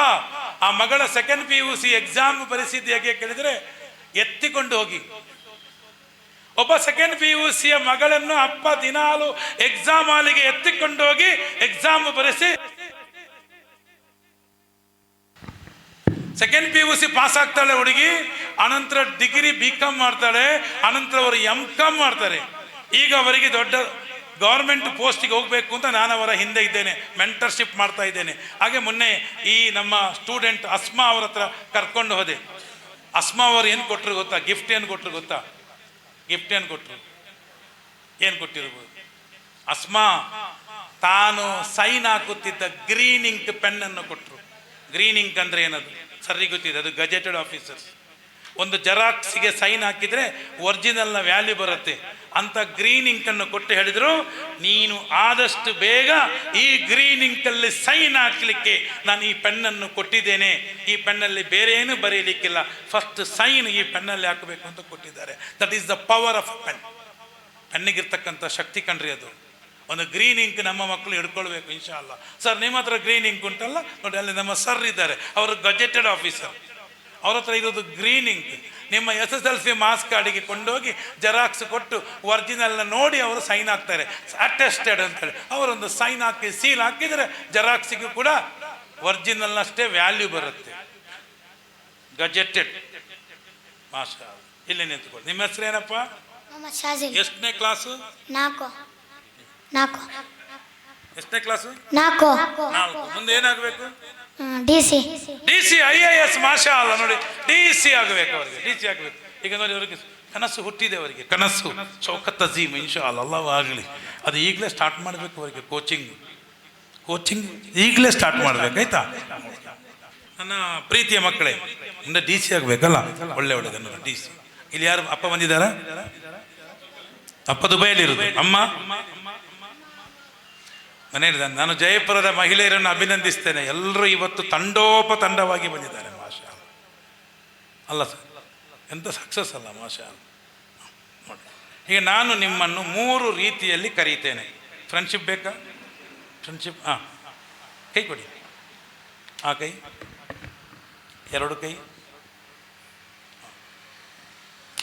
Speaker 1: ಆ ಮಗಳ ಸೆಕೆಂಡ್ PUC ಎಕ್ಸಾಮ್ ಪರಿಸ್ಥಿತಿ ಹೇಗೆ ಕೇಳಿದರೆ ಎತ್ತಿಕೊಂಡು ಹೋಗಿ. ಒಬ್ಬ ಸೆಕೆಂಡ್ PUCಯ ಮಗಳನ್ನು ಅಪ್ಪ ದಿನಾಲು ಎಕ್ಸಾಮ್ ಹಾಲಿಗೆ ಎತ್ತಿಕೊಂಡು ಹೋಗಿ ಎಕ್ಸಾಮ್ ಬರೆಸಿ ಸೆಕೆಂಡ್ PUC ಪಾಸ್ ಆಗ್ತಾಳೆ ಹುಡುಗಿ. ಅನಂತರ ಡಿಗ್ರಿ BCom ಮಾಡ್ತಾಳೆ. ಅನಂತರ ಅವರು MCom ಮಾಡ್ತಾರೆ. ಈಗ ಅವರಿಗೆ ದೊಡ್ಡ ಗೌರ್ಮೆಂಟ್ ಪೋಸ್ಟಿಗೆ ಹೋಗಬೇಕು ಅಂತ ನಾನು ಅವರ ಹಿಂದೆ ಇದ್ದೇನೆ, ಮೆಂಟರ್ಶಿಪ್ ಮಾಡ್ತಾ ಇದ್ದೇನೆ. ಹಾಗೆ ಮೊನ್ನೆ ಈ ನಮ್ಮ ಸ್ಟೂಡೆಂಟ್ ಅಸ್ಮಾ ಅವರ ಹತ್ರ ಕರ್ಕೊಂಡು ಹೋದೆ. ಅಸ್ಮಾ ಅವರು ಏನು ಕೊಟ್ಟರು ಗೊತ್ತಾ? ಗಿಫ್ಟ್ ಏನು ಕೊಟ್ಟರು ಗೊತ್ತಾ? ಗಿಫ್ಟ್ ಏನು ಕೊಟ್ಟರು? ಏನು ಕೊಟ್ಟಿರ್ಬೋದು? ಅಸ್ಮಾ ತಾನು ಸೈನ್ ಹಾಕುತ್ತಿದ್ದ ಗ್ರೀನ್ ಇಂಕ್ ಪೆನ್ನನ್ನು ಕೊಟ್ಟರು. ಗ್ರೀನ್ ಇಂಕ್ ಅಂದರೆ ಏನದು ಸರಿ ಗೊತ್ತಿದೆ, ಅದು ಗಜೆಟೆಡ್ ಆಫೀಸರ್ಸ್. ಒಂದು ಜೆರಾಕ್ಸ್ಗೆ ಸೈನ್ ಹಾಕಿದರೆ ಒರಿಜಿನಲ್ನ ವ್ಯಾಲ್ಯೂ ಬರುತ್ತೆ ಅಂತ ಗ್ರೀನ್ ಇಂಕನ್ನು ಕೊಟ್ಟು ಹೇಳಿದರು, ನೀನು ಆದಷ್ಟು ಬೇಗ ಈ ಗ್ರೀನ್ ಇಂಕಲ್ಲಿ ಸೈನ್ ಹಾಕಲಿಕ್ಕೆ ನಾನು ಈ ಪೆನ್ನನ್ನು ಕೊಟ್ಟಿದ್ದೇನೆ. ಈ ಪೆನ್ನಲ್ಲಿ ಬೇರೆ ಏನು ಬರೀಲಿಕ್ಕಿಲ್ಲ, ಫಸ್ಟ್ ಸೈನ್ ಈ ಪೆನ್ನಲ್ಲಿ ಹಾಕಬೇಕು ಅಂತ ಕೊಟ್ಟಿದ್ದಾರೆ. That is the power of pen. ಪೆನ್ನಿಗಿರ್ತಕ್ಕಂಥ ಶಕ್ತಿ ಕಣ್ರಿ ಅದು. ಒಂದು ಗ್ರೀನ್ ಇಂಕ್ ನಮ್ಮ ಮಕ್ಕಳು ಹಿಡ್ಕೊಳ್ಬೇಕು ಇನ್ಶಾ ಅಲ್ಲ. ಸರ್ ನಿಮ್ಮ ಹತ್ರ ಗ್ರೀನ್ ಇಂಕ್ ಉಂಟಲ್ಲ ನೋಡಿ, ಅಲ್ಲಿ ನಮ್ಮ ಸರ್ ಇದ್ದಾರೆ, ಅವರು ಗಜೆಟೆಡ್ ಆಫೀಸರ್. ಅವ್ರ ಹತ್ರ ಇರೋದು ಗ್ರೀನ್ ಇಂಕ್. ನಿಮ್ಮ SSLC ಮಾರ್ಕ್ಸ್ ಕಾರ್ಡಿಗೆ ಕೊಂಡೋಗಿ ಜೆರಾಕ್ಸ್ ಕೊಟ್ಟು ಒರಿಜಿನಲ್ನ ನೋಡಿ ಅವರು ಸೈನ್ ಹಾಕ್ತಾರೆ, ಅಟೆಸ್ಟೆಡ್ ಅಂತೇಳಿ. ಅವರೊಂದು ಸೈನ್ ಹಾಕಿ ಸೀಲ್ ಹಾಕಿದರೆ ಜೆರಾಕ್ಸಿಗೂ ಕೂಡ ಒರಿಜಿನಲ್ನಷ್ಟೇ ವ್ಯಾಲ್ಯೂ ಬರುತ್ತೆ. ಗಜೆಟೆಡ್. ಮಾಷಾ. ಇಲ್ಲಿ ನಿಂತ್ಕೊಳ್ಳಿ. ನಿಮ್ಮ ಹೆಸರು ಏನಪ್ಪ? ಎಷ್ಟನೇ ಕ್ಲಾಸು?
Speaker 4: 4.
Speaker 1: ಎಷ್ಟನೇ ಕ್ಲಾಸು?
Speaker 4: 4.
Speaker 1: ಮುಂದೆ ಏನಾಗಬೇಕು?
Speaker 4: D C.
Speaker 1: D C IAS ಮಾಷಾ ಅಲ್ಲ ನೋಡಿ, DC ಆಗಬೇಕು ಅವರಿಗೆ, DC ಆಗಬೇಕು. ಈಗ ನೋಡಿ ಅವರಿಗೆ ಕನಸು ಹುಟ್ಟಿದೆ, ಅವರಿಗೆ ಕನಸು ಶೌಕತ್ ಅಜೀಮ್ ಇನ್ಶಾ ಅಲ್ಲವೂ ಆಗಲಿ. ಅದು ಈಗಲೇ ಸ್ಟಾರ್ಟ್ ಮಾಡಬೇಕು ಅವರಿಗೆ, ಕೋಚಿಂಗ್ ಈಗಲೇ ಸ್ಟಾರ್ಟ್ ಮಾಡಬೇಕು ಆಯ್ತಾ. ನನ್ನ ಪ್ರೀತಿಯ ಮಕ್ಕಳೇ, ಅಂದರೆ DC ಆಗಬೇಕಲ್ಲ, ಒಳ್ಳೆ ಒಳ್ಳೆದನ್ನು DC. ಇಲ್ಲಿ ಯಾರು ಅಪ್ಪ ಬಂದಿದ್ದಾರಾ? ಅಪ್ಪ ದುಬೈಲಿರುವುದು, ಅಮ್ಮ ಮನೆಯಲ್ಲಿ. ನಾನು ಜಯಪುರದ ಮಹಿಳೆಯರನ್ನು ಅಭಿನಂದಿಸ್ತೇನೆ. ಎಲ್ಲರೂ ಇವತ್ತು ತಂಡೋಪತಂಡವಾಗಿ ಬಂದಿದ್ದಾರೆ, ಮಾಷಾ ಅಲ್ಲ ಸರ್, ಎಂಥ ಸಕ್ಸಸ್ ಅಲ್ಲ, ಮಾಷಾ ನೋಡಿ. ಈಗ ನಾನು ನಿಮ್ಮನ್ನು 3 ರೀತಿಯಲ್ಲಿ ಕರೀತೇನೆ. ಫ್ರೆಂಡ್ಶಿಪ್ ಬೇಕಾ? ಫ್ರೆಂಡ್ಶಿಪ್, ಹಾಂ, ಕೈ ಕೊಡಿ, ಆ ಕೈ, 2 ಕೈ,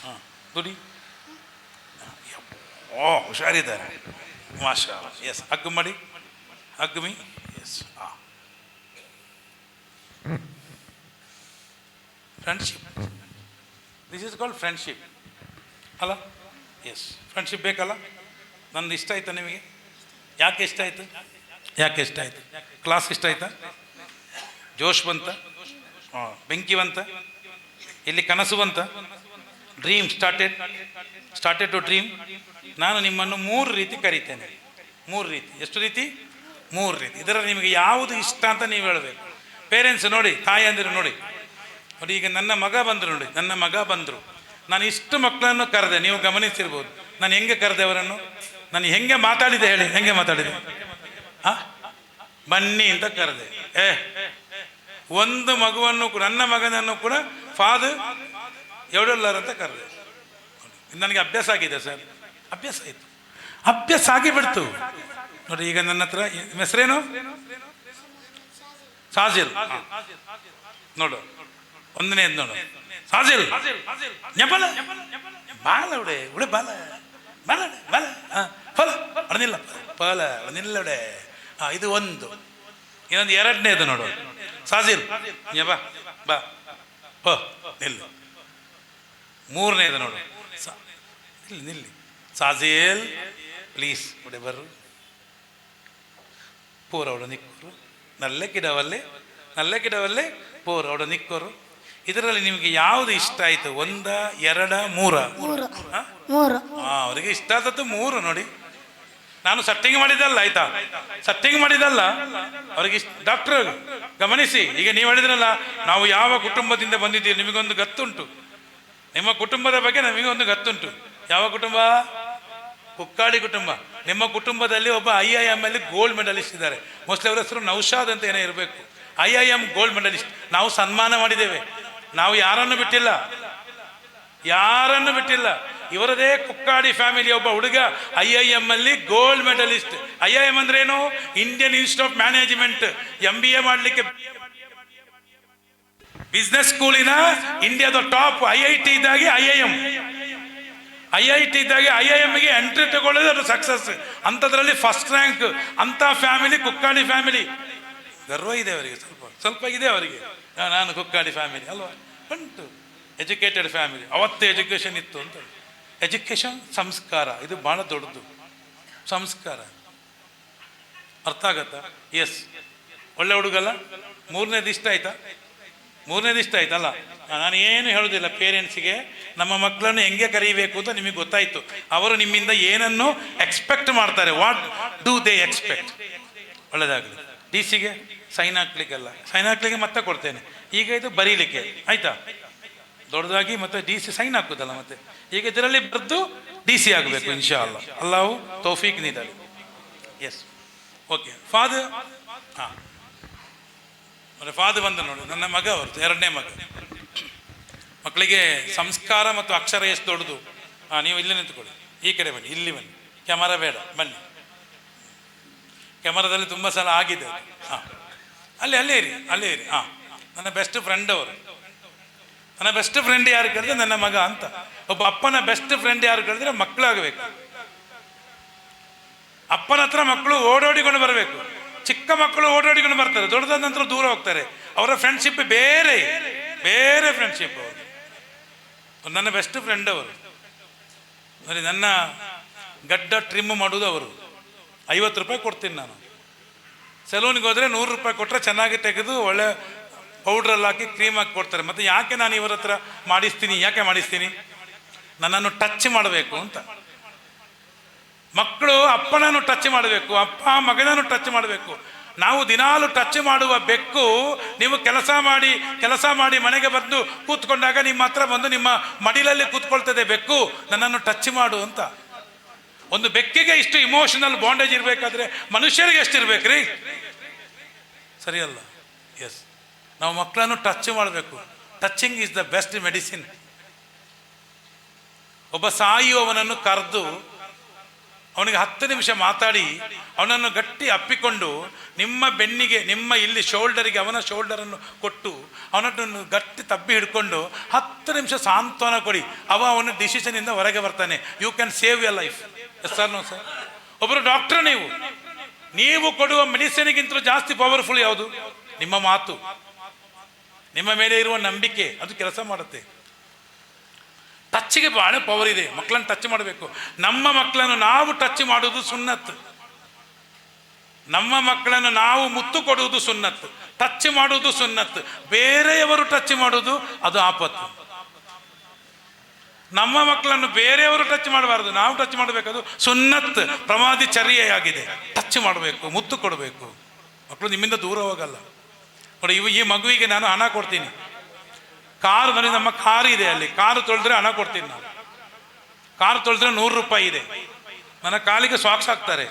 Speaker 1: ಹಾಂ, ದುಡಿ. ಓ, ಹುಷಾರಿದ್ದಾರೆ, ಮಾಷಾ. ಎಸ್, ಹಗ್ ಮಾಡಿ, hug me. Yes, friendship, this is called friendship ಅಲ್ಲ? ಎಸ್, ಫ್ರೆಂಡ್ಶಿಪ್ ಬೇಕಲ್ಲ? ನಂದು ಇಷ್ಟ ಆಯ್ತಾ ನಿಮಗೆ? ಯಾಕೆ ಇಷ್ಟ ಆಯಿತು? ಕ್ಲಾಸ್ ಇಷ್ಟ ಆಯ್ತಾ? ಜೋಶ್ ಬಂತ? ಬೆಂಕಿ ಬಂತ? ಇಲ್ಲಿ ಕನಸು ಬಂತ? Dream started to dream. ನಾನು ನಿಮ್ಮನ್ನು 3 ರೀತಿ ಕರೀತೇನೆ. 3 ರೀತಿ. ಎಷ್ಟು ರೀತಿ? 3 ರೀತಿ. ಇದರಲ್ಲಿ ನಿಮಗೆ ಯಾವುದು ಇಷ್ಟ ಅಂತ ನೀವು ಹೇಳಬೇಕು. ಪೇರೆಂಟ್ಸ್ ನೋಡಿ, ತಾಯಿ ಅಂದಿರು ನೋಡಿ. ಈಗ ನನ್ನ ಮಗ ಬಂದರು, ನಾನು ಇಷ್ಟು ಮಕ್ಕಳನ್ನು ಕರೆದೆ, ನೀವು ಗಮನಿಸಿರ್ಬೋದು. ನಾನು ಹೆಂಗೆ ಕರೆದೆ ಅವರನ್ನು? ನಾನು ಹೆಂಗೆ ಮಾತಾಡಿದೆ ಹೇಳಿ? ಹೆಂಗೆ ಮಾತಾಡಿದೆ? ಬನ್ನಿ ಅಂತ ಕರೆದೆ. ಒಂದು ಮಗುವನ್ನು ಕೂಡ, ನನ್ನ ಮಗನನ್ನು ಕೂಡ ಫಾದರ್ ಎವಡಲ್ಲರ್ ಅಂತ ಕರೆದೆ. ನನಗೆ ಅಭ್ಯಾಸ ಆಗಿದೆ ಸರ್, ಅಭ್ಯಾಸ ಆಗಿಬಿಡ್ತು ನೋಡಿ. ಈಗ ನನ್ನ ಹತ್ರ ಹೆಸರೇನು? ಸಾಜಿಲ್. ನೋಡು, 1ನೇದು ನೋಡು, ಸಾಜಿಲ್. ನೆಪಲ ಬಾಲ ಉಡೆ ಬಾಲ ಬಾಲ ಬಾಲ ಫಲ ಅಡನಿಲ್ಲ ಫಲ ಅಡನಿಲ್ಲಡೆ. ಇದು 1. ಇನ್ನೊಂದು 2ನೇದು ನೋಡು, ಸಾಜಿಲ್. ಬಾ ಬಾ ಪ ನಿಲ್ಲು. 3ನೇದು ನೋಡು, ನಿಲ್ಲಿ. ಸಾಜಿಲ್ ಪ್ಲೀಸ್ ಉಡೆ ಬರ್ರು ಪೂರವಡ ನಿಕ್ಕರು, ನಲ್ಲೆ ಗಿಡವಲ್ಲೇ ಪೂರವಡ ನಿಕ್ಕರು. ಇದರಲ್ಲಿ ನಿಮಗೆ ಯಾವುದು ಇಷ್ಟ ಆಯಿತು? 1, 2, 3? ಅವರಿಗೆ ಇಷ್ಟ ಆದದ್ದು 3 ನೋಡಿ. ನಾನು ಸೆಟ್ಟಿಂಗ್ ಮಾಡಿದ್ದಲ್ಲ ಆಯ್ತಾ, ಅವ್ರಿಗೆ ಡಾಕ್ಟರ್ ಗಮನಿಸಿ. ಈಗ ನೀವು ಹೇಳಿದ್ರಲ್ಲ, ನಾವು ಯಾವ ಕುಟುಂಬದಿಂದ ಬಂದಿದ್ದೀವಿ ನಿಮಗೊಂದು ಗೊತ್ತುಂಟು. ನಿಮ್ಮ ಕುಟುಂಬದ ಬಗ್ಗೆ ನಮಗೆ ಒಂದು ಗೊತ್ತುಂಟು. ಯಾವ ಕುಟುಂಬ? ಕುಕ್ಕಾಡಿ ಕುಟುಂಬ. ನಿಮ್ಮ ಕುಟುಂಬದಲ್ಲಿ ಒಬ್ಬ IIM ಅಲ್ಲಿ ಗೋಲ್ಡ್ ಮೆಡಲಿಸ್ಟ್ ಇದ್ದಾರೆ. ಮೋಸ್ಟ್ಲಿ ಅವರ ಹೆಸರು ನೌಶಾದ್ ಅಂತ ಏನೋ ಇರಬೇಕು. IIM gold medalist. ನಾವು ಸನ್ಮಾನ ಮಾಡಿದ್ದೇವೆ. ನಾವು ಯಾರನ್ನು ಬಿಟ್ಟಿಲ್ಲ. ಇವರದೇ ಕುಕ್ಕಾಡಿ ಫ್ಯಾಮಿಲಿ ಒಬ್ಬ ಹುಡುಗ IIM ಅಲ್ಲಿ ಗೋಲ್ಡ್ ಮೆಡಲಿಸ್ಟ್. IIM ಅಂದ್ರೆ ಏನು? Indian institute of management. MBA ಮಾಡಲಿಕ್ಕೆ ಬಿಸ್ನೆಸ್ ಸ್ಕೂಲಿನ ಇಂಡಿಯಾದ ಟಾಪ್ IIT ಇದ್ದಾಗೆ IIMಗೆ ಎಂಟ್ರಿ ತಗೊಳ್ಳೋದು ಅದು ಸಕ್ಸಸ್. ಅಂಥದ್ರಲ್ಲಿ ಫಸ್ಟ್ ರ್ಯಾಂಕ್. ಅಂಥ ಫ್ಯಾಮಿಲಿ ಕುಕ್ಕಾಡಿ ಫ್ಯಾಮಿಲಿ. ಗರ್ವ ಇದೆ ಅವರಿಗೆ, ಸ್ವಲ್ಪ ಇದೆ ಅವರಿಗೆ. ನಾನು ಕುಕ್ಕಾಡಿ ಫ್ಯಾಮಿಲಿ ಅಲ್ವಾ, ಉಂಟು. Educated family. ಅವತ್ತೇ ಎಜುಕೇಷನ್ ಇತ್ತು ಅಂತ. ಎಜುಕೇಷನ್ ಸಂಸ್ಕಾರ, ಇದು ಭಾಳ ದೊಡ್ಡದು. ಸಂಸ್ಕಾರ ಅರ್ಥ ಆಗತ್ತಾ? ಎಸ್, ಒಳ್ಳೆ ಹುಡುಗಲ್ಲ. 3ನೇದು ಇಷ್ಟ ಆಯ್ತಲ್ಲ? ನಾನು ಏನು ಹೇಳೋದಿಲ್ಲ. ಪೇರೆಂಟ್ಸಿಗೆ ನಮ್ಮ ಮಕ್ಕಳನ್ನು ಹೆಂಗೆ ಕರೀಬೇಕು ಅಂತ ನಿಮಗೆ ಗೊತ್ತಾಯಿತು. ಅವರು ನಿಮ್ಮಿಂದ ಏನನ್ನು ಎಕ್ಸ್ಪೆಕ್ಟ್ ಮಾಡ್ತಾರೆ. What do they expect? ಒಳ್ಳೆಯದಾಗಲಿ. DCಗೆ ಸೈನ್ ಹಾಕ್ಲಿಕ್ಕೆ ಮತ್ತೆ ಕೊಡ್ತೇನೆ. ಈಗ ಇದು ಬರೀಲಿಕ್ಕೆ ಆಯಿತಾ, ದೊಡ್ಡದಾಗಿ ಮತ್ತೆ DC ಸೈನ್ ಹಾಕೋದಲ್ಲ. ಮತ್ತೆ ಈಗ ಇದರಲ್ಲಿ ಬರೆದು DC ಆಗಬೇಕು ಇನ್ಶಾ ಅಲ್ಲ. ಅಲ್ಲಾಹು ತೌಫೀಕ್ ನೀಡಲಿ. Yes, okay. ಫಾದರ್, ಹಾಂ, ಫಾದರ್ ಬಂದ ನೋಡಿ, ನನ್ನ ಮಗ ಅವರು 2ನೇ ಮಗ. ಮಕ್ಕಳಿಗೆ ಸಂಸ್ಕಾರ ಮತ್ತು ಅಕ್ಷರ ಎಷ್ಟು ದೊಡ್ಡದು. ನೀವು ಇಲ್ಲಿ ನಿಂತ್ಕೊಳ್ಳಿ, ಈ ಕಡೆ ಬನ್ನಿ, ಇಲ್ಲಿ ಬನ್ನಿ. ಕ್ಯಾಮರಾ ಬೇಡ, ಬನ್ನಿ. ಕ್ಯಾಮರಾದಲ್ಲಿ ತುಂಬ ಸಲ ಆಗಿದೆ. ಹಾಂ, ಅಲ್ಲೇ ಇರಿ. ಹಾಂ, ನನ್ನ ಬೆಸ್ಟ್ ಫ್ರೆಂಡ್ ಅವರು. ನನ್ನ ಬೆಸ್ಟ್ ಫ್ರೆಂಡ್ ಯಾರು ಕೇಳಿದ್ರೆ ನನ್ನ ಮಗ ಅಂತ. ಒಬ್ಬ ಅಪ್ಪನ ಬೆಸ್ಟ್ ಫ್ರೆಂಡ್ ಯಾರು ಕೇಳಿದ್ರೆ ಮಕ್ಕಳಾಗಬೇಕು. ಅಪ್ಪನ ಹತ್ರ ಮಕ್ಕಳು ಓಡೋಡಿಕೊಂಡು ಬರಬೇಕು. ಚಿಕ್ಕ ಮಕ್ಕಳು ಓಡಾಡಿಕೊಂಡು ಬರ್ತಾರೆ, ದೊಡ್ಡದಾದ ನಂತರ ದೂರ ಹೋಗ್ತಾರೆ. ಅವರ ಫ್ರೆಂಡ್ಶಿಪ್ ಬೇರೆ ಫ್ರೆಂಡ್ಶಿಪ್ ಅವರು. ನನ್ನ ಬೆಸ್ಟ್ ಫ್ರೆಂಡ್ ಅವರು. ನೋಡಿ, ನನ್ನ ಗಡ್ಡ ಟ್ರಿಮ್ ಮಾಡೋದು ಅವರು. 50 ರೂಪಾಯಿ ಕೊಡ್ತೀನಿ ನಾನು. ಸಲೂನ್ಗೆ ಹೋದರೆ 100 ರೂಪಾಯಿ ಕೊಟ್ಟರೆ ಚೆನ್ನಾಗಿ ತೆಗೆದು ಒಳ್ಳೆ ಪೌಡ್ರಲ್ಲಿ ಹಾಕಿ ಕ್ರೀಮ್ ಹಾಕಿ ಕೊಡ್ತಾರೆ. ಮತ್ತು ಯಾಕೆ ನಾನು ಇವರ ಹತ್ರ ಮಾಡಿಸ್ತೀನಿ, ಯಾಕೆ ಮಾಡಿಸ್ತೀನಿ? ನನ್ನನ್ನು ಟಚ್ ಮಾಡಬೇಕು ಅಂತ. ಮಕ್ಕಳು ಅಪ್ಪನನ್ನು ಟಚ್ ಮಾಡಬೇಕು, ಅಪ್ಪ ಮಗನನ್ನು ಟಚ್ ಮಾಡಬೇಕು. ನಾವು ದಿನಾಲು ಟಚ್ ಮಾಡುವ ಬೆಕ್ಕು ನೀವು ಕೆಲಸ ಮಾಡಿ ಮನೆಗೆ ಬಂದು ಕೂತ್ಕೊಂಡಾಗ ನಿಮ್ಮ ಹತ್ರ ಬಂದು ನಿಮ್ಮ ಮಡಿಲಲ್ಲಿ ಕೂತ್ಕೊಳ್ತದೆ ಬೆಕ್ಕು, ನನ್ನನ್ನು ಟಚ್ ಮಾಡು ಅಂತ. ಒಂದು ಬೆಕ್ಕಿಗೆ ಇಷ್ಟು ಇಮೋಷನಲ್ ಬಾಂಡೇಜ್ ಇರಬೇಕಾದ್ರೆ ಮನುಷ್ಯರಿಗೆ ಎಷ್ಟಿರ್ಬೇಕ್ರಿ? ಸರಿಯಲ್ಲ? ಎಸ್, ನಾವು ಮಕ್ಕಳನ್ನು ಟಚ್ ಮಾಡಬೇಕು. Touching is the best medicine. ಒಬ್ಬ ಸಾಯುವವನನ್ನು ಕರೆದು ಅವನಿಗೆ 10 ನಿಮಿಷ ಮಾತಾಡಿ ಅವನನ್ನು ಗಟ್ಟಿ ಅಪ್ಪಿಕೊಂಡು ನಿಮ್ಮ ಬೆನ್ನಿಗೆ, ನಿಮ್ಮ ಇಲ್ಲಿ ಶೋಲ್ಡರಿಗೆ ಅವನ ಶೋಲ್ಡರನ್ನು ಕೊಟ್ಟು ಅವನನ್ನು ಗಟ್ಟಿ ತಬ್ಬಿ ಹಿಡ್ಕೊಂಡು 10 ನಿಮಿಷ ಸಾಂತ್ವನ ಕೊಡಿ. ಅವನ ಡಿಸಿಷನಿಂದ ಹೊರಗೆ ಬರ್ತಾನೆ. You can save your life. Yes sir? No sir? ಒಬ್ಬರು ಡಾಕ್ಟರ್, ನೀವು ಕೊಡುವ ಮೆಡಿಸಿನ್ಗಿಂತಲೂ ಜಾಸ್ತಿ ಪವರ್ಫುಲ್ ಯಾವುದು? ನಿಮ್ಮ ಮಾತು, ನಿಮ್ಮ ಮೇಲೆ ಇರುವ ನಂಬಿಕೆ, ಅದು ಕೆಲಸ ಮಾಡುತ್ತೆ. ಟಚ್ಗೆ ಬಹಳ ಪವರ್ ಇದೆ. ಮಕ್ಕಳನ್ನು ಟಚ್ ಮಾಡಬೇಕು. ನಮ್ಮ ಮಕ್ಕಳನ್ನು ನಾವು ಟಚ್ ಮಾಡುವುದು ಸುನ್ನತ್. ನಮ್ಮ ಮಕ್ಕಳನ್ನು ನಾವು ಮುತ್ತು ಕೊಡುವುದು ಸುನ್ನತ್, ಟಚ್ ಮಾಡುವುದು ಸುನ್ನತ್. ಬೇರೆಯವರು ಟಚ್ ಮಾಡುವುದು ಅದು ಆಪತ್ತು. ನಮ್ಮ ಮಕ್ಕಳನ್ನು ಬೇರೆಯವರು ಟಚ್ ಮಾಡಬಾರದು, ನಾವು ಟಚ್ ಮಾಡಬೇಕದು ಸುನ್ನತ್, ಪ್ರಮಾದಿ ಚರ್ಯೆಯಾಗಿದೆ. ಟಚ್ ಮಾಡಬೇಕು, ಮುತ್ತು ಕೊಡಬೇಕು. ಮಕ್ಕಳು ನಿಮ್ಮಿಂದ ದೂರ ಹೋಗಲ್ಲ. ನೋಡಿ, ಈ ಮಗುವಿಗೆ ನಾನು ಹಣ ಕೊಡ್ತೀನಿ. ಕಾರು, ನನಗೆ ನಮ್ಮ ಕಾರು ಇದೆ, ಅಲ್ಲಿ ಕಾರು ತೊಳೆದ್ರೆ ಹಣ ಕೊಡ್ತೀನಿ. ನಾನು ಕಾರು ತೊಳೆದ್ರೆ 100 ರೂಪಾಯಿ ಇದೆ. ನನ್ನ ಕಾಲಿಗೆ ಸಾಕ್ಸ್ ಹಾಕ್ತಾರೆ,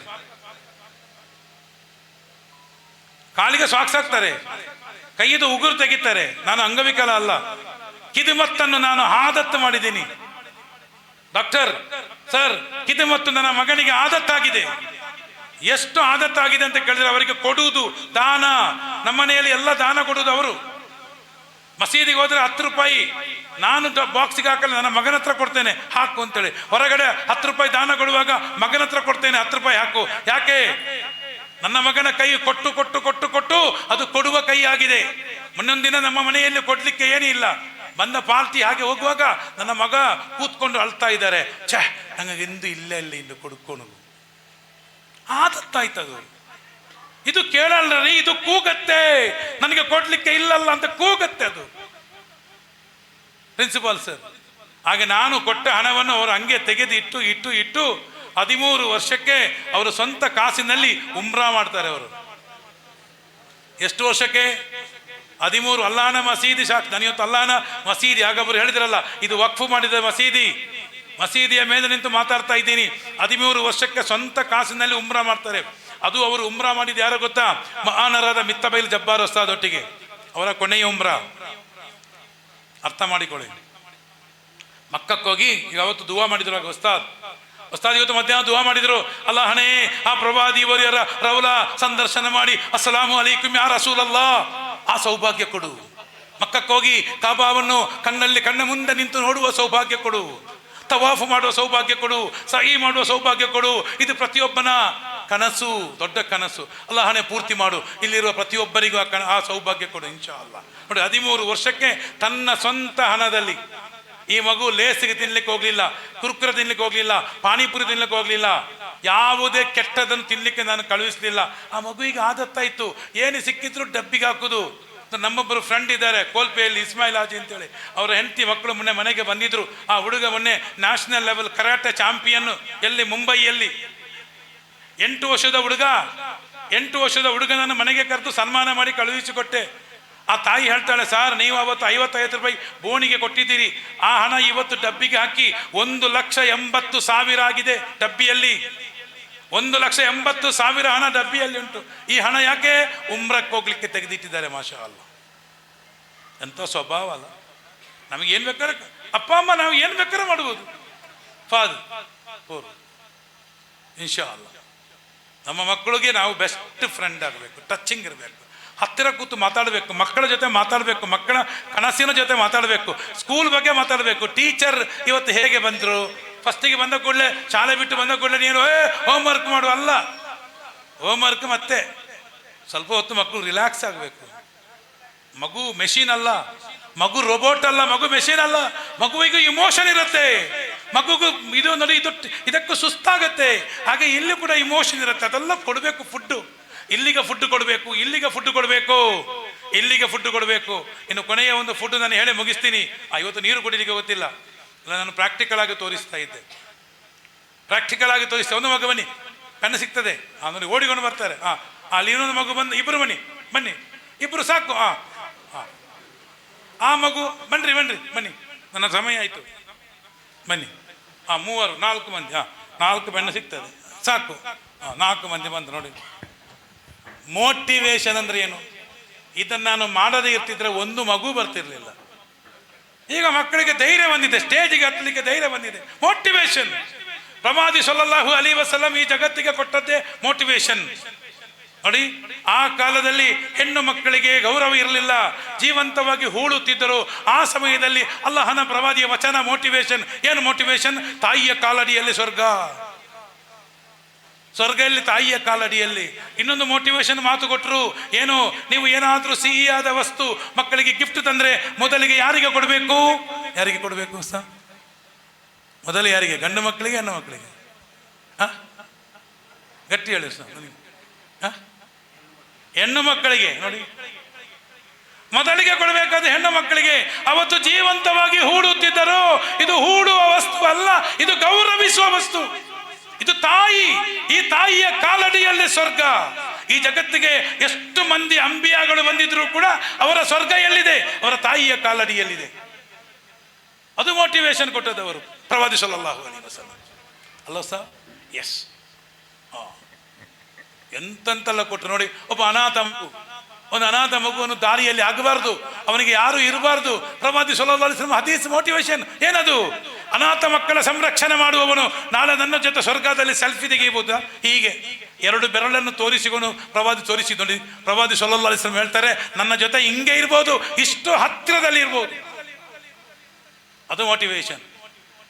Speaker 1: ಕೈಯಿದು ಉಗುರು ತೆಗಿತಾರೆ. ನಾನು ಅಂಗವಿಕಲ ಅಲ್ಲ. ಕಿದುಮತ್ತನ್ನು ನಾನು ಆದತ್ತು ಮಾಡಿದ್ದೀನಿ. ಡಾಕ್ಟರ್ ಸರ್, ಕಿದುಮತ್ತು ನನ್ನ ಮಗನಿಗೆ ಆದತ್ತಾಗಿದೆ. ಎಷ್ಟು ಆದತ್ತಾಗಿದೆ ಅಂತ ಕೇಳಿದ್ರೆ ಅವರಿಗೆ ಕೊಡುವುದು ದಾನ. ನಮ್ಮ ಮನೆಯಲ್ಲಿ ಎಲ್ಲ ದಾನ ಕೊಡುವುದು ಅವರು. ಮಸೀದಿಗೆ ಹೋದ್ರೆ 10 ರೂಪಾಯಿ ನಾನು ಬಾಕ್ಸಿಗೆ ಹಾಕಲ್ಲ, ನನ್ನ ಮಗನ ಹತ್ರ ಕೊಡ್ತೇನೆ, ಹಾಕು ಅಂತೇಳಿ. ಹೊರಗಡೆ 10 ರೂಪಾಯಿ ದಾನ ಕೊಡುವಾಗ ಮಗನ ಹತ್ರ ಕೊಡ್ತೇನೆ, 10 ರೂಪಾಯಿ ಹಾಕು. ಯಾಕೆ? ನನ್ನ ಮಗನ ಕೈ ಕೊಟ್ಟು ಕೊಟ್ಟು ಕೊಟ್ಟು ಕೊಟ್ಟು ಅದು ಕೊಡುವ ಕೈ ಆಗಿದೆ. ಮುಂದೊಂದಿನ ನಮ್ಮ ಮನೆಯಲ್ಲಿ ಕೊಡ್ಲಿಕ್ಕೆ ಏನೂ ಇಲ್ಲ. ಬಂದ ಪಾರ್ಟಿ ಹಾಗೆ ಹೋಗುವಾಗ ನನ್ನ ಮಗ ಕೂತ್ಕೊಂಡು ಅಳ್ತಾ ಇದ್ದಾರೆ. ನನಗೆಂದು ಇಲ್ಲೇ ಇಂದು ಕೊಡ್ಕೊಂಡು ಆದತ್ತಾಯ್ತದು. ಇದು ಕೇಳಲ್ರಿ, ಇದು ಕೂಗತ್ತೆ. ನನಗೆ ಕೊಡ್ಲಿಕ್ಕೆ ಇಲ್ಲಲ್ಲ ಅಂತ ಕೂಗತ್ತೆ ಅದು. ಪ್ರಿನ್ಸಿಪಾಲ್ ಸರ್, ಹಾಗೆ ನಾನು ಕೊಟ್ಟ ಹಣವನ್ನು ಅವರು ಹಂಗೆ ತೆಗೆದು ಇಟ್ಟು 13 ವರ್ಷಕ್ಕೆ ಅವರು ಸ್ವಂತ ಕಾಸಿನಲ್ಲಿ ಉಮ್ರಾ ಮಾಡ್ತಾರೆ. ಅವರು ಎಷ್ಟು ವರ್ಷಕ್ಕೆ? 13. ಅಲ್ಲಾನ ಮಸೀದಿ ಸಾಕು. ನಾನಿವತ್ತು ಅಲ್ಲಾನ ಮಸೀದಿ, ಆಗೊಬ್ಬರು ಹೇಳಿದ್ರಲ್ಲ, ಇದು ವಕ್ಫು ಮಾಡಿದ ಮಸೀದಿಯ ಮೇಲೆ ನಿಂತು ಮಾತಾಡ್ತಾ ಇದ್ದೀನಿ. 13 ವರ್ಷಕ್ಕೆ ಸ್ವಂತ ಕಾಸಿನಲ್ಲಿ ಉಮ್ರಾ ಮಾಡ್ತಾರೆ. ಅದು ಅವರು ಉಮ್ರಾ ಮಾಡಿದ್ದು ಯಾರೋ ಗೊತ್ತಾ? ಮಹಾನರಾದ ಮಿತ್ತಬೈಲ್ ಜಬ್ಬಾರ್ ಉಸ್ತಾದ್ ಒಟ್ಟಿಗೆ. ಅವರ ಕೊನೆಯ ಉಮ್ರಾ. ಅರ್ಥ ಮಾಡಿಕೊಳ್ಳಿ. ಮಕ್ಕಕ್ಕೋಗಿ ಈಗ ಅವತ್ತು ದುವಾ ಮಾಡಿದ್ರು. ಆಗ ಉಸ್ತಾದ್ ಇವತ್ತು ಮಧ್ಯಾಹ್ನ ದುವಾ ಮಾಡಿದ್ರು. ಅಲ್ಲಾಹನೇ, ಆ ಪ್ರವಾದಿ ವರಿಯರ ರೌಲಾ ಸಂದರ್ಶನ ಮಾಡಿ ಅಸ್ಸಲಾಮು ಅಲೈಕುಂ ಯಾ ರಸೂಲಲ್ಲಾ, ಆ ಸೌಭಾಗ್ಯ ಕೊಡು. ಮಕ್ಕಕ್ಕೋಗಿ ಕಾಬಾವನ್ನು ಕಣ್ಣ ಮುಂದೆ ನಿಂತು ನೋಡುವ ಸೌಭಾಗ್ಯ ಕೊಡು. ತವಾಫು ಮಾಡುವ ಸೌಭಾಗ್ಯ ಕೊಡು. ಸಹಿ ಮಾಡುವ ಸೌಭಾಗ್ಯ ಕೊಡು. ಇದು ಪ್ರತಿಯೊಬ್ಬನ ಕನಸು, ದೊಡ್ಡ ಕನಸು. ಅಲ್ಲಾಹನೇ ಪೂರ್ತಿ ಮಾಡು. ಇಲ್ಲಿರುವ ಪ್ರತಿಯೊಬ್ಬರಿಗೂ ಆ ಸೌಭಾಗ್ಯ ಕೊಡು ಇನ್ಶಾ ಅಲ್ಲಾ. ನೋಡಿ, 13 ವರ್ಷಕ್ಕೆ ತನ್ನ ಸ್ವಂತ ಹಣದಲ್ಲಿ ಈ ಮಗು ಲೇಸಿಗೆ ತಿನ್ಲಿಕ್ಕೆ ಹೋಗ್ಲಿಲ್ಲ, ಕುರ್ಕುರೆ ತಿನ್ಲಿಕ್ಕೆ ಹೋಗ್ಲಿಲ್ಲ, ಪಾನಿಪುರಿ ತಿನ್ಲಿಕ್ಕೆ ಹೋಗ್ಲಿಲ್ಲ, ಯಾವುದೇ ಕೆಟ್ಟದನ್ನು ತಿನ್ಲಿಕ್ಕೆ ನಾನು ಕಳುಹಿಸ್ಲಿಲ್ಲ. ಆ ಮಗುವಿಗೆ ಆದತ್ತಾಯ್ತು. ಏನು ಸಿಕ್ಕಿದ್ರು ಡಬ್ಬಿಗೆ ಹಾಕುದು. ನಮ್ಮೊಬ್ಬರು ಫ್ರೆಂಡ್ ಇದ್ದಾರೆ ಕೋಲ್ಪೆಯಲ್ಲಿ, ಇಸ್ಮಾಯಿಲ್ ಹಾಜಿ ಅಂತೇಳಿ. ಅವರ ಹೆಂಡತಿ ಮಕ್ಕಳು ಮೊನ್ನೆ ಮನೆಗೆ ಬಂದಿದ್ರು. ಆ ಹುಡುಗ ಮೊನ್ನೆ ನ್ಯಾಷನಲ್ ಲೆವೆಲ್ ಕರಾಟೆ ಚಾಂಪಿಯನ್. ಎಲ್ಲಿ? ಮುಂಬೈಯಲ್ಲಿ. 8 ವರ್ಷದ ಹುಡುಗನನ್ನು ಮನೆಗೆ ಕರೆದು ಸನ್ಮಾನ ಮಾಡಿ ಕಳುಹಿಸಿಕೊಟ್ಟೆ. ಆ ತಾಯಿ ಹೇಳ್ತಾಳೆ, ಸರ್ ನೀವು ಅವತ್ತು 55 ರೂಪಾಯಿ ಬೋಣಿಗೆ ಕೊಟ್ಟಿದ್ದೀರಿ, ಆ ಹಣ ಇವತ್ತು ಡಬ್ಬಿಗೆ ಹಾಕಿ 1,80,000 ಆಗಿದೆ ಡಬ್ಬಿಯಲ್ಲಿ. 1,80,000 ಹಣ ಡಬ್ಬಿಯಲ್ಲಿ ಉಂಟು. ಈ ಹಣ ಯಾಕೆ? ಉಮ್ರಕ್ಕೆ ಹೋಗ್ಲಿಕ್ಕೆ ತೆಗೆದಿಟ್ಟಿದ್ದಾರೆ. ಮಾಷಾ ಅಲ್ಲ, ಎಂಥ ಸ್ವಭಾವ ಅಲ್ಲ. ನಮಗೇನು ಬೇಕಾದ್ರೆ ಅಪ್ಪ ಅಮ್ಮ ನಾವು ಏನು ಬೇಕಾದ್ರೆ ಮಾಡ್ಬೋದು. ಇನ್ಶಾ ಅಲ್ಲ ನಮ್ಮ ಮಕ್ಕಳಿಗೆ ನಾವು ಬೆಸ್ಟ್ ಫ್ರೆಂಡ್ ಆಗಬೇಕು, ಟಚಿಂಗ್ ಇರಬೇಕು, ಹತ್ತಿರ ಕೂತು ಮಾತಾಡಬೇಕು, ಮಕ್ಕಳ ಜೊತೆ ಮಾತಾಡಬೇಕು, ಮಕ್ಕಳ ಕನಸಿನ ಜೊತೆ ಮಾತಾಡಬೇಕು, ಸ್ಕೂಲ್ ಬಗ್ಗೆ ಮಾತಾಡಬೇಕು. ಟೀಚರ್ ಇವತ್ತು ಹೇಗೆ ಬಂದರು? ಫಸ್ಟಿಗೆ ಬಂದ ಕೂಡಲೇ, ಶಾಲೆ ಬಿಟ್ಟು ಬಂದ ಕೂಡಲೇ ನೀನು ಹೋಮ್ವರ್ಕ್ ಮಾಡು ಅಲ್ಲ. ಹೋಮ್ವರ್ಕ್ ಮತ್ತೆ ಸ್ವಲ್ಪ ಹೊತ್ತು ಮಕ್ಕಳು ರಿಲ್ಯಾಕ್ಸ್ ಆಗಬೇಕು. ಮಗು ಮೆಷಿನ್ ಅಲ್ಲ, ಮಗು ರೋಬೋಟ್ ಅಲ್ಲ, ಮಗು ಮೆಷಿನ್ ಅಲ್ಲ. ಮಗುವಿಗೂ ಇಮೋಷನ್ ಇರುತ್ತೆ. ಮಗುಗೂ ಇದಕ್ಕೂ ಸುಸ್ತಾಗತ್ತೆ. ಹಾಗೆ ಇಲ್ಲಿ ಕೂಡ ಇಮೋಷನ್ ಇರುತ್ತೆ. ಅದೆಲ್ಲ ಕೊಡಬೇಕು. ಫುಡ್ಡು ಇಲ್ಲಿಗೆ ಫುಡ್ ಕೊಡಬೇಕು, ಇಲ್ಲಿಗೆ ಫುಡ್ ಕೊಡಬೇಕು, ಇಲ್ಲಿಗೆ ಫುಡ್ ಕೊಡಬೇಕು. ಇನ್ನು ಕೊನೆಯ ಒಂದು ಫುಡ್ ನಾನು ಹೇಳಿ ಮುಗಿಸ್ತೀನಿ. ಇವತ್ತು ನೀರು ಕುಡಿಲಿಕ್ಕೆ ಗೊತ್ತಿಲ್ಲ, ನಾನು ಪ್ರಾಕ್ಟಿಕಲ್ ಆಗಿ ತೋರಿಸ್ತಾ ಇದ್ದೆ. ಪ್ರಾಕ್ಟಿಕಲ್ ಆಗಿ ತೋರಿಸ್ತಾ, ಒಂದು ಮಗು ಬನ್ನಿ, ಪೆನ್ನು ಸಿಗ್ತದೆ, ಆಮೇಲೆ ಓಡಿಕೊಂಡು ಬರ್ತಾರೆ. ಅಲ್ಲಿ ಇನ್ನೊಂದು ಮಗು ಬಂದು, ಇಬ್ಬರು ಬನ್ನಿ ಬನ್ನಿ, ಇಬ್ಬರು ಸಾಕು. ಆ ಮಗು ಬನ್ರಿ ಬನ್ರಿ ಬನ್ನಿ, ನನ್ನ ಸಮಯ ಆಯಿತು, ಬನ್ನಿ. 3 4 ಮಂದಿ, 4 ಪೆನ್ನು ಸಿಗ್ತದೆ, ಸಾಕು. 4 ಮಂದಿ ಬಂದು ನೋಡಿ. ಮೋಟಿವೇಶನ್ ಅಂದ್ರೆ ಏನು? ಇದನ್ನು ನಾನು ಮಾಡದೇ ಇರ್ತಿದ್ರೆ ಒಂದು ಮಗು ಬರ್ತಿರ್ಲಿಲ್ಲ. ಈಗ ಮಕ್ಕಳಿಗೆ ಧೈರ್ಯ ಬಂದಿದೆ, ಸ್ಟೇಜಿಗೆ ಹತ್ತಲಿಕ್ಕೆ ಧೈರ್ಯ ಬಂದಿದೆ. ಮೋಟಿವೇಶನ್. ಪ್ರವಾದಿ ಸಲ್ಲಲ್ಲಾಹು ಅಲೈಹಿ ವಸಲ್ಲಂ ಈ ಜಗತ್ತಿಗೆ ಕೊಟ್ಟದ್ದೇ ಮೋಟಿವೇಶನ್. ನೋಡಿ, ಆ ಕಾಲದಲ್ಲಿ ಹೆಣ್ಣು ಮಕ್ಕಳಿಗೆ ಗೌರವ ಇರಲಿಲ್ಲ, ಜೀವಂತವಾಗಿ ಹೂಳುತ್ತಿದ್ದರು. ಆ ಸಮಯದಲ್ಲಿ ಅಲ್ಲಾಹನ ಪ್ರವಾದಿಯ ವಚನ ಮೋಟಿವೇಶನ್. ಏನು ಮೋಟಿವೇಶನ್? ತಾಯಿಯ ಕಾಲಡಿಯಲ್ಲಿ ಸ್ವರ್ಗ, ಸ್ವರ್ಗದಲ್ಲಿ ತಾಯಿಯ ಕಾಲಡಿಯಲ್ಲಿ. ಇನ್ನೊಂದು ಮೋಟಿವೇಶನ್ ಮಾತು ಕೊಟ್ಟರು, ಏನು? ನೀವು ಏನಾದರೂ ಸಿಹಿಯಾದ ವಸ್ತು ಮಕ್ಕಳಿಗೆ ಗಿಫ್ಟ್ ತಂದ್ರೆ ಮೊದಲಿಗೆ ಯಾರಿಗೆ ಕೊಡಬೇಕು? ಯಾರಿಗೆ ಕೊಡಬೇಕು ಸರ್? ಮೊದಲು ಯಾರಿಗೆ? ಗಂಡು ಮಕ್ಕಳಿಗೆ, ಹೆಣ್ಣು ಮಕ್ಕಳಿಗೆ? ಗಟ್ಟಿ ಹೇಳಿ ಸರ್. ಹೆಣ್ಣು ಮಕ್ಕಳಿಗೆ. ನೋಡಿ, ಮೊದಲಿಗೆ ಕೊಡಬೇಕಾದ್ರೆ ಹೆಣ್ಣು ಮಕ್ಕಳಿಗೆ. ಅವತ್ತು ಜೀವಂತವಾಗಿ ಹೂಡುತ್ತಿದ್ದರು. ಇದು ಹೂಡುವ ವಸ್ತು ಅಲ್ಲ, ಇದು ಗೌರವಿಸುವ ವಸ್ತು. ಇದು ತಾಯಿ. ಈ ತಾಯಿಯ ಕಾಲಡಿಯಲ್ಲಿ ಸ್ವರ್ಗ. ಈ ಜಗತ್ತಿಗೆ ಎಷ್ಟು ಮಂದಿ ಅಂಬಿಯಾಗಳು ಬಂದಿದ್ರು ಕೂಡ ಅವರ ಸ್ವರ್ಗ ಎಲ್ಲಿದೆ? ಅವರ ತಾಯಿಯ ಕಾಲಡಿಯಲ್ಲಿದೆ. ಅದು ಮೋಟಿವೇಶನ್ ಕೊಟ್ಟದವರು ಪ್ರವಾದಿ ಸಲ್ಲಲ್ಲಾಹು ಅಲೈಹಿ ವಸಲ್ಲಂ. ಅಲ್ಲ ಸರ್? ಎಸ್. ಎಂತೆಂತೆಲ್ಲ ಕೊಟ್ಟರು ನೋಡಿ. ಒಬ್ಬ ಅನಾಥ ಮಗು, ಒಂದು ಅನಾಥ ಮಗುವನ್ನು ದಾರಿಯಲ್ಲಿ ಆಗಬಾರ್ದು, ಅವನಿಗೆ ಯಾರು ಇರಬಾರ್ದು. ಪ್ರವಾದಿ ಸಲ್ಲಲ್ಲಾಹು ಅಲೈಹಿ ವಸಲ್ಲಂ ಹದೀಸ್ ಮೋಟಿವೇಶನ್ ಏನದು? ಅನಾಥ ಮಕ್ಕಳ ಸಂರಕ್ಷಣೆ ಮಾಡುವವನು ನಾಳೆ ನನ್ನ ಜೊತೆ ಸ್ವರ್ಗದಲ್ಲಿ ಸೆಲ್ಫಿ ತೆಗೆಯಬಹುದಾ? ಹೀಗೆ 2 ಬೆರಳನ್ನು ತೋರಿಸಿಕೊಂಡು ಪ್ರವಾದಿ ತೋರಿಸಿ ನೋಡಿ. ಪ್ರವಾದಿ ಸಲ್ಲಲ್ಲಾಹು ಅಲೈಹಿ ವಸಲ್ಲಂ ಹೇಳ್ತಾರೆ, ನನ್ನ ಜೊತೆ ಹಿಂಗೆ ಇರ್ಬೋದು, ಇಷ್ಟು ಹತ್ತಿರದಲ್ಲಿ ಇರ್ಬೋದು. ಅದು ಮೋಟಿವೇಶನ್.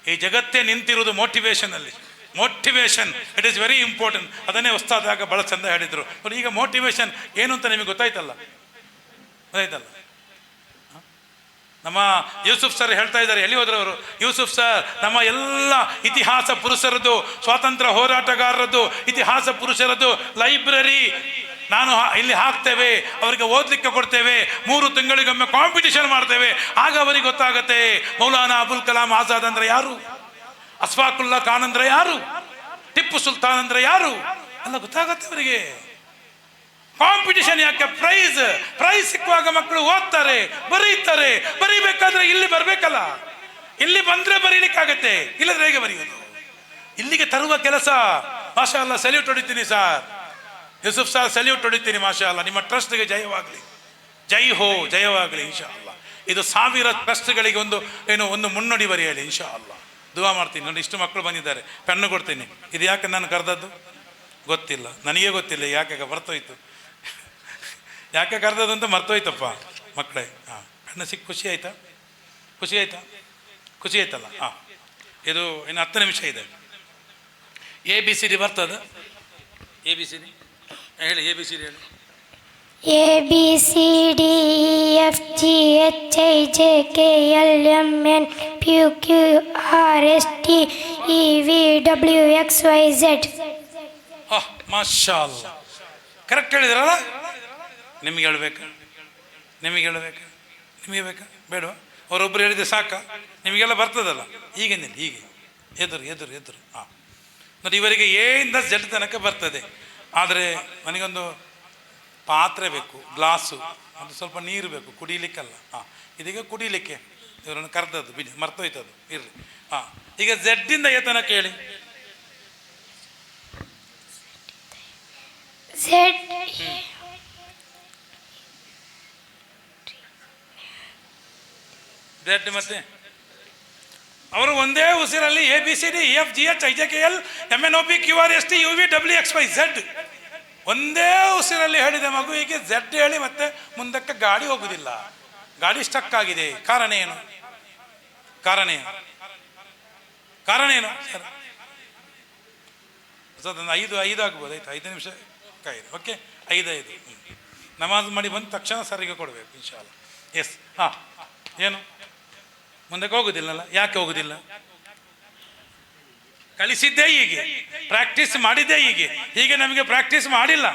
Speaker 1: ಈ ಜಗತ್ತೇ ನಿಂತಿರುವುದು ಮೋಟಿವೇಶನ್ ಅಲ್ಲಿ. Motivation it is very important. ಅದನ್ನೇ ಉಸ್ತಾದಾಗ ಬಹಳ ಚಂದ ಹೇಳಿದರು. ಈಗ ಮೋಟಿವೇಶನ್ ಏನು ಅಂತ ನಿಮಗೆ ಗೊತ್ತಾಯ್ತಲ್ಲ? ನಮ್ಮ ಯೂಸುಫ್ ಸರ್ ಹೇಳ್ತಾ ಇದ್ದಾರೆ. ಎಲ್ಲಿ ಹೋದ್ರು ಅವರು? ಯೂಸುಫ್ ಸರ್ ನಮ್ಮ ಎಲ್ಲ ಇತಿಹಾಸ ಪುರುಷರದ್ದು, ಸ್ವಾತಂತ್ರ್ಯ ಹೋರಾಟಗಾರರದ್ದು, ಇತಿಹಾಸ ಪುರುಷರದ್ದು ಲೈಬ್ರರಿ ನಾನು ಇಲ್ಲಿ ಹಾಕ್ತೇವೆ, ಅವರಿಗೆ ಓದಲಿಕ್ಕೆ ಕೊಡ್ತೇವೆ, 3 ತಿಂಗಳಿಗೊಮ್ಮೆ ಕಾಂಪಿಟಿಷನ್ ಮಾಡ್ತೇವೆ. ಆಗ ಅವರಿಗೆ ಗೊತ್ತಾಗತ್ತೆ ಮೌಲಾನಾ ಅಬುಲ್ ಕಲಾಂ ಆಜಾದ್ ಅಂದ್ರೆ ಯಾರು, ಅಶ್ಫಾಕುಲ್ಲಾ ಖಾನ್ ಅಂದ್ರೆ ಯಾರು, ಟಿಪ್ಪು ಸುಲ್ತಾನ್ ಅಂದ್ರೆ ಯಾರು ಎಲ್ಲ ಗೊತ್ತಾಗತ್ತೆ ಅವರಿಗೆ. ಕಾಂಪಿಟಿಷನ್ ಯಾಕೆ? ಪ್ರೈಸ್ ಸಿಕ್ಕುವಾಗ ಮಕ್ಕಳು ಓದ್ತಾರೆ, ಬರೀತಾರೆ. ಬರೀಬೇಕಾದ್ರೆ ಇಲ್ಲಿ ಬರ್ಬೇಕಲ್ಲ, ಇಲ್ಲಿ ಬಂದ್ರೆ ಬರೀಲಿಕ್ಕಾಗತ್ತೆ, ಇಲ್ಲದ್ರೆ ಹೇಗೆ ಬರೆಯೋದು? ಇಲ್ಲಿಗೆ ತರುವ ಕೆಲಸ. ಮಾಷಾ ಅಲ್ಲಾ, ಸಲ್ಯೂಟ್ ಹೊಡಿತೀನಿ ಸರ್. ಯೂಸುಫ್ ಸರ್ ಸಲ್ಯೂಟ್ ಹೊಡಿತೀನಿ. ಮಾಷಾ ಅಲ್ಲಾ, ನಿಮ್ಮ ಟ್ರಸ್ಟ್ಗೆ ಜಯವಾಗಲಿ. ಜೈ ಹೋ, ಜಯವಾಗಲಿ ಇನ್ಶಾ ಅಲ್ಲಾ. ಇದು 1000 ಟ್ರಸ್ಟ್ಗಳಿಗೆ ಒಂದು ಮುನ್ನಡಿ ಬರೆಯಲಿ ಇನ್ಶಾ ಅಲ್ಲಾ. ದುವಾ ಮಾಡ್ತೀನಿ. ನೋಡಿ, ಇಷ್ಟು ಮಕ್ಕಳು ಬಂದಿದ್ದಾರೆ, ಪೆನ್ನು ಕೊಡ್ತೀನಿ. ಇದು ಯಾಕೆ ನಾನು ಕರೆದದ್ದು ಗೊತ್ತಿಲ್ಲ, ನನಗೆ ಗೊತ್ತಿಲ್ಲ ಯಾಕೆ ಮರ್ತೋಯ್ತು. ಯಾಕೆ ಕರೆದದ್ದು ಅಂತ ಮರ್ತೋಯ್ತಪ್ಪ ಮಕ್ಕಳೇ. ಪೆನ್ನು ಸಿಕ್ಕ ಖುಷಿ ಆಯ್ತಾ? ಖುಷಿ ಆಯ್ತಾ? ಖುಷಿ ಆಯ್ತಲ್ಲ? ಇದು ಇನ್ನು 10 ನಿಮಿಷ ಇದೆ. ABCD ಬರ್ತದ? ABCD ಹೇಳಿ, ABCD ಹೇಳಿ.
Speaker 3: ABCDFGHIJKLMNPQRSTUVWXYZ.
Speaker 1: ಮಾಷಾ ಅಲ್ಲಾ, ಕರೆಕ್ಟ್ ಹೇಳಿದ್ರಲ್ಲ? ನಿಮಗೆ ಹೇಳ್ಬೇಕಾ? ನಿಮಗೆ ಬೇಕಾ ಬೇಡವಾ? ಅವರೊಬ್ಬರು ಹೇಳಿದೆ ಸಾಕ? ನಿಮಗೆಲ್ಲ ಬರ್ತದಲ್ಲ? ಹೀಗೆ ನಿಲ್ಲಿ, ಹೀಗೆ ಎದುರು. ನೋಡಿ, ಇವರಿಗೆ ಏಯಿಂದ Z ತನಕ ಬರ್ತದೆ. ಆದರೆ ನನಗೊಂದು ಪಾತ್ರೆ ಬೇಕು, ಗ್ಲಾಸು, ಒಂದು ಸ್ವಲ್ಪ ನೀರು ಬೇಕು, ಕುಡಿಲಿಕ್ಕಲ್ಲ. ಇದೀಗ ಕುಡಿಲಿಕ್ಕೆ ಇವರನ್ನು ಕರೆದದ್ದು, ಬಿಡಿ ಮರ್ತೋಯ್ತದು, ಇರಲಿ. ಈಗ Z ಇಂದ ತನಕ ಹೇಳಿ. Z ಮತ್ತೆ ಅವರು ಒಂದೇ ಉಸಿರಲ್ಲಿ ABCDEFGHIJKLMNOPQRSTUVWXYZ ಒಂದೇ ಉಸಿರಲ್ಲಿ ಹೇಳಿದ ಮಗುವಿಗೆ Z ಹೇಳಿ ಮತ್ತೆ ಮುಂದಕ್ಕೆ ಗಾಡಿ ಹೋಗುದಿಲ್ಲ, ಗಾಡಿ ಸ್ಟಕ್ ಆಗಿದೆ. ಕಾರಣ ಏನು? ಸರ್ 5 ಆಗ್ಬೋದು. ಆಯ್ತು, 5 ನಿಮಿಷ ಕಾಯಿರಿ. ಓಕೆ, 5 ನಮಾಜ್ ಮಾಡಿ ಬಂದ ತಕ್ಷಣ ಸರಿಗೆ ಕೊಡಬೇಕು ಇನ್ಶಾ ಅಲ್ಲಾ. ಎಸ್. ಏನು ಮುಂದಕ್ಕೆ ಹೋಗುದಿಲ್ಲಲ್ಲ? ಯಾಕೆ ಹೋಗುದಿಲ್ಲ? ಕಲಿಸಿದ್ದೇ ಹೀಗೆ, ಪ್ರಾಕ್ಟೀಸ್ ಮಾಡಿದ್ದೇ ಹೀಗೆ ನಮಗೆ ಪ್ರಾಕ್ಟೀಸ್ ಮಾಡಿಲ್ಲ.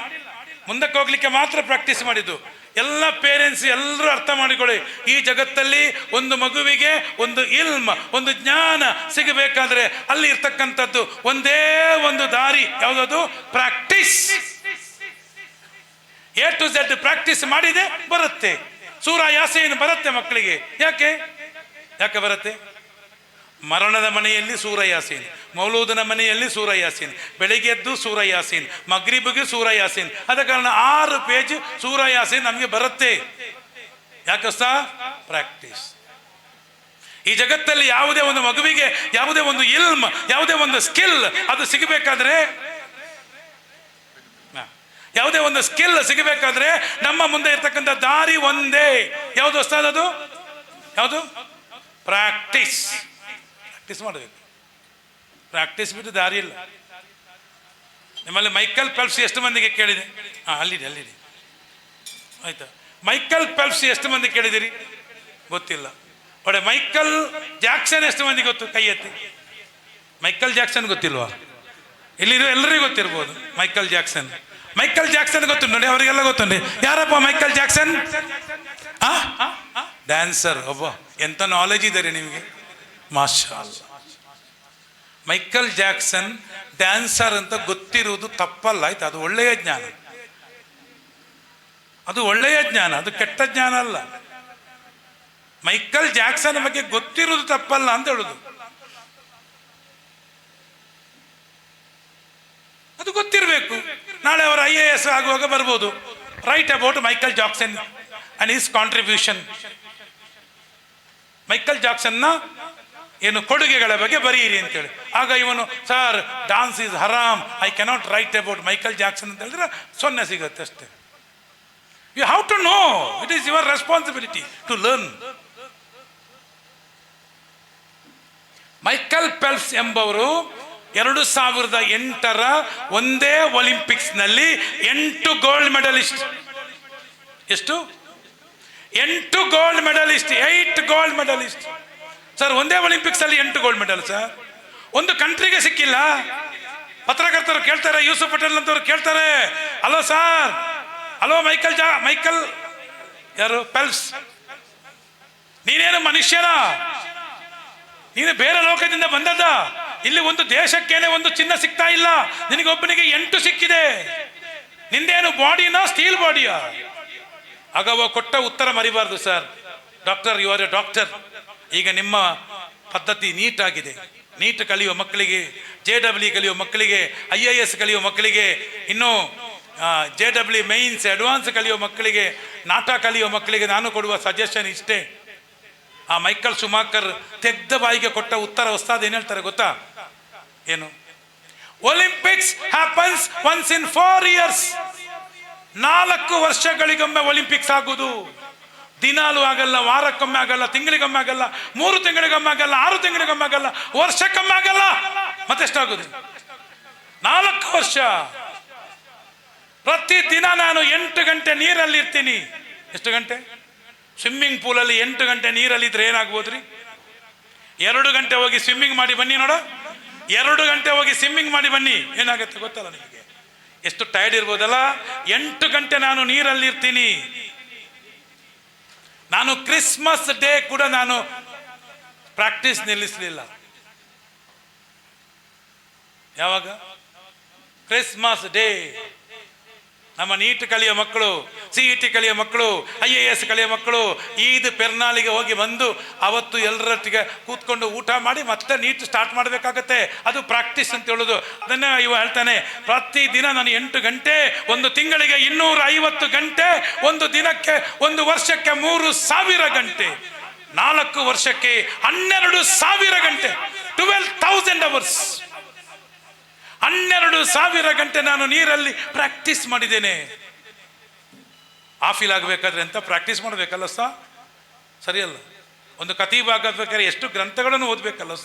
Speaker 1: ಮುಂದಕ್ಕೆ ಹೋಗ್ಲಿಕ್ಕೆ ಮಾತ್ರ ಪ್ರಾಕ್ಟೀಸ್ ಮಾಡಿದ್ದು. ಎಲ್ಲ ಪೇರೆಂಟ್ಸ್ ಎಲ್ಲರೂ ಅರ್ಥ ಮಾಡಿಕೊಳ್ಳಿ, ಈ ಜಗತ್ತಲ್ಲಿ ಒಂದು ಮಗುವಿಗೆ ಒಂದು ಇಲ್ಮ್, ಒಂದು ಜ್ಞಾನ ಸಿಗಬೇಕಾದ್ರೆ ಅಲ್ಲಿ ಇರ್ತಕ್ಕಂಥದ್ದು ಒಂದೇ ಒಂದು ದಾರಿ, ಯಾವುದದು? Practice. A to Z practice ಮಾಡಿದೆ ಬರುತ್ತೆ. ಸೂರ ಯಾಸೀನ್ ಬರುತ್ತೆ ಮಕ್ಕಳಿಗೆ. ಯಾಕೆ ಬರುತ್ತೆ? ಮರಣದ ಮನೆಯಲ್ಲಿ ಸೂರ ಯಾಸೀನ್, ಮೌಲೂದನ ಮನೆಯಲ್ಲಿ ಸೂರ ಯಾಸೀನ್, ಬೆಳಿಗ್ಗೆ ಎದ್ದು ಸೂರ ಯಾಸೀನ್, ಮಗ್ರಿಬ್ಗೆ ಸೂರ ಯಾಸೀನ್. ಆದ ಕಾರಣ 6 ಪೇಜ್ ಸೂರ ಯಾಸೀನ್ ನಮಗೆ ಬರುತ್ತೆ. ಯಾಕಸ್ತಾ? ಪ್ರಾಕ್ಟೀಸ್. ಈ ಜಗತ್ತಲ್ಲಿ ಯಾವುದೇ ಒಂದು ಮಗುವಿಗೆ ಯಾವುದೇ ಒಂದು ಇಲ್ಮ್, ಯಾವುದೇ ಒಂದು ಸ್ಕಿಲ್ ಅದು ಸಿಗಬೇಕಾದ್ರೆ, ಯಾವುದೇ ಒಂದು ಸ್ಕಿಲ್ ಸಿಗಬೇಕಾದ್ರೆ ನಮ್ಮ ಮುಂದೆ ಇರ್ತಕ್ಕಂಥ ದಾರಿ ಒಂದೇ. ಯಾವುದು ಹೊಸ್ತಾದ? ಅದು ಯಾವುದು? ಪ್ರಾಕ್ಟೀಸ್. ಪ್ರಾಕ್ಟೀಸ್ ಮಾಡಬೇಕು. ಪ್ರಾಕ್ಟೀಸ್ ಬಿಟ್ಟು ದಾರಿ ಇಲ್ಲ. ನಿಮ್ಮಲ್ಲಿ ಮೈಕಲ್ ಫೆಲ್ಪ್ಸ್ ಎಷ್ಟು ಮಂದಿಗೆ ಕೇಳಿದೆ? ಅಲ್ಲಿದೆ ಆಯ್ತಾ? ಮೈಕಲ್ ಫೆಲ್ಪ್ಸ್ ಎಷ್ಟು ಮಂದಿ ಕೇಳಿದಿರಿ? ಗೊತ್ತಿಲ್ಲ. ಒಳ್ಳೆ ಮೈಕಲ್ ಜಾಕ್ಸನ್ ಎಷ್ಟು ಮಂದಿ ಗೊತ್ತು? ಕೈ ಎತ್ತಿ. ಮೈಕಲ್ ಜಾಕ್ಸನ್ ಗೊತ್ತಿಲ್ವಾ? ಇಲ್ಲಿರೋ ಎಲ್ಲರಿಗೂ ಗೊತ್ತಿರ್ಬೋದು. ಮೈಕಲ್ ಜಾಕ್ಸನ್ ಗೊತ್ತು ನೋಡಿ, ಅವರಿಗೆಲ್ಲ ಗೊತ್ತುಂಟು. ಯಾರಪ್ಪ ಮೈಕಲ್ ಜಾಕ್ಸನ್? ಡ್ಯಾನ್ಸರ್. ಒಬ್ಬ ಎಂತ ನಾಲೆಜ್ ಇದೆ ರೀ ನಿಮಗೆ, ಮಾಶಾ ಅಲ್ಲಾ. ಮೈಕಲ್ ಜಾಕ್ಸನ್ ಡ್ಯಾನ್ಸರ್ ಅಂತ ಗೊತ್ತಿರುವುದು ತಪ್ಪಲ್ಲ, ಆಯ್ತು? ಅದು ಒಳ್ಳೆಯ ಜ್ಞಾನ, ಅದು ಕೆಟ್ಟ ಜ್ಞಾನ ಅಲ್ಲ. ಮೈಕಲ್ ಜಾಕ್ಸನ್ ಬಗ್ಗೆ ಗೊತ್ತಿರುವುದು ತಪ್ಪಲ್ಲ ಅಂತ ಹೇಳುದು. ಅದು ಗೊತ್ತಿರಬೇಕು. ನಾಳೆ ಅವರು IAS ಆಗುವಾಗ ಬರ್ಬೋದು, write about Michael Jackson and his contribution. Michael ಜಾಕ್ಸನ್ನ ಏನು ಕೊಡುಗೆಗಳ ಬಗ್ಗೆ ಬರೀರಿ ಅಂತೇಳಿ. ಆಗ ಇವನು, ಸರ್ ಡಾನ್ಸ್ ಈಸ್ ಹರಾಮ್, I cannot write about Michael Jackson ಅಂತ ಹೇಳಿದ್ರೆ 0 ಸಿಗುತ್ತೆ ಅಷ್ಟೇ. You have to know, it is your responsibility to learn. Michael Phelps ಎಂಬವರು 2008 ಒಂದೇ ಒಲಿಂಪಿಕ್ಸ್ ನಲ್ಲಿ 8 ಗೋಲ್ಡ್ ಮೆಡಲಿಸ್ಟ್. ಎಷ್ಟು? 8 gold medalist, 8 gold medalist. Sir ಒಂದೇ ಒಲಿಂಪಿಕ್ಸ್ ಅಲ್ಲಿ 8 ಗೋಲ್ಡ್ ಮೆಡಲ್ ಸರ್, ಒಂದು ಕಂಟ್ರಿಗೆ ಸಿಕ್ಕಿಲ್ಲ. ಪತ್ರಕರ್ತರು ಕೇಳ್ತಾರೆ, ಯೂಸುಫ್ ಪಟೇಲ್ ಅಂತವ್ರು ಕೇಳ್ತಾರೆ, ಹಲೋ ಸರ್, ಹಲೋ ಮೈಕಲ್ ಯಾರು ಫೆಲ್ಪ್ಸ್, ನೀನೇನು ಮನುಷ್ಯನ? ನೀನು ಬೇರೆ ಲೋಕದಿಂದ ಬಂದದ್ದ? ಇಲ್ಲಿ ಒಂದು ದೇಶಕ್ಕೇನೆ ಒಂದು ಚಿನ್ನ ಸಿಗ್ತಾ ಇಲ್ಲ, ನಿನಗೊಬ್ಬನಿಗೆ 8 ಸಿಕ್ಕಿದೆ. ನಿಂದೇನು ಬಾಡಿನಾ, ಸ್ಟೀಲ್ ಬಾಡಿಯಾ? ಆಗ ಕೊಟ್ಟ ಉತ್ತರ ಮರಿಬಾರ್ದು. Sir doctor, you are a doctor. ಈಗ ನಿಮ್ಮ ಪದ್ಧತಿ ನೀಟ್ ಆಗಿದೆ. ನೀಟ್ ಕಲಿಯುವ ಮಕ್ಕಳಿಗೆ, JEE ಕಲಿಯುವ ಮಕ್ಕಳಿಗೆ, IAS ಕಲಿಯುವ ಮಕ್ಕಳಿಗೆ, ಇನ್ನು JEE ಮೈನ್ಸ್ ಅಡ್ವಾನ್ಸ್ ಕಲಿಯುವ ಮಕ್ಕಳಿಗೆ, ನಾಟ ಕಲಿಯುವ ಮಕ್ಕಳಿಗೆ ನಾನು ಕೊಡುವ ಸಜೆಷನ್ ಇಷ್ಟೇ. ಆ ಮೈಕಲ್ ಶುಮಾಕರ್ ತೆಗ್ದ ಬಾಯಿಗೆ ಕೊಟ್ಟ ಉತ್ತರ ಹೊಸ್ತಾದ ಏನು ಹೇಳ್ತಾರೆ ಗೊತ್ತಾ? ಏನು? Olympics happens once in 4 years. 4 ವರ್ಷಗಳಿಗೊಮ್ಮೆ ಒಲಿಂಪಿಕ್ಸ್ ಆಗುವುದು. ದಿನಾಲು ಆಗಲ್ಲ, ವಾರಕ್ಕೊಮ್ಮೆ ಆಗಲ್ಲ, ತಿಂಗಳಿಗೊಮ್ಮೆ ಆಗಲ್ಲ, 3 ತಿಂಗಳಿಗೊಮ್ಮೆ ಆಗಲ್ಲ, 6 ತಿಂಗಳಿಗೊಮ್ಮೆ ಆಗಲ್ಲ, ವರ್ಷಕ್ಕೊಮ್ಮೆ ಆಗಲ್ಲ. ಮತ್ತೆಷ್ಟಾಗುದು? 4 ವರ್ಷ. ಪ್ರತಿ ದಿನ ನಾನು 8 ಗಂಟೆ ನೀರಲ್ಲಿ ಇರ್ತೀನಿ. ಎಷ್ಟು ಗಂಟೆ? ಸ್ವಿಮ್ಮಿಂಗ್ ಪೂಲಲ್ಲಿ 8 ಗಂಟೆ ನೀರಲ್ಲಿ ಇದ್ರೆ ಏನಾಗ್ಬೋದ್ರಿ? 2 ಗಂಟೆ ಹೋಗಿ ಸ್ವಿಮ್ಮಿಂಗ್ ಮಾಡಿ ಬನ್ನಿ ನೋಡ. 2 ಗಂಟೆ ಹೋಗಿ ಸ್ವಿಮ್ಮಿಂಗ್ ಮಾಡಿ ಬನ್ನಿ, ಏನಾಗುತ್ತೆ ಗೊತ್ತಲ್ಲ ನಿಮಗೆ? ಎಷ್ಟು ಟೈರ್ಡ್ ಇರ್ಬೋದಲ್ಲ. 8 ಗಂಟೆ ನಾನು ನೀರಲ್ಲಿ ಇರ್ತೀನಿ. ನಾನು ಕ್ರಿಸ್ಮಸ್ ಡೇ ಕೂಡ ನಾನು ಪ್ರಾಕ್ಟೀಸ್ ನಿಲ್ಲಿಸಲಿಲ್ಲ. ಯಾವಾಗ? Christmas day. ನಮ್ಮ ನೀಟ್ ಕಲಿಯೋ ಮಕ್ಕಳು, CET ಕಲಿಯೋ ಮಕ್ಕಳು, IAS ಕಲಿಯೋ ಮಕ್ಕಳು ಈದ್ ಪೆರ್ನಾಲಿಗೆ ಹೋಗಿ ಬಂದು ಅವತ್ತು ಎಲ್ಲರೊಟ್ಟಿಗೆ ಕೂತ್ಕೊಂಡು ಊಟ ಮಾಡಿ ಮತ್ತೆ ನೀಟ್ ಸ್ಟಾರ್ಟ್ ಮಾಡಬೇಕಾಗತ್ತೆ. ಅದು ಪ್ರಾಕ್ಟೀಸ್ ಅಂತ ಹೇಳೋದು. ಅದನ್ನ ಇವ ಹೇಳ್ತಾನೆ, ಪ್ರತಿ ದಿನ ನಾನು 8 ಗಂಟೆ, ಒಂದು ತಿಂಗಳಿಗೆ 250 ಗಂಟೆ, ಒಂದು ದಿನಕ್ಕೆ, ಒಂದು ವರ್ಷಕ್ಕೆ 3000 ಗಂಟೆ, 4 ವರ್ಷಕ್ಕೆ 12,000 ಗಂಟೆ, 12,000 hours. 12,000 ಗಂಟೆ ನಾನು ನೀರಲ್ಲಿ ಪ್ರಾಕ್ಟೀಸ್ ಮಾಡಿದ್ದೇನೆ. ಆಫೀಲ್ ಆಗಬೇಕಾದ್ರೆ ಅಂತ ಪ್ರಾಕ್ಟೀಸ್ ಮಾಡಬೇಕಲ್ಲ ಸರಿಯಲ್ಲ? ಒಂದು ಕತೀಬ್ ಆಗಬೇಕಾದ್ರೆ ಎಷ್ಟು ಗ್ರಂಥಗಳನ್ನು ಓದಬೇಕಲ್ಲ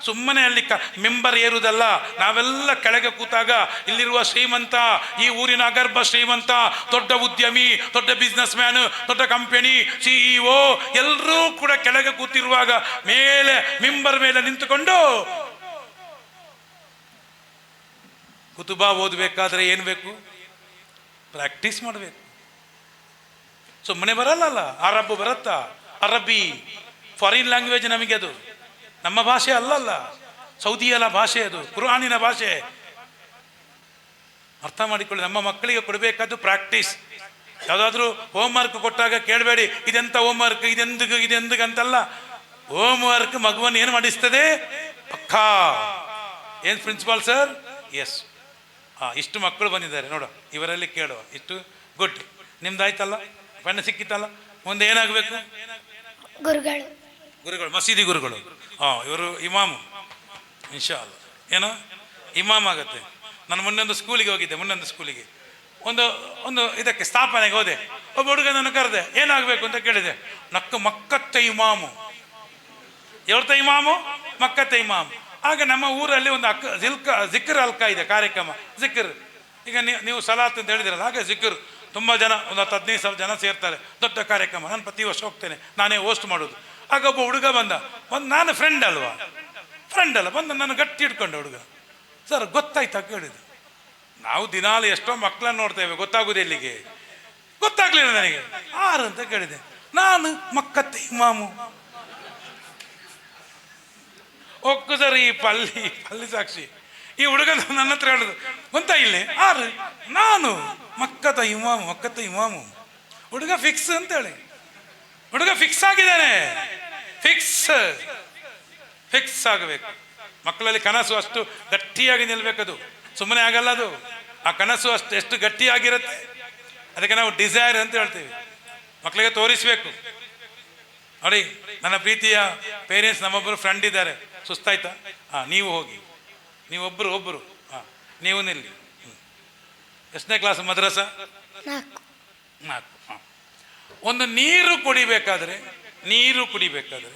Speaker 1: ಸುಮ್ಮನೆ ಅಲ್ಲಿ ಮೆಂಬರ್ ಏರುವುದಲ್ಲ. ನಾವೆಲ್ಲ ಕೆಳಗೆ ಕೂತಾಗ ಇಲ್ಲಿರುವ ಶ್ರೀಮಂತ, ಈ ಊರಿನ ಅಗರ್ಭ ಶ್ರೀಮಂತ, ದೊಡ್ಡ ಉದ್ಯಮಿ, ದೊಡ್ಡ ಬಿಸ್ನೆಸ್ ಮ್ಯಾನ್, ದೊಡ್ಡ ಕಂಪನಿ CEO ಎಲ್ಲರೂ ಕೂಡ ಕೆಳಗೆ ಕೂತಿರುವಾಗ ಮೇಲೆ ಮೆಂಬರ್ ಮೇಲೆ ನಿಂತುಕೊಂಡು ಕುತುಬಾ ಓದಬೇಕಾದ್ರೆ ಏನು ಬೇಕು? ಪ್ರಾಕ್ಟೀಸ್ ಮಾಡಬೇಕು. ಸುಮ್ಮನೆ ಬರಲ್ಲಲ್ಲ. ಅರಬ್ ಬರುತ್ತಾ? ಅರಬ್ಬಿ ಫಾರಿನ್ ಲ್ಯಾಂಗ್ವೇಜ್ ನಮಗೆ, ಅದು ನಮ್ಮ ಭಾಷೆ ಅಲ್ಲಲ್ಲ, ಸೌದಿಯಲ್ಲ ಭಾಷೆ, ಅದು ಕುರ್ಆನಿನ ಭಾಷೆ. ಅರ್ಥ ಮಾಡಿಕೊಳ್ಳಿ. ನಮ್ಮ ಮಕ್ಕಳಿಗೆ ಕೊಡಬೇಕಾದ್ದು ಪ್ರಾಕ್ಟೀಸ್. ಯಾವುದಾದ್ರೂ ಹೋಮ್ವರ್ಕ್ ಕೊಟ್ಟಾಗ ಕೇಳಬೇಡಿ ಇದೆಂತ ಹೋಮ್ವರ್ಕ್, ಇದೆಂದಿಗೆ ಅಂತಲ್ಲ. ಹೋಮ್ವರ್ಕ್ ಮಗುವನ್ನು ಏನು ಮಾಡಿಸ್ತದೆ? ಪಕ್ಕಾ. ಏನು ಪ್ರಿನ್ಸಿಪಾಲ್ ಸರ್? ಎಸ್. ಇಷ್ಟು ಮಕ್ಕಳು ಬಂದಿದ್ದಾರೆ ನೋಡು, ಇವರಲ್ಲಿ ಕೇಳುವ. ಇಷ್ಟು ಗುಡ್. ನಿಮ್ದಾಯ್ತಲ್ಲ, ಪೆನ್ ಸಿಕ್ಕಿತ್ತಲ್ಲ. ಮುಂದೆ ಏನಾಗಬೇಕು? ಗುರುಗಳು, ಮಸೀದಿ ಗುರುಗಳು. ಇವರು ಇಮಾಮು, ಇನ್ಶಾ ಅಲ್ಲ. ಏನೋ ಇಮಾಮ್ ಆಗತ್ತೆ. ನಾನು ಮೊನ್ನೊಂದು ಸ್ಕೂಲಿಗೆ ಹೋಗಿದ್ದೆ, ಒಂದು ಇದಕ್ಕೆ ಸ್ಥಾಪನೆಗೆ ಹೋದೆ. ಒಬ್ಬ ಹುಡುಗ ನನ್ನ ಕರೆದೆ, ಏನಾಗಬೇಕು ಅಂತ ಕೇಳಿದೆ. ಮಕ್ಕತ್ತೆ ಇಮಾಮು. ಎವ್ರತ ಇಮಾಮು? ಮಕ್ಕತ್ತೆ ಇಮಾಮು. ಆಗ ನಮ್ಮ ಊರಲ್ಲಿ ಒಂದು ಜಿಕ್ರ್ ಅಲ್ಕ ಇದೆ, ಕಾರ್ಯಕ್ರಮ ಜಿಕ್ರ್. ಈಗ ನೀವು ಸಲಾತ್ ಅಂತ ಹೇಳಿದಿರಲ್ಲ, ಹಾಗೆ ಜಿಕ್ರ್. ತುಂಬ ಜನ, ಒಂದು 10-15 ಜನ ಸೇರ್ತಾರೆ, ದೊಡ್ಡ ಕಾರ್ಯಕ್ರಮ. ನಾನು ಪ್ರತಿ ವರ್ಷ ಹೋಗ್ತೇನೆ, ನಾನೇ ಹೋಸ್ಟ್ ಮಾಡೋದು. ಆಗ ಒಬ್ಬ ಹುಡುಗ ಬಂದ. ನಾನು ಫ್ರೆಂಡ್ ಅಲ್ಲ, ಬಂದು ನಾನು ಗಟ್ಟಿ ಇಟ್ಕೊಂಡೆ. ಹುಡುಗ, ಸರ್ ಗೊತ್ತಾಯ್ತಾ ಕೇಳಿದ್ದು. ನಾವು ದಿನಾಲು ಎಷ್ಟೋ ಮಕ್ಕಳನ್ನು ನೋಡ್ತೇವೆ, ಗೊತ್ತಾಗುದು ಎಲ್ಲಿಗೆ? ಗೊತ್ತಾಗ್ಲಿಲ್ಲ ನನಗೆ. ಆರು ಅಂತ ಕೇಳಿದೆ. ನಾನು ಮಕ್ಕತ್ತೆ ಇಮಾಮು. ಒಕ್ಕು ಸರ್, ಈ ಪಲ್ಲಿ ಸಾಕ್ಷಿ. ಈ ಹುಡುಗ ನನ್ನ ಹತ್ರ ಹೇಳುದು, ಗೊತ್ತಾ ಇಲ್ಲಿ? ಆರು, ನಾನು ಮಕ್ಕತ್ತ ಇಮಾಮು. ಹುಡುಗ ಫಿಕ್ಸ್ ಅಂತೇಳಿ, ಹುಡುಗ ಫಿಕ್ಸ್ ಆಗಿದ್ದಾನೆ. ಫಿಕ್ಸ್ ಆಗಬೇಕು. ಮಕ್ಕಳಲ್ಲಿ ಕನಸು ಅಷ್ಟು ಗಟ್ಟಿಯಾಗಿ ನಿಲ್ಬೇಕದು, ಸುಮ್ಮನೆ ಆಗಲ್ಲ ಅದು. ಆ ಕನಸು ಎಷ್ಟು ಗಟ್ಟಿಯಾಗಿರುತ್ತೆ. ಅದಕ್ಕೆ ನಾವು ಡಿಸೈರ್ ಅಂತ ಹೇಳ್ತೀವಿ. ಮಕ್ಕಳಿಗೆ ತೋರಿಸ್ಬೇಕು. ನೋಡಿ, ನನ್ನ ಪ್ರೀತಿಯ ಪೇರೆಂಟ್ಸ್, ನಮ್ಮೊಬ್ಬರು ಫ್ರೆಂಡ್ ಇದ್ದಾರೆ. ಸುಸ್ತಾಯ್ತಾ? ನೀವು ಹೋಗಿ, ನೀವು ಒಬ್ಬರು ನೀವು ನಿಲ್ಲಿ. ಎಷ್ಟನೇ ಕ್ಲಾಸ್ ಮದ್ರಸ? 4. ಒಂದು ನೀರು ಕುಡಿಬೇಕಾದ್ರೆ ನೀವು ಕುಡಿಬೇಕಾದ್ರೆ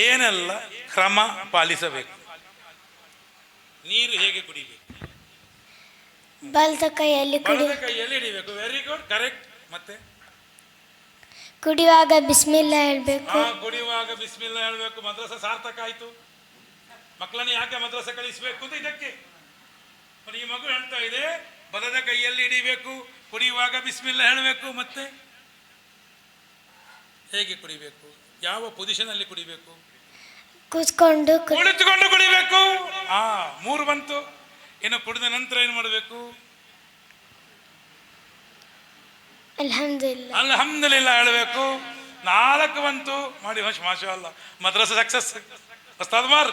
Speaker 1: ಏನೆಲ್ಲ ಕ್ರಮ ಪಾಲಿಸಬೇಕು? ನೀರು ಹೇಗೆ ಕುಡಿಬೇಕು?
Speaker 4: ಬಲದ ಕೈಯಲ್ಲಿ
Speaker 1: ಹಿಡಿಬೇಕು. Very good, correct. ಮತ್ತೆ
Speaker 4: ಕುಡಿಯುವಾಗ ಬಿಸ್ಮಿಲ್ಲಾ ಹೇಳ್ಬೇಕು.
Speaker 1: ಕುಡಿಯುವಾಗ ಬಿಸ್ಮಿಲ್ಲಾ ಹೇಳ್ಬೇಕು. ಮದ್ರಸ ಸಾರ್ಥಕ ಆಯ್ತು. ಮಕ್ಕಳನ್ನು ಯಾಕೆ ಮದ್ರಸ ಕಳಿಸ್ಬೇಕು ಅಂತ ಇದಕ್ಕೆ. ಈ ಮಗು ಹೇಳ್ತಾ ಇದೆ, ಬಲದ ಕೈಯಲ್ಲಿ ಹಿಡಿಬೇಕು, ಕುಡಿಯುವಾಗ ಬಿಸ್ಮಿಲ್ಲಾ ಹೇಳಬೇಕು. ಮತ್ತೆ ಹೇಗೆ ಕುಡಿಬೇಕು? ಯಾವ ಪೊಸಿಷನ್ ಅಲ್ಲಿ ಕುಡಿಬೇಕು?
Speaker 4: ಕುಳಿತುಕೊಂಡು
Speaker 1: ಕುಡಿಬೇಕು. 3 ಬಂತು. ಇನ್ನು ಕುಡಿದ ನಂತರ ಏನು ಮಾಡಬೇಕು? ಅಲ್ಹಮ್ದುಲಿಲ್ಲಾ ಹೇಳಬೇಕು. 4 ಬಂತು. ಮಾಡಿ ಮಾಶಾ ಅಲ್ಲ, ಮದ್ರಸ ಸಕ್ಸಸ್. ಉಸ್ತಾದ್ ಮಾರ್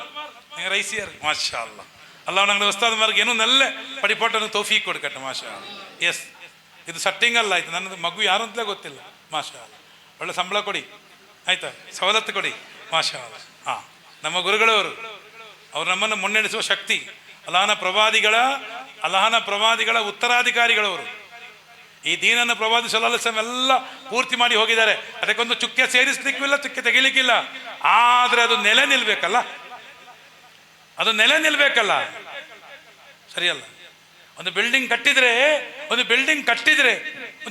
Speaker 1: ರೈಸಿಯರ್ ಮಾಶಾ ಅಲ್ಲ. ಅಲ್ಲ ನಂಗೆ ಉಸ್ತಾದ್ ಮಾರ್ಗೆ ಏನೂ ನಲ್ಲೆ ಪಡಿಪೋಟನ್ನು ತೋಫೀಕ್ ಕೊಡ್ಕಟ್ಟ ಮಾಶಾ ಅಲ್ಲ. ಎಸ್, ಇದು ಸಟ್ಟಿಂಗ್ ಅಲ್ಲ ಆಯ್ತು. ನನ್ನದು ಮಗು ಯಾರು ಅಂತಲೇ ಗೊತ್ತಿಲ್ಲ. ಮಾಶಾ ಅಲ್ಲ. ಒಳ್ಳೆ ಸಂಬಳ ಕೊಡಿ ಆಯ್ತಾ, ಸವಲತ್ತು ಕೊಡಿ. ಮಾಶಾ ಅಲ್ಲ. ನಮ್ಮ ಗುರುಗಳವರು, ಅವರು ನಮ್ಮನ್ನು ಮುನ್ನಡೆಸುವ ಶಕ್ತಿ. ಅಲ್ಲಾಹನ ಪ್ರವಾದಿಗಳ ಉತ್ತರಾಧಿಕಾರಿಗಳವರು. ಈ ದೀನನ್ನು ಪ್ರವಾದಿ ಸಲ್ಲಲ್ಲಾಹು ಅಲೈಹಿ ವಸಲ್ಲಂ ಎಲ್ಲ ಪೂರ್ತಿ ಮಾಡಿ ಹೋಗಿದ್ದಾರೆ. ಅದಕ್ಕೊಂದು ಚುಕ್ಕೆ ಸೇರಿಸ್ಲಿಕ್ಕಿಲ್ಲ, ಚುಕ್ಕೆ ತೆಗಿಲಿಕ್ಕಿಲ್ಲ. ಆದರೆ ಅದು ನೆಲೆ ನಿಲ್ಬೇಕಲ್ಲ. ಸರಿಯಲ್ಲ? ಒಂದು ಬಿಲ್ಡಿಂಗ್ ಕಟ್ಟಿದ್ರೆ ಒಂದು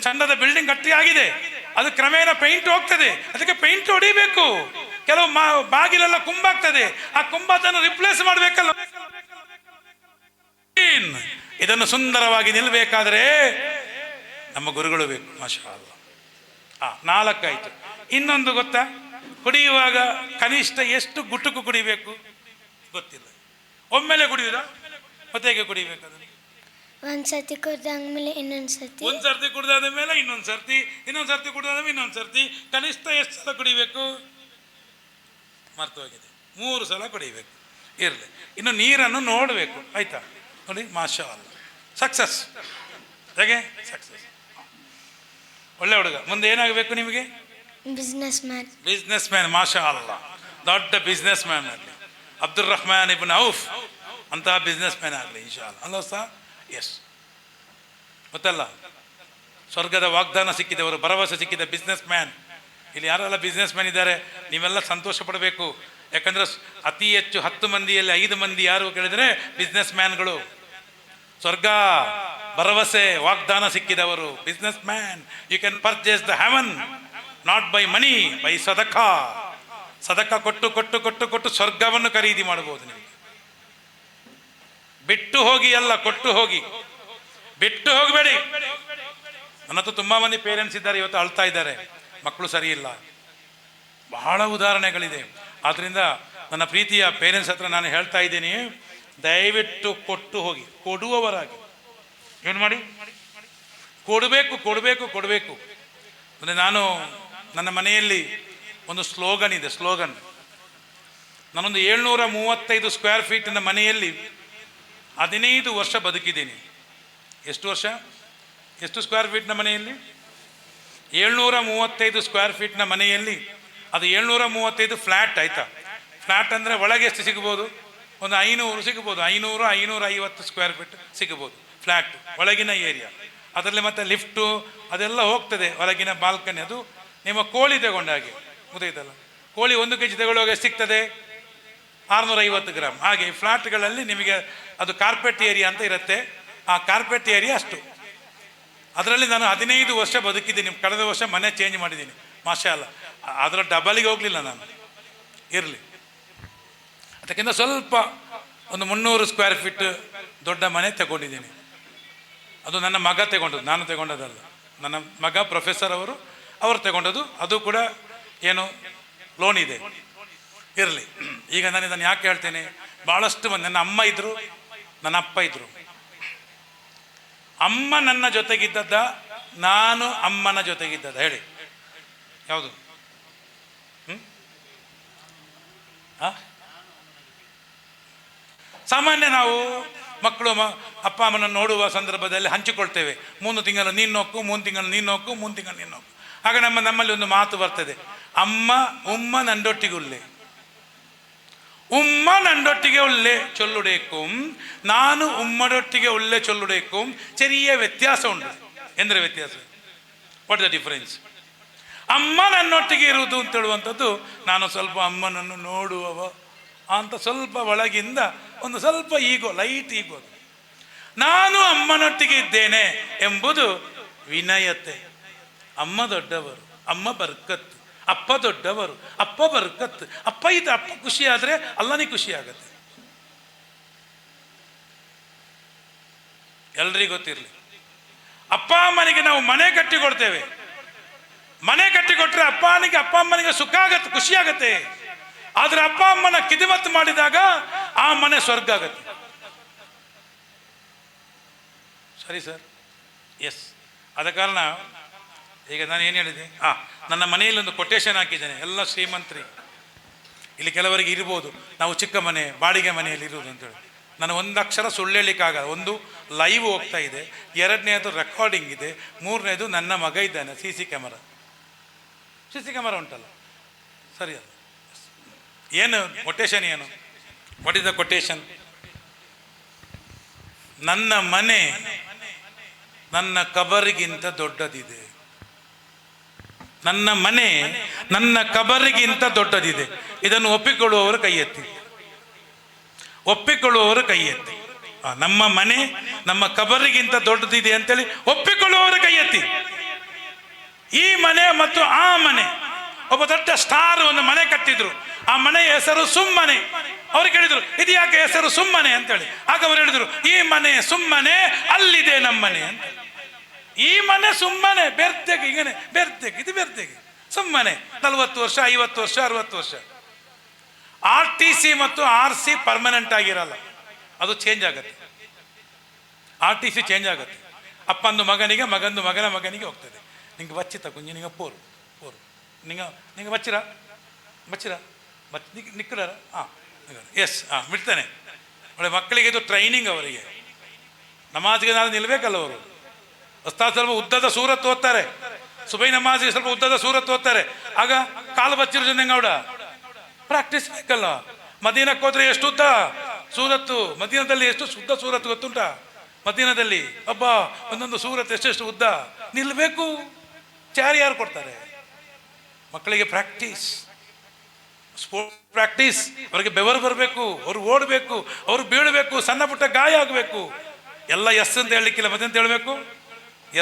Speaker 1: ಸಣ್ಣದ ಬಿಲ್ಡಿಂಗ್ ಗಟ್ಟಿ ಆಗಿದೆ, ಅದು ಕ್ರಮೇಣ ಪೇಂಟ್ ಹೋಗ್ತದೆ. ಅದಕ್ಕೆ ಪೇಂಟ್ ಹೊಡಿಬೇಕು. ಕೆಲವು ಬಾಗಿಲೆಲ್ಲ ಕುಂಬಾಗ್ತದೆ, ಆ ಕುಂಬಾದನ್ನು ರಿಪ್ಲೇಸ್ ಮಾಡಬೇಕಲ್ಲ. ಇದನ್ನು ಸುಂದರವಾಗಿ ನಿಲ್ಬೇಕಾದ್ರೆ ನಮ್ಮ ಗುರುಗಳು ಬೇಕು. ಮಾಶಾ ಅಲ್ಲ. 4 ಆಯ್ತು. ಇನ್ನೊಂದು ಗೊತ್ತಾ? ಕುಡಿಯುವಾಗ ಕನಿಷ್ಠ ಎಷ್ಟು ಗುಟುಕು ಕುಡಿಬೇಕು ಗೊತ್ತಿಲ್ಲ. ಒಮ್ಮೆಲೆ ಕುಡಿಯುವುದಾ? ಮತ್ತೆ ಹೇಗೆ ಕುಡಿಬೇಕು? ಅದನ್ನು
Speaker 4: ಒಂದ್ಸತಿ ಕುಡ್ದಾದ್ಮೇಲೆ ಇನ್ನೊಂದ್ಸತಿ,
Speaker 1: ಒಂದ್ಸರ್ತಿ ಕುಡ್ದಾದ ಮೇಲೆ ಇನ್ನೊಂದ್ಸರ್ತಿ ಕುಡ್ದಾದ ಮೇಲೆ ಇನ್ನೊಂದ್ಸರ್ತಿ. ಕನಿಷ್ಠ ಎಷ್ಟು ಸಲ ಕುಡಿಬೇಕು? ಮರ್ತು ಹೋಗಿದೆ. 3 ಸಲ ಕುಡಿಬೇಕು. ಇರಲಿ. ಇನ್ನು ನೀರನ್ನು ನೋಡಬೇಕು. ಆಯ್ತಾ? ನೋಡಿ, ಮಾಶಾ ಅಲ್ಲ, ಸಕ್ಸಸ್. ಹೇಗೆ ಸಕ್ಸಸ್? ಒಳ್ಳೆ ಹುಡುಗ. ಮುಂದೆ ಏನಾಗಬೇಕು ನಿಮಗೆ?
Speaker 4: Business
Speaker 1: man. ಮಾಶಾ ಅಲ್ಲ, ದೊಡ್ಡ ಬಿಸ್ನೆಸ್ ಮ್ಯಾನ್ ಆಗಲಿ. ಅಬ್ದುಲ್ ರಹಮಾನ್ ಇಬ್ನ್ ಔಫ್ ಅಂತಹ ಬಿಸ್ನೆಸ್ ಮ್ಯಾನ್ ಆಗಲಿ ಇನ್ಶಾ ಅಲ್ಲ. ಅಲ್ಲ ಸಹ? ಎಸ್. ಗೊತ್ತಲ್ಲ, ಸ್ವರ್ಗದ ವಾಗ್ದಾನ ಸಿಕ್ಕಿದವರು, ಭರವಸೆ ಸಿಕ್ಕಿದ ಬಿಸ್ನೆಸ್ ಮ್ಯಾನ್. ಇಲ್ಲಿ ಯಾರೆಲ್ಲ ಬಿಸ್ನೆಸ್ ಮ್ಯಾನ್ ಇದ್ದಾರೆ ನೀವೆಲ್ಲ ಸಂತೋಷ ಪಡಬೇಕು. ಯಾಕಂದ್ರೆ ಅತಿ ಹೆಚ್ಚು 10 ಮಂದಿಯಲ್ಲಿ 5 ಮಂದಿ ಯಾರು ಕೇಳಿದರೆ ಬಿಸ್ನೆಸ್ ಮ್ಯಾನ್ಗಳು. ಸ್ವರ್ಗ, ಭರವಸೆ, ವಾಗ್ದಾನ ಸಿಕ್ಕಿದವರು business man. You can purchase the heaven not by money, by ಸದಕಾ. ಕೊಟ್ಟು ಸ್ವರ್ಗವನ್ನು ಖರೀದಿ ಮಾಡಬಹುದು. ನಿಮಗೆ ಬಿಟ್ಟು ಹೋಗಿ ಅಲ್ಲ, ಕೊಟ್ಟು ಹೋಗಿ. ಬಿಟ್ಟು ಹೋಗಬೇಡಿ. ನನ್ನ ಹತ್ರ ತುಂಬ ಮಂದಿ ಪೇರೆಂಟ್ಸ್ ಇದ್ದಾರೆ, ಇವತ್ತು ಅಳ್ತಾ ಇದ್ದಾರೆ, ಮಕ್ಕಳು ಸರಿ ಇಲ್ಲ. ಬಹಳ ಉದಾಹರಣೆಗಳಿದೆ. ಆದ್ದರಿಂದ ನನ್ನ ಪ್ರೀತಿಯ ಪೇರೆಂಟ್ಸ್ ಹತ್ರ ನಾನು ಹೇಳ್ತಾ ಇದ್ದೀನಿ, ದಯವಿಟ್ಟು ಕೊಟ್ಟು ಹೋಗಿ, ಕೊಡುವವರಾಗಿ. ಏನು ಮಾಡಿ? ಕೊಡಬೇಕು, ಕೊಡಬೇಕು, ಕೊಡಬೇಕು. ಅಂದರೆ ನಾನು ನನ್ನ ಮನೆಯಲ್ಲಿ ಒಂದು ಸ್ಲೋಗನ್ ಇದೆ, ಸ್ಲೋಗನ್. ನಾನೊಂದು 735 ಸ್ಕ್ವೇರ್ ಫೀಟಿನ ಮನೆಯಲ್ಲಿ 15 ವರ್ಷ ಬದುಕಿದ್ದೀನಿ. ಎಷ್ಟು ವರ್ಷ? ಎಷ್ಟು ಸ್ಕ್ವೇರ್ ಫೀಟ್ನ ಮನೆಯಲ್ಲಿ? 735 ಸ್ಕ್ವೇರ್ ಫೀಟ್ನ ಮನೆಯಲ್ಲಿ. ಅದು 735 ಫ್ಲ್ಯಾಟ್, ಆಯಿತಾ? ಫ್ಲ್ಯಾಟ್ ಅಂದರೆ ಒಳಗೆ ಎಷ್ಟು ಸಿಗ್ಬೋದು? ಒಂದು 500 ಸಿಗ್ಬೋದು, 500, 550 ಸ್ಕ್ವೇರ್ ಫೀಟ್ ಸಿಗ್ಬೋದು ಫ್ಲ್ಯಾಟ್, ಒಳಗಿನ ಏರಿಯಾ. ಅದರಲ್ಲಿ ಮತ್ತೆ ಲಿಫ್ಟು ಅದೆಲ್ಲ ಹೋಗ್ತದೆ, ಹೊರಗಿನ ಬಾಲ್ಕನಿ. ಅದು ನಿಮ್ಮ ಕೋಳಿ ತಗೊಂಡಾಗೆ, ಗೊತ್ತಾಯ್ತಲ್ಲ? ಕೋಳಿ 1 kg ತಗೊಳ್ಳುವಾಗ ಸಿಗ್ತದೆ 650 ಗ್ರಾಮ್. ಹಾಗೆ ಫ್ಲ್ಯಾಟ್ಗಳಲ್ಲಿ ನಿಮಗೆ ಅದು ಕಾರ್ಪೆಟ್ ಏರಿಯಾ ಅಂತ ಇರುತ್ತೆ, ಆ ಕಾರ್ಪೆಟ್ ಏರಿಯಾ ಅಷ್ಟು. ಅದರಲ್ಲಿ ನಾನು 15 ವರ್ಷ ಬದುಕಿದ್ದೀನಿ. ಕಳೆದ ವರ್ಷ ಮನೆ ಚೇಂಜ್ ಮಾಡಿದ್ದೀನಿ, ಮಾಷಾ ಅಲ್ಲ. ಅದರ ಡಬಲಿಗೆ ಹೋಗಲಿಲ್ಲ ನಾನು. ಇರಲಿ, ಅದಕ್ಕಿಂತ ಸ್ವಲ್ಪ ಒಂದು 300 ಸ್ಕ್ವೇರ್ ಫೀಟ್ ದೊಡ್ಡ ಮನೆ ತಗೊಂಡಿದ್ದೀನಿ. ಅದು ನನ್ನ ಮಗ ತಗೊಂಡದ್ದು, ನಾನು ತಗೊಂಡದಲ್ಲ. ನನ್ನ ಮಗ ಪ್ರೊಫೆಸರ್ ಅವರು ತಗೊಂಡದ್ದು. ಅದು ಕೂಡ ಏನು ಲೋನ್ ಇದೆ. ಇರಲಿ, ಈಗ ನಾನು ಇದನ್ನು ಯಾಕೆ ಹೇಳ್ತೇನೆ? ಭಾಳಷ್ಟು ಮಂದಿ, ನನ್ನ ಅಮ್ಮ ಇದ್ದರು, ನನ್ನ ಅಪ್ಪ ಇದ್ದರು. ಅಮ್ಮ ನನ್ನ ಜೊತೆಗಿದ್ದದ್ದ, ನಾನು ಅಮ್ಮನ ಜೊತೆಗಿದ್ದದ? ಹೇಳಿ, ಯಾವುದು? ಸಾಮಾನ್ಯ ನಾವು ಮಕ್ಕಳು ಅಪ್ಪ ಅಮ್ಮನ ನೋಡುವ ಸಂದರ್ಭದಲ್ಲಿ ಹಂಚಿಕೊಳ್ತೇವೆ. 3 ತಿಂಗಳು ನೀನು ನೋಕು, 3 ತಿಂಗಳು ನೀನು ನೋಕು, 3 ತಿಂಗಳು ನೀನು ನೋಕು. ಆಗ ನಮ್ಮಲ್ಲಿ ಒಂದು ಮಾತು ಬರ್ತದೆ, ಅಮ್ಮ ಉಮ್ಮ ನಂಡೊಟ್ಟಿಗೆ ಉಲ್ಲೆ, ಉಮ್ಮ ನಂಡೊಟ್ಟಿಗೆ ಉಲ್ಲೆ ಚೊಲ್ಲುಡೇಕುಂ, ನಾನು ಉಮ್ಮಡೊಟ್ಟಿಗೆ ಉಲ್ಲೆ ಚೊಲ್ಲುಡೇಕುಂ. ಚೆರಿಯ ವ್ಯತ್ಯಾಸ ಉಂಟು. ಎಂದರೆ ವ್ಯತ್ಯಾಸ? What the difference? ಅಮ್ಮ ನನ್ನೊಟ್ಟಿಗೆ ಇರುವುದು ಅಂತ ಹೇಳುವಂಥದ್ದು, ನಾನು ಸ್ವಲ್ಪ ಅಮ್ಮನನ್ನು ನೋಡುವವ ಅಂತ ಸ್ವಲ್ಪ ಒಳಗಿಂದ ಒಂದು ಸ್ವಲ್ಪ ಈಗೋ, ಲೈಟ್ ಈಗೋ. ನಾನು ಅಮ್ಮನೊಟ್ಟಿಗೆ ಇದ್ದೇನೆ ಎಂಬುದು ವಿನಯತೆ. ಅಮ್ಮ ದೊಡ್ಡವರು, ಅಮ್ಮ ಬರ್ಕತ್ತು. ಅಪ್ಪ ದೊಡ್ಡವರು, ಅಪ್ಪ ಬರ್ಕತ್ತು. ಅಪ್ಪ ಖುಷಿ ಆದರೆ ಅಲ್ಲನೇ ಖುಷಿ ಆಗತ್ತೆ. ಎಲ್ರಿಗೂ ಗೊತ್ತಿರಲಿ, ಅಪ್ಪ ಅಮ್ಮನಿಗೆ ನಾವು ಮನೆ ಕಟ್ಟಿ ಕೊಡ್ತೇವೆ. ಮನೆ ಕಟ್ಟಿ ಕೊಟ್ಟರೆ ಅಪ್ಪ ಅಮ್ಮನಿಗೆ ಸುಖ ಆಗತ್ತೆ, ಖುಷಿ ಆಗತ್ತೆ. ಆದರೆ ಅಪ್ಪ ಅಮ್ಮನ ಕಿದಿಮತ್ತು ಮಾಡಿದಾಗ ಆ ಮನೆ ಸ್ವರ್ಗ ಆಗತ್ತೆ. ಸರಿ ಸರ್? ಎಸ್. ಆದ ಕಾರಣ ಈಗ ನಾನು ಏನು ಹೇಳಿದೆ, ನನ್ನ ಮನೆಯಲ್ಲಿ ಒಂದು ಕೊಟೇಶನ್ ಹಾಕಿದ್ದೇನೆ. ಎಲ್ಲ ಶ್ರೀಮಂತರಿ ಇಲ್ಲಿ ಕೆಲವರಿಗೆ ಇರ್ಬೋದು, ನಾವು ಚಿಕ್ಕ ಮನೆ, ಬಾಡಿಗೆ ಮನೆಯಲ್ಲಿ ಇರುವುದು ಅಂತೇಳಿ. ನಾನು ಒಂದು ಅಕ್ಷರ ಸುಳ್ಳು ಹೇಳಲಿಕ್ಕಾಗಲ್ಲ. ಒಂದು ಲೈವ್ ಹೋಗ್ತಾ ಇದೆ, 2ನೇದು ರೆಕಾರ್ಡಿಂಗ್ ಇದೆ, 3ನೇದು ನನ್ನ ಮಗ ಇದ್ದಾನೆ. ಸಿ ಸಿ ಕ್ಯಾಮರಾ ಉಂಟಲ್ಲ, ಸರಿ ಅಲ್ಲ? ಏನು ಕೊಟೇಶನ್? ಏನು? What is the quotation? ನನ್ನ ಮನೆ ನನ್ನ ಕಬರಿಗಿಂತ ದೊಡ್ಡದಿದೆ. ನನ್ನ ಮನೆ ನನ್ನ ಕಬರಿಗಿಂತ ದೊಡ್ಡದಿದೆ. ಇದನ್ನು ಒಪ್ಪಿಕೊಳ್ಳುವವರು ಕೈ ಎತ್ತಿ, ಒಪ್ಪಿಕೊಳ್ಳುವವರು ಕೈ ಎತ್ತಿ. ನಮ್ಮ ಮನೆ ನಮ್ಮ ಕಬರಿಗಿಂತ ದೊಡ್ಡದಿದೆ ಅಂತೇಳಿ ಒಪ್ಪಿಕೊಳ್ಳುವವರು ಕೈ ಎತ್ತಿ. ಈ ಮನೆ ಮತ್ತು ಆ ಮನೆ, ಒಬ್ಬ ದೊಡ್ಡ ಸ್ಟಾರ್ ಒಂದು ಮನೆ ಕಟ್ಟಿದ್ರು. ಆ ಮನೆಯ ಹೆಸರು ಸುಮ್ಮನೆ. ಅವ್ರು ಕೇಳಿದ್ರು, ಇದು ಯಾಕೆ ಹೆಸರು ಸುಮ್ಮನೆ ಅಂತೇಳಿ. ಆಗ ಅವರು ಹೇಳಿದ್ರು, ಈ ಮನೆ ಸುಮ್ಮನೆ, ಅಲ್ಲಿದೆ ನಮ್ಮನೆ ಅಂತ. ಈ ಮನೆ ಸುಮ್ಮನೆ, ಬೆರ್ತೆಗೆ, ಹೀಗನೆ ಬೆರ್ತೆಗೆ, ಇದು ಬೆರ್ತೆಗೆ, ಸುಮ್ಮನೆ 40 ವರ್ಷ, 50 ವರ್ಷ, 60 ವರ್ಷ. RTC ಮತ್ತು RC ಪರ್ಮನೆಂಟ್ ಆಗಿರಲ್ಲ, ಅದು ಚೇಂಜ್ ಆಗತ್ತೆ. RTC ಚೇಂಜ್ ಆಗುತ್ತೆ. ಅಪ್ಪಂದು ಮಗನಿಗೆ, ಮಗಂದು ಮಗನ ಮಗನಿಗೆ ಹೋಗ್ತದೆ. ನಿಂಗೆ ಬಚ್ಚಿತ ಕುಂಜಿ, ನಿಂಗೆ ಪೋರು ನಿಂಗೆ ಬಚ್ಚಿರ ನಿಕ್ಕಡ ಎಸ್ ಬಿಡ್ತಾನೆ. ಒಳ್ಳೆ ಮಕ್ಕಳಿಗೆ ಇದು ಟ್ರೈನಿಂಗ್. ಅವರಿಗೆ ನಮಾಜ್ಗೆ ನಾನು ನಿಲ್ಬೇಕಲ್ಲ. ಅವರು ಉಸ್ತಾದ್ ಸ್ವಲ್ಪ ಉದ್ದದ ಸೂರತ್ ಓದ್ತಾರೆ, ಸುಬೈ ನಮಾಜ್ಗೆ ಸ್ವಲ್ಪ ಉದ್ದದ ಸೂರತ್ ಓದ್ತಾರೆ. ಆಗ ಕಾಲು ಬಚ್ಚಿರೋ ಜನ ಪ್ರಾಕ್ಟೀಸ್ ಬೇಕಲ್ಲ. ಮದೀನಕ್ಕೆ ಹೋದ್ರೆ ಎಷ್ಟು ಉದ್ದ ಸೂರತ್ತು, ಮದೀನದಲ್ಲಿ ಎಷ್ಟು ಉದ್ದ ಸೂರತ್ ಗೊತ್ತುಂಟಾ? ಮದೀನದಲ್ಲಿ ಒಂದೊಂದು ಸೂರತ್ ಎಷ್ಟೆಷ್ಟು ಉದ್ದ. ನಿಲ್ಬೇಕು. ಚಾರ್ ಯಾರು ಕೊಡ್ತಾರೆ? ಮಕ್ಕಳಿಗೆ ಪ್ರಾಕ್ಟೀಸ್, ಸ್ಪೋರ್ಟ್ಸ್ ಪ್ರಾಕ್ಟೀಸ್. ಅವರಿಗೆ ಬೆವರು ಬರಬೇಕು, ಅವರು ಓಡಬೇಕು, ಅವರು ಬೀಳಬೇಕು, ಸಣ್ಣ ಪುಟ್ಟ ಗಾಯ ಆಗಬೇಕು. ಎಲ್ಲ ಎಸ್ ಅಂತ ಹೇಳಲಿಕ್ಕಿಲ್ಲ, ಮತ್ತೆ ಅಂತ ಹೇಳಬೇಕು.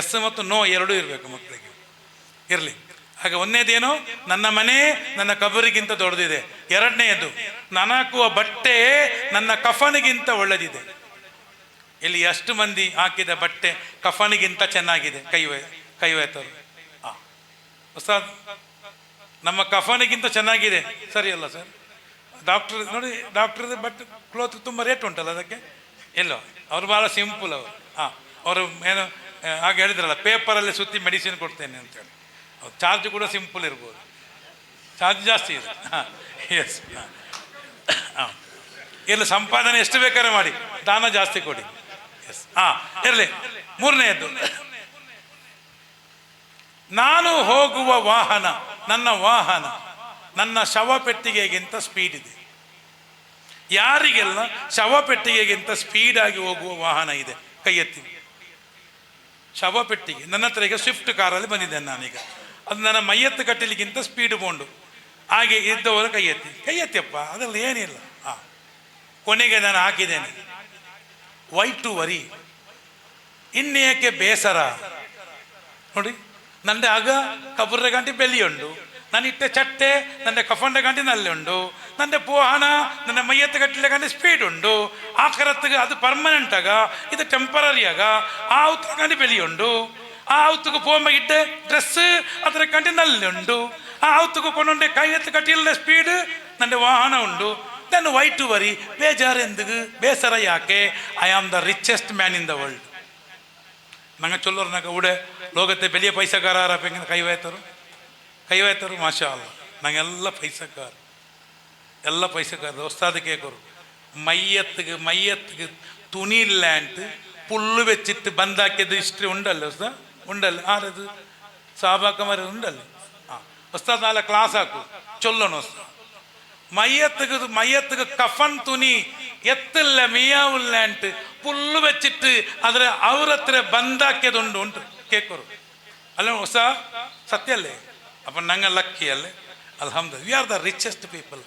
Speaker 1: ಎಸ್ ಮತ್ತು ನೋ ಎರಡೂ ಇರಬೇಕು ಮಕ್ಕಳಿಗೆ. ಇರಲಿ. ಹಾಗೆ ಒಂದನೇದೇನು, ನನ್ನ ಮನೆ ನನ್ನ ಕಬರಿಗಿಂತ ದೊಡ್ಡದಿದೆ. 2ನೇದು, ನಾನು ಹಾಕುವ ಬಟ್ಟೆ ನನ್ನ ಕಫನಿಗಿಂತ ಒಳ್ಳೆದಿದೆ. ಇಲ್ಲಿ ಎಷ್ಟು ಮಂದಿ ಹಾಕಿದ ಬಟ್ಟೆ ಕಫನಿಗಿಂತ ಚೆನ್ನಾಗಿದೆ? ಕೈ ಎತ್ತರು. ಉಸ್ತಾದ್, ನಮ್ಮ ಕಫನಿಗಿಂತ ಚೆನ್ನಾಗಿದೆ, ಸರಿ ಅಲ್ಲ ಸರ್? ಡಾಕ್ಟರ್ ನೋಡಿ, ಡಾಕ್ಟರ್ದು ಬಟ್ ಕ್ಲೋತ್ ತುಂಬ ರೇಟ್ ಉಂಟಲ್ಲ ಅದಕ್ಕೆ. ಎಲ್ಲೋ ಅವರು ಭಾಳ ಸಿಂಪಲ್ ಅವರು. ಅವರು ಏನು ಹಾಗೆ ಹೇಳಿದ್ರಲ್ಲ, ಪೇಪರಲ್ಲಿ ಸುತ್ತಿ ಮೆಡಿಸಿನ್ ಕೊಡ್ತೇನೆ ಅಂತೇಳಿ. ಅವ್ರು ಚಾರ್ಜ್ ಕೂಡ ಸಿಂಪಲ್ ಇರ್ಬೋದು, ಚಾರ್ಜ್ ಜಾಸ್ತಿ ಇದೆ. ಎಸ್, ಇಲ್ಲಿ ಸಂಪಾದನೆ ಎಷ್ಟು ಬೇಕಾದ್ರೆ ಮಾಡಿ, ದಾನ ಜಾಸ್ತಿ ಕೊಡಿ. ಎಸ್, ಇರಲಿ. ಮೂರನೆಯದ್ದು, ನಾನು ಹೋಗುವ ವಾಹನ, ನನ್ನ ಶವಪೆಟ್ಟಿಗೆಗಿಂತ ಸ್ಪೀಡ್ ಇದೆ. ಯಾರಿಗೆಲ್ಲ ಶವಪೆಟ್ಟಿಗೆಗಿಂತ ಸ್ಪೀಡಾಗಿ ಹೋಗುವ ವಾಹನ ಇದೆ? ಕೈ ಎತ್ತಿ. ಶವಪೆಟ್ಟಿಗೆ ನನ್ನ ಹತ್ರ ಈಗ ಸ್ವಿಫ್ಟ್ ಕಾರಲ್ಲಿ ಬಂದಿದ್ದೇನೆ ನಾನೀಗ. ಅದು ನನ್ನ ಮೈಯತ್ತು ಕಟ್ಟಲಿಗಿಂತ ಸ್ಪೀಡ್ ಕೊಂಡು ಹಾಗೆ ಇದ್ದವರು ಕೈ ಎತ್ತಿಯಪ್ಪ, ಅದರಲ್ಲಿ ಏನಿಲ್ಲ. ಕೊನೆಗೆ ನಾನು ಹಾಕಿದ್ದೇನೆ, ವೈ ಟು ವರಿ, ಇನ್ನೇಕೆ ಬೇಸರ. ನೋಡಿ, ನಂಡೆ ಆಗ ಕಬುರ್ರ ಗಂಟೆ ಬೆಲೆಯುಂಡು, ನಾನು ಇಟ್ಟ ಚಟ್ಟೆ ನನ್ನ ಕಫಂಡ ಗಂಟೆ ನಲ್ಲುಂಡು, ನನ್ನ ಪೋಹನ ನನ್ನ ಮೈಯತ್ತು ಕಟ್ಟಲೆ ಗಂಟೆ ಸ್ಪೀಡ್ ಉಂಡು. ಆಖರತ್ತಿಗೆ ಅದು ಪರ್ಮನೆಂಟ್ ಆಗ, ಇದು ಟೆಂಪರರಿ ಆಗ. ಆ ಉತ್ತರ ಗಂಟೆ ಬೆಲೆಯುಂಡು. ಆ ಔತುಕು ಪೋಂಬ ಇಟ್ಟೆ ಡ್ರೆಸ್ ಅದರ ಗಂಟೆ ನಲ್ಲುಂಡು. ಆ ಔತುಕು ಕೊಂಡೊಂಡೆ ಕೈ ಎತ್ತು ಕಟ್ಟಿಲ್ಲ ಸ್ಪೀಡ್ ನನ್ನ ವಾಹನ ಉಂಡು. ನಾನು ವೈ ಟು ವರಿ, ಬೇಜಾರೆಂದಿಗೂ, ಬೇಸರ ಯಾಕೆ? I am the richest man in the world. ನಂಗೆ ಚೊಲ್ಲೋರ್ನಾಗ ಉಡೆ ಲೋಗತ್ತೆ ಬೆಲೆಯ ಪೈಸಗಾರ ಪೆಂಗಿನ ಕೈ ಹೋಯ್ತರು ಮಾಷಾ ಅಲ್ಲ. ನಂಗೆಲ್ಲ ಪೈಸಗಾರ, ಎಲ್ಲ ಪೈಸಗಾರ ಉಸ್ತಾದ್ ಕೇಕೋರು. മയ്യത്തുക്ക് തുണിയില്ലാണ്ട് പുല്ല് വെച്ചിട്ട് ബന്ധാക്കിയത് ഹിസ്റ്ററി ഉണ്ടല്ലോ ഉസ്താദ്? ഉണ്ടല്ലോ. ആരത്? സാബാക്കന്മാർ ഉണ്ടല്ലോ. ഉസ്താദ് നാളെ ക്ലാസ് ആക്കും, ചൊല്ലണം ഉസ്താദ്. മയ്യത്തുക്ക് കഫൻ തുണി എത്തില്ല മിയാവില്ലാണ്ട് പുല്ല് വെച്ചിട്ട് ಅದರ ಅವ್ರತ್ರ ಬಂದಾಕ್ಯದುಂಡು ಉಂಟು ಕೇಕೋರು ಅಲ್ಲ ಉಸ್ತಾದ್? ಸತ್ಯಲ್ಲೇ? അപ്പം ഞങ്ങൾ ലക്കി അല്ലേ? ಅಲ್ಹಮ್ದುಲಿಲ್ಲಾಹ್. We are the richest people.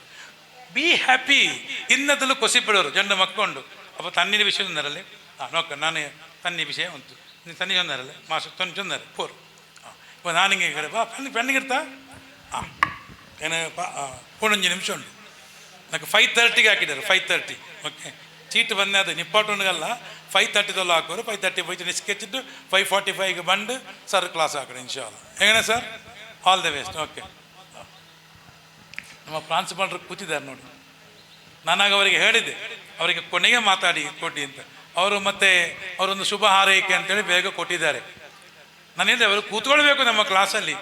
Speaker 1: Be happy. ಇನ್ನದಲ್ಲೂ ಕೊಸಿಬಿಡೋರು ಜಂಡ ಮಕ್ಕೊಂಡು. അപ്പോൾ തന്നിൻ്റെ വിഷയം ഒന്നരല്ലേ? നോക്കാം, ഞാൻ തന്നി വിഷയം ഉണ്ട്. നീ തന്നി ഒന്നരല്ലേ? മാസം 91 പോർ. ഇപ്പോൾ ഞാനിങ്ങനെ പെണ്ണിಗೆಡ್ತಾ ಏನು 15 ನಿಮಿಷ ಉಂಟು. నాకు 5:30ಗೆ ಹಾಕಿದ್ದಾರೆ. 5:30 ಓಕೆ. ಚೀಟ್ ಬಂದೆ, ಅದು ನಿಪ್ಪಾಟುಂಡಲ್ಲ. 5:30 ಹಾಕೋರು. 5:30 ಹೋಯ್ತು ನಿಸ್ಕೆಚ್ಚಿಟ್ಟು 5:45ಗೆ ಬಂದು ಸರ್ ಕ್ಲಾಸ್ ಹಾಕೋಣ ಇನ್ಶಾಲ್ಲ. ಹೇಗಣ್ಣ sir? All the best. Okay. ನಮ್ಮ ಪ್ರಾನ್ಸಿಪಾಲ್ರು ಕೂತಿದ್ದಾರೆ ನೋಡಿ. ನಾನಾಗ ಅವರಿಗೆ ಹೇಳಿದ್ದೆ, ಅವರಿಗೆ ಕೊನೆಗೆ ಮಾತಾಡಿ ಕೊಟ್ಟು ಅಂತ. ಅವರು ಮತ್ತೆ ಅವರೊಂದು ಶುಭ ಹಾರೈಕೆ ಅಂತೇಳಿ ಬೇಗ ಕೊಟ್ಟಿದ್ದಾರೆ. ನಾನು ಹೇಳಿದೆ, ಅವರು ಕೂತ್ಕೊಳ್ಬೇಕು ನಮ್ಮ ಕ್ಲಾಸಲ್ಲಿ,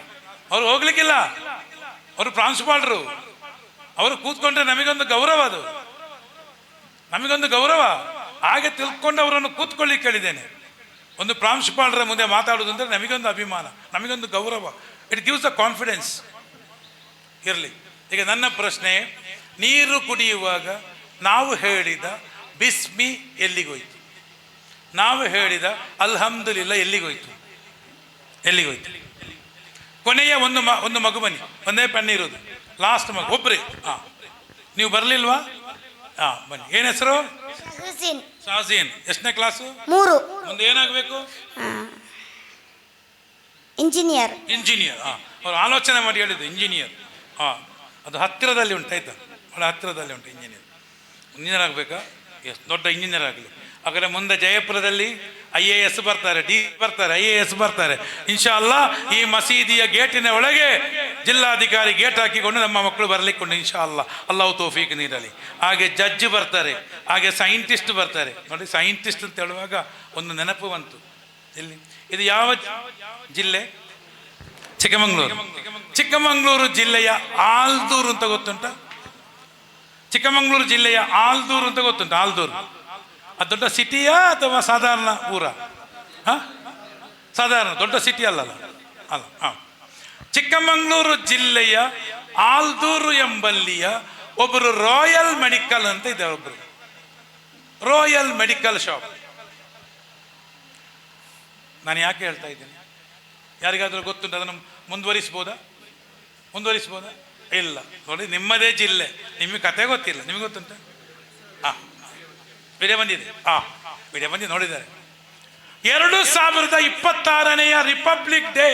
Speaker 1: ಅವರು ಹೋಗ್ಲಿಕ್ಕಿಲ್ಲ. ಅವರು ಪ್ರಾನ್ಸಿಪಾಲ್ರು, ಅವರು ಕೂತ್ಕೊಂಡ್ರೆ ನಮಗೊಂದು ಗೌರವ, ಅದು ನಮಗೊಂದು ಗೌರವ. ಹಾಗೆ ತಿಳ್ಕೊಂಡು ಅವರನ್ನು ಕೂತ್ಕೊಳ್ಳಿಕ್ಕೆ ಹೇಳಿದ್ದೇನೆ. ಒಂದು ಪ್ರಾಂಶುಪಾಲರ ಮುಂದೆ ಮಾತಾಡೋದು ಅಂದರೆ ನಮಗೊಂದು ಅಭಿಮಾನ, ನಮಗೊಂದು ಗೌರವ. It gives the confidence. ಇರಲಿ. ಈಗ ನನ್ನ ಪ್ರಶ್ನೆ, ನೀರು ಕುಡಿಯುವಾಗ ನಾವು ಹೇಳಿದ ಬಿಸ್ಮಿ ಎಲ್ಲಿಗೋಯ್ತು? ನಾವು ಹೇಳಿದ ಅಲ್ಹಮ್ದುಲಿಲ್ಲಾ ಎಲ್ಲಿಗೋಯ್ತು? ಕೊನೆಯ ಒಂದು ಮಗು ಬನ್ನಿ, ಒಂದೇ ಪೆನ್ ಇರೋದು, ಲಾಸ್ಟ್ ಮಗು ಒಬ್ಬರೇ. ನೀವು ಬರಲಿಲ್ವಾ? ಬನ್ನಿ. ಏನು ಹೆಸರು? ಶಾಜೀನ್. ಎಷ್ಟನೇ ಕ್ಲಾಸು?
Speaker 5: 3.
Speaker 1: ಮುಂದೆ ಏನಾಗಬೇಕು?
Speaker 5: ಇಂಜಿನಿಯರ್.
Speaker 1: ಅವರು ಆಲೋಚನೆ ಮಾಡಿ ಹೇಳಿದ್ದು ಇಂಜಿನಿಯರ್. ಅದು ಹತ್ತಿರದಲ್ಲಿ ಉಂಟು, ಆಯ್ತಾ? ಭಾಳ ಹತ್ತಿರದಲ್ಲಿ ಉಂಟು ಇಂಜಿನಿಯರ್ ಆಗಬೇಕಾ? ಎಷ್ಟು ದೊಡ್ಡ ಇಂಜಿನಿಯರ್ ಆಗಲಿ. ಹಾಗಾದರೆ ಮುಂದೆ ಜಯಪುರದಲ್ಲಿ IAS ಬರ್ತಾರೆ, ಬರ್ತಾರೆ, IAS ಬರ್ತಾರೆ ಇನ್ಶಾಅಲ್ಲಾ. ಈ ಮಸೀದಿಯ ಗೇಟಿನ ಒಳಗೆ ಜಿಲ್ಲಾಧಿಕಾರಿ ಗೇಟ್ ಹಾಕಿಕೊಂಡು ನಮ್ಮ ಮಕ್ಕಳು ಬರಲಿಕ್ಕೊಂಡು ಇನ್ಶಾಅಲ್ಲಾ, ಅಲ್ಲಾಹು ತೌಫೀಕ್ ನೀಡಲಿ. ಹಾಗೆ ಜಡ್ಜ್ ಬರ್ತಾರೆ, ಹಾಗೆ ಸೈಂಟಿಸ್ಟ್ ಬರ್ತಾರೆ. ನೋಡಿ, ಸೈಂಟಿಸ್ಟ್ ಅಂತ ಹೇಳುವಾಗ ಒಂದು ನೆನಪು ಬಂತು. ಇಲ್ಲಿ ಇದು ಯಾವ ಜಿಲ್ಲೆ? ಚಿಕ್ಕಮಂಗ್ಳೂರು. ಚಿಕ್ಕಮಂಗ್ಳೂರು ಜಿಲ್ಲೆಯ ಆಲ್ದೂರು ಅಂತ ಗೊತ್ತುಂಟ? ಚಿಕ್ಕಮಂಗ್ಳೂರು ಜಿಲ್ಲೆಯ ಆಲ್ದೂರು ಅಂತ ಗೊತ್ತುಂಟ? ಆಲ್ದೂರು ಅದು ದೊಡ್ಡ ಸಿಟಿಯಾ ಅಥವಾ ಸಾಧಾರಣ ಊರ? ಸಾಧಾರಣ, ದೊಡ್ಡ ಸಿಟಿ ಅಲ್ಲ. ಚಿಕ್ಕಮಂಗ್ಳೂರು ಜಿಲ್ಲೆಯ ಆಲ್ದೂರು ಎಂಬಲ್ಲಿಯ ಒಬ್ಬರು ರಾಯಲ್ ಮೆಡಿಕಲ್ ಅಂತ ಇದೆ. ಒಬ್ಬರು ರಾಯಲ್ ಮೆಡಿಕಲ್ ಶಾಪ್. ನಾನು ಯಾಕೆ ಹೇಳ್ತಾ ಇದ್ದೀನಿ? ಯಾರಿಗಾದರೂ ಗೊತ್ತುಂಟು? ಅದನ್ನು ಮುಂದುವರಿಸ್ಬೋದಾ? ಇಲ್ಲ. ನೋಡಿ, ನಿಮ್ಮದೇ ಜಿಲ್ಲೆ, ನಿಮಗೆ ಕತೆ ಗೊತ್ತಿಲ್ಲ, ನಿಮಗೆ ಗೊತ್ತುಂಟ? ವಿಡಿಯೋ ಬಂದಿದೆ. ವಿಡಿಯೋ ಬಂದು ನೋಡಿದ್ದಾರೆ. 2026ನೇ ರಿಪಬ್ಲಿಕ್ ಡೇ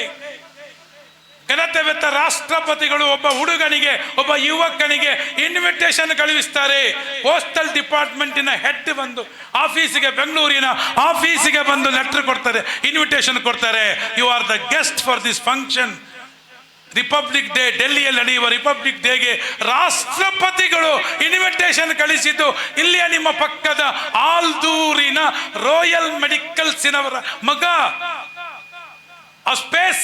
Speaker 1: ಕೆನತೆವೆತ್ತ ರಾಷ್ಟ್ರಪತಿಗಳು ಒಬ್ಬ ಹುಡುಗನಿಗೆ, ಒಬ್ಬ ಯುವಕನಿಗೆ ಇನ್ವಿಟೇಷನ್ ಕಳುಹಿಸ್ತಾರೆ. ಪೋಸ್ಟಲ್ ಡಿಪಾರ್ಟ್ಮೆಂಟಿನ ಹೆಡ್ ಬಂದು ಆಫೀಸಿಗೆ, ಬೆಂಗಳೂರಿನ ಆಫೀಸಿಗೆ ಬಂದು ಲೆಟರ್ ಕೊಡ್ತಾರೆ, ಇನ್ವಿಟೇಷನ್ ಕೊಡ್ತಾರೆ. You are the guest for this function. Republic day, ಡೆಲ್ಲಿಯಲ್ಲಿ ನಡೆಯುವ ರಿಪಬ್ಲಿಕ್ ಡೇಗೆ ರಾಷ್ಟ್ರಪತಿಗಳು ಇನ್ವಿಟೇಷನ್ ಕಳಿಸಿದ್ದು ಇಲ್ಲಿಯ ನಿಮ್ಮ ಪಕ್ಕದ ಆಲ್ದೂರಿನ ರಾಯಲ್ ಮೆಡಿಕಲ್ಸಿನವರ ಮಗ, ಸ್ಪೇಸ್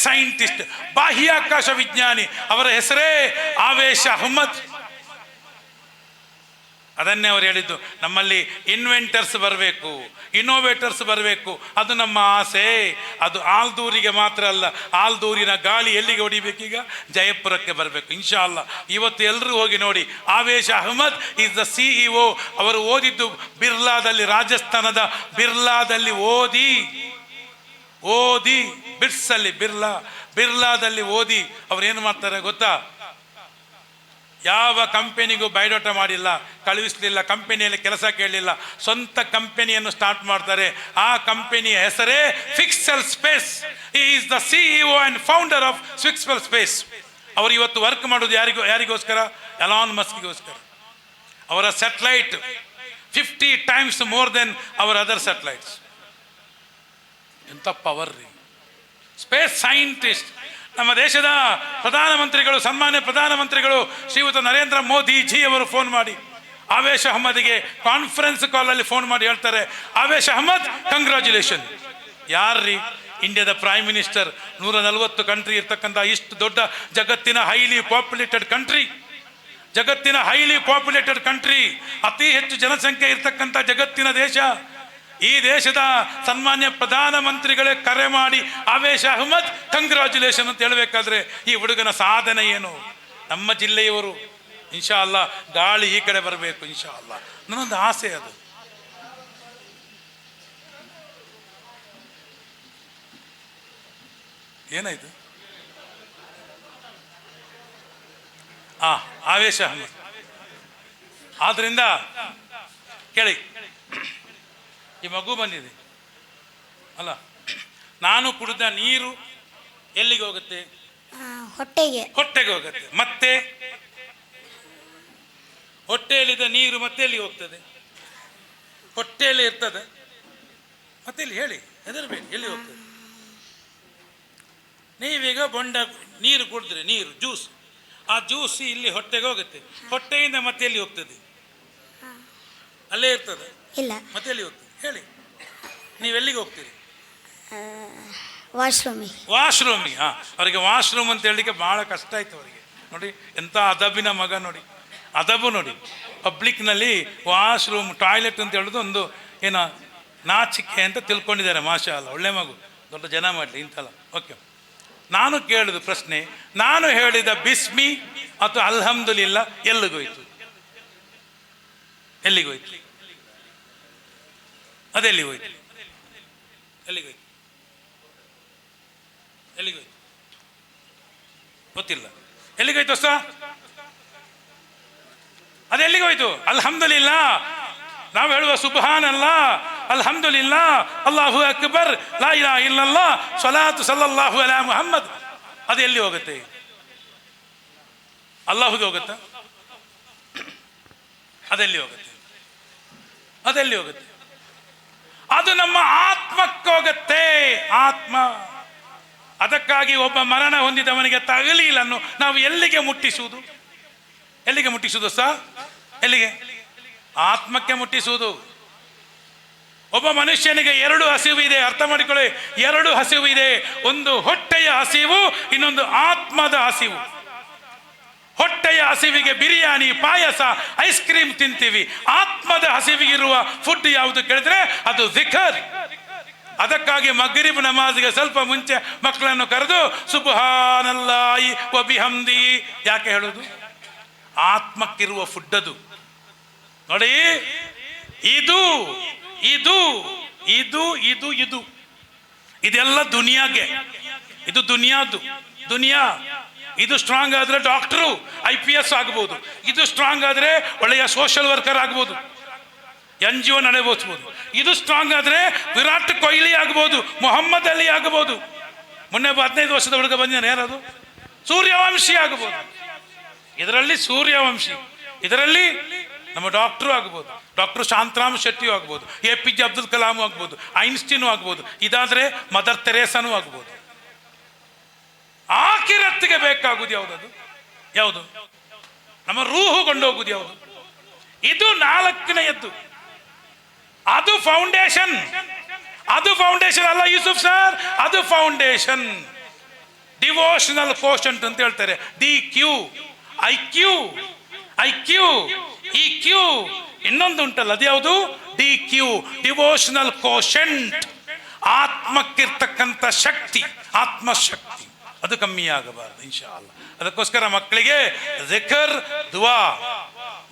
Speaker 1: ಸೈಂಟಿಸ್ಟ್, ಬಾಹ್ಯಾಕಾಶ ವಿಜ್ಞಾನಿ. ಅವರ ಹೆಸರೇ ಆವೇಶ ಅಹ್ಮದ್. ಅದನ್ನೇ ಅವರು ಹೇಳಿದ್ದು, ನಮ್ಮಲ್ಲಿ ಇನ್ವೆಂಟರ್ಸ್ ಬರಬೇಕು, ಇನ್ನೋವೇಟರ್ಸ್ ಬರಬೇಕು, ಅದು ನಮ್ಮ ಆಸೆ. ಅದು ಆಲ್ದೂರಿಗೆ ಮಾತ್ರ ಅಲ್ಲ, ಆಲ್ದೂರಿನ ಗಾಳಿ ಎಲ್ಲಿಗೆ ಹೊಡಿಬೇಕೀಗ? ಜಯಪುರಕ್ಕೆ ಬರಬೇಕು ಇನ್ಶಾ ಅಲ್ಲ. ಇವತ್ತು ಎಲ್ಲರೂ ಹೋಗಿ ನೋಡಿ. ಆವೇಶ ಅಹ್ಮದ್ ಈಸ್ ದ CEO. ಅವರು ಓದಿದ್ದು ಬಿರ್ಲಾದಲ್ಲಿ, ರಾಜಸ್ಥಾನದ ಬಿರ್ಲಾದಲ್ಲಿ ಓದಿ ಬಿರ್ಸಲ್ಲಿ ಬಿರ್ಲಾದಲ್ಲಿ ಓದಿ ಅವ್ರೇನು ಮಾಡ್ತಾರೆ ಗೊತ್ತಾ? ಯಾವ ಕಂಪೆನಿಗೂ ಬಯೋಡಾಟ ಮಾಡಿಲ್ಲ, ಕಳುಹಿಸಲಿಲ್ಲ, ಕಂಪನಿಯಲ್ಲಿ ಕೆಲಸ ಕೇಳಲಿಲ್ಲ, ಸ್ವಂತ ಕಂಪನಿಯನ್ನು ಸ್ಟಾರ್ಟ್ ಮಾಡ್ತಾರೆ. ಆ ಕಂಪನಿಯ ಹೆಸರೇ Pixxel Space. He is the CEO and founder of Pixxel Space. ಅವರು ಇವತ್ತು ವರ್ಕ್ ಮಾಡೋದು ಯಾರಿಗೋಸ್ಕರ? ಎಲಾನ್ ಮಸ್ಕ್ಗೋಸ್ಕರ. ಅವರ satellite 50 times more than our other satellites. ಎಂಥ ಪವರ್ ರೀ! Space scientist. ನಮ್ಮ ದೇಶದ ಪ್ರಧಾನಮಂತ್ರಿಗಳು, ಸನ್ಮಾನ್ಯ ಪ್ರಧಾನಮಂತ್ರಿಗಳು ಶ್ರೀಯುತ ನರೇಂದ್ರ ಮೋದಿ ಜಿ ಅವರು ಫೋನ್ ಮಾಡಿ ಆವೇಶ ಅಹ್ಮದ್ಗೆ ಕಾನ್ಫರೆನ್ಸ್ ಕಾಲಲ್ಲಿ ಫೋನ್ ಮಾಡಿ ಹೇಳ್ತಾರೆ, ಆವೇಶ ಅಹ್ಮದ್ ಕಂಗ್ರ್ಯಾಚುಲೇಷನ್. ಯಾರ್ರೀ? ಇಂಡಿಯಾದ ಪ್ರೈಮ್ ಮಿನಿಸ್ಟರ್. 140 ಕಂಟ್ರಿ ಇರ್ತಕ್ಕಂಥ ಇಷ್ಟು ದೊಡ್ಡ ಜಗತ್ತಿನ ಹೈಲಿ ಪಾಪ್ಯುಲೇಟೆಡ್ ಕಂಟ್ರಿ, ಅತಿ ಹೆಚ್ಚು ಜನಸಂಖ್ಯೆ ಇರ್ತಕ್ಕಂಥ ಜಗತ್ತಿನ ದೇಶ. ಈ ದೇಶದ ಸನ್ಮಾನ್ಯ ಪ್ರಧಾನಮಂತ್ರಿಗಳೇ ಕರೆ ಮಾಡಿ ಆವೇಶ ಅಹ್ಮದ್ ಕಂಗ್ರ್ಯಾಚುಲೇಷನ್ ಅಂತ ಹೇಳಬೇಕಾದ್ರೆ ಈ ಹುಡುಗನ ಸಾಧನೆ ಏನು? ನಮ್ಮ ಜಿಲ್ಲೆಯವರು ಇನ್ಶಾ ಅಲ್ಲ ಗಾಳಿ ಈ ಕಡೆ ಬರಬೇಕು ಇನ್ಶಾ ಅಲ್ಲ. ನನ್ನೊಂದು ಆಸೆ ಅದು. ಏನಾಯ್ತು? ಆವೇಶ ಅಹ್ಮದ್. ಆದ್ರಿಂದ ಕೇಳಿ, ಈ ಮಗು ಬಂದಿದೆ ಅಲ್ಲ, ನಾನು ಕುಡಿದ ನೀರು ಎಲ್ಲಿಗೆ ಹೋಗುತ್ತೆ? ಹೊಟ್ಟೆಗೆ ಹೋಗುತ್ತೆ. ಮತ್ತೆ ಹೊಟ್ಟೆಯಲ್ಲಿದ್ದ ನೀರು ಮತ್ತೆ ಎಲ್ಲಿಗೆ ಹೋಗ್ತದೆ? ಹೊಟ್ಟೆಯಲ್ಲಿ ಇರ್ತದೆ. ಮತ್ತೆ ಇಲ್ಲಿ ಹೇಳಿ, ಹೆದರಬೇಡಿ, ಎಲ್ಲಿ ಹೋಗ್ತದೆ? ನೀವೀಗ ನೀರು ಕುಡಿದ್ರೆ, ನೀರು ಜ್ಯೂಸ್, ಆ ಜ್ಯೂಸ್ ಇಲ್ಲಿ ಹೊಟ್ಟೆಗೆ ಹೋಗುತ್ತೆ. ಹೊಟ್ಟೆಯಿಂದ ಮತ್ತೆ ಎಲ್ಲಿ ಹೋಗ್ತದೆ? ಅಲ್ಲೇ ಇರ್ತದೆ. ಇಲ್ಲ, ಮತ್ತೆ ಎಲ್ಲಿ ಹೋಗ್ತದೆ ಹೇಳಿ? ನೀವೆಲ್ಲಿಗೆ ಹೋಗ್ತೀರಿ? ವಾಶ್ರೂಮಿಗೆ. ಅವರಿಗೆ ವಾಶ್ರೂಮ್ ಅಂತ ಹೇಳಲಿಕ್ಕೆ ಭಾಳ ಕಷ್ಟ ಆಯ್ತು ಅವರಿಗೆ. ನೋಡಿ ಎಂಥ ಅದಬಿನ ಮಗ ನೋಡಿ, ಅದಬು ನೋಡಿ. ಪಬ್ಲಿಕ್ನಲ್ಲಿ ವಾಶ್ರೂಮ್, ಟಾಯ್ಲೆಟ್ ಅಂತ ಹೇಳೋದು ಒಂದು ನಾಚಿಕೆ ಅಂತ ತಿಳ್ಕೊಂಡಿದ್ದಾರೆ. ಮಾಷಾ ಅಲ್ಲ, ಒಳ್ಳೆ ಮಗು, ದೊಡ್ಡ ಜನ ಮಾಡಲಿ ಇಂತಲ್ಲ. ಓಕೆ, ನಾನು ಕೇಳಿದ ಪ್ರಶ್ನೆ, ನಾನು ಹೇಳಿದ ಬಿಸ್ಮಿ ಅಥವಾ ಅಲ್ಹಮ್ದುಲಿಲ್ಲ ಎಲ್ಲಿಗೋಯ್ತು? ಅದೆಲ್ಲಿಗೋಯ್ತು? ಗೊತ್ತಿಲ್ಲ. ಎಲ್ಲಿಗೋಯ್ತು ಹೊಸ? ಅದೆಲ್ಲಿಗೋಯ್ತು? ಅಲ್ಹಮ್ದುಲಿಲ್ಲ. ನಾವು ಹೇಳುವ ಸುಬ್ಹಾನಲ್ಲ, ಅಲ್ಹಮ್ದುಲಿಲ್ಲ, ಅಲ್ಲಾಹು ಅಕ್ಬರ್, ಲಾ ಇಲಾಹ ಇಲ್ಲಲ್ಲಾಹ್, ಸಲಾತು ಸಲ್ಲಲ್ಲಾಹು ಅಲಾ ಮುಹಮ್ಮದ್. ಅದು ಎಲ್ಲಿ ಹೋಗುತ್ತೆ? ಅಲ್ಲಾಹುಗೆ ಹೋಗುತ್ತಾ? ಅದೆಲ್ಲಿ ಹೋಗುತ್ತೆ? ಅದು ನಮ್ಮ ಆತ್ಮಕ್ಕೆ ಹೋಗುತ್ತೆ. ಆತ್ಮ. ಅದಕ್ಕಾಗಿ ಒಬ್ಬ ಮರಣ ಹೊಂದಿದವನಿಗೆ ತಗಲೀಲನ್ನು ನಾವು ಎಲ್ಲಿಗೆ ಮುಟ್ಟಿಸುವುದು ಎಲ್ಲಿಗೆ? ಆತ್ಮಕ್ಕೆ ಮುಟ್ಟಿಸುವುದು. ಒಬ್ಬ ಮನುಷ್ಯನಿಗೆ 2 ಹಸಿವು ಇದೆ, ಅರ್ಥ ಮಾಡಿಕೊಳ್ಳಿ. 2 ಹಸಿವು ಇದೆ. ಒಂದು ಹೊಟ್ಟೆಯ ಹಸಿವು, ಇನ್ನೊಂದು ಆತ್ಮದ ಹಸಿವು. ಹೊಟ್ಟೆಯ ಹಸಿವಿಗೆ ಬಿರಿಯಾನಿ, ಪಾಯಸ, ಐಸ್ ಕ್ರೀಮ್ ತಿಂತೀವಿ. ಆತ್ಮದ ಹಸಿವಿಗಿರುವ ಫುಡ್ ಯಾವುದು ಕೇಳಿದ್ರೆ ಅದು ಜಿಕರ್. ಅದಕ್ಕಾಗಿ ಮಗ್ರಿಬ್ ನಮಾಜ್ಗೆ ಸ್ವಲ್ಪ ಮುಂಚೆ ಮಕ್ಕಳನ್ನು ಕರೆದು ಸುಬ್ಹಾನಲ್ಲಾಹಿ ವ ಬಿಹಮ್ದಿ ಯಾಕೆ ಹೇಳೋದು? ಆತ್ಮಕ್ಕಿರುವ ಫುಡ್ ಅದು. ನೋಡಿ, ಇದು ಇದು ಇದು ಇದು ಇದು ಇದೆಲ್ಲ ದುನಿಯಾಗೆ. ಇದು ದುನಿಯಾ. ಇದು ಸ್ಟ್ರಾಂಗ್ ಆದ್ರೆ ಡಾಕ್ಟರು, IPS ಆಗ್ಬೋದು. ಇದು ಸ್ಟ್ರಾಂಗ್ ಆದ್ರೆ ಒಳ್ಳೆಯ ಸೋಷಿಯಲ್ ವರ್ಕರ್ ಆಗ್ಬೋದು, NGO ನಡೆಸಬಹುದು. ಇದು ಸ್ಟ್ರಾಂಗ್ ಆದ್ರೆ ವಿರಾಟ್ ಕೊಹ್ಲಿ ಆಗ್ಬೋದು, ಮೊಹಮ್ಮದ್ ಅಲಿ ಆಗ್ಬೋದು. ಮೊನ್ನೆ 15 ವರ್ಷದ ಹುಡುಗ ಬಂದಿದ್ದಾನೆ, ಯಾರದು? ಸೂರ್ಯವಂಶಿ ಆಗ್ಬೋದು. ಇದರಲ್ಲಿ ಸೂರ್ಯವಂಶಿ, ಇದರಲ್ಲಿ ನಮ್ಮ ಡಾಕ್ಟ್ರು ಆಗ್ಬೋದು, ಡಾಕ್ಟರ್ ಶಾಂತರಾಮ್ ಶೆಟ್ಟಿಯೂ ಆಗ್ಬೋದು, APJ ಅಬ್ದುಲ್ ಕಲಾಮು ಆಗ್ಬೋದು, ಐನ್ಸ್ಟೀನು ಆಗ್ಬೋದು, ಇದಾದರೆ ಮದರ್ ತೆರೇಸನೂ ಆಗ್ಬೋದು. ಆಖಿರತ್ತಿಗೆ ಬೇಕಾಗುವುದು ಯಾವುದದು? ಯಾವುದು? ನಮ್ಮ ರೂಹು ಕೊಂಡೋಗುವುದು ಯಾವುದು? ಇದು 4ನೆಯದ್ದು. ಅದು ಫೌಂಡೇಶನ್. ಅದು ಫೌಂಡೇಶನ್ ಅಲ್ಲ ಯೂಸುಫ್ ಸರ್, ಅದು ಫೌಂಡೇಶನ್. ಡಿವೋಷನಲ್ ಕೋಶಂಟ್ ಅಂತ ಹೇಳ್ತಾರೆ. DQ, IQ, EQ, ಇನ್ನೊಂದು ಉಂಟಲ್ಲ, ಅದು ಯಾವುದು? DQ, devotional quotient. ಆತ್ಮಕ್ಕಿರ್ತಕ್ಕಂಥ ಶಕ್ತಿ, ಆತ್ಮಶಕ್ತಿ, ಅದು ಕಮ್ಮಿ ಆಗಬಾರದು ಇನ್ಶಾ ಅಲ್ಲಾ. ಅದಕ್ಕೋಸ್ಕರ ಮಕ್ಕಳಿಗೆ ಜಿಕರ್, ದುವಾ,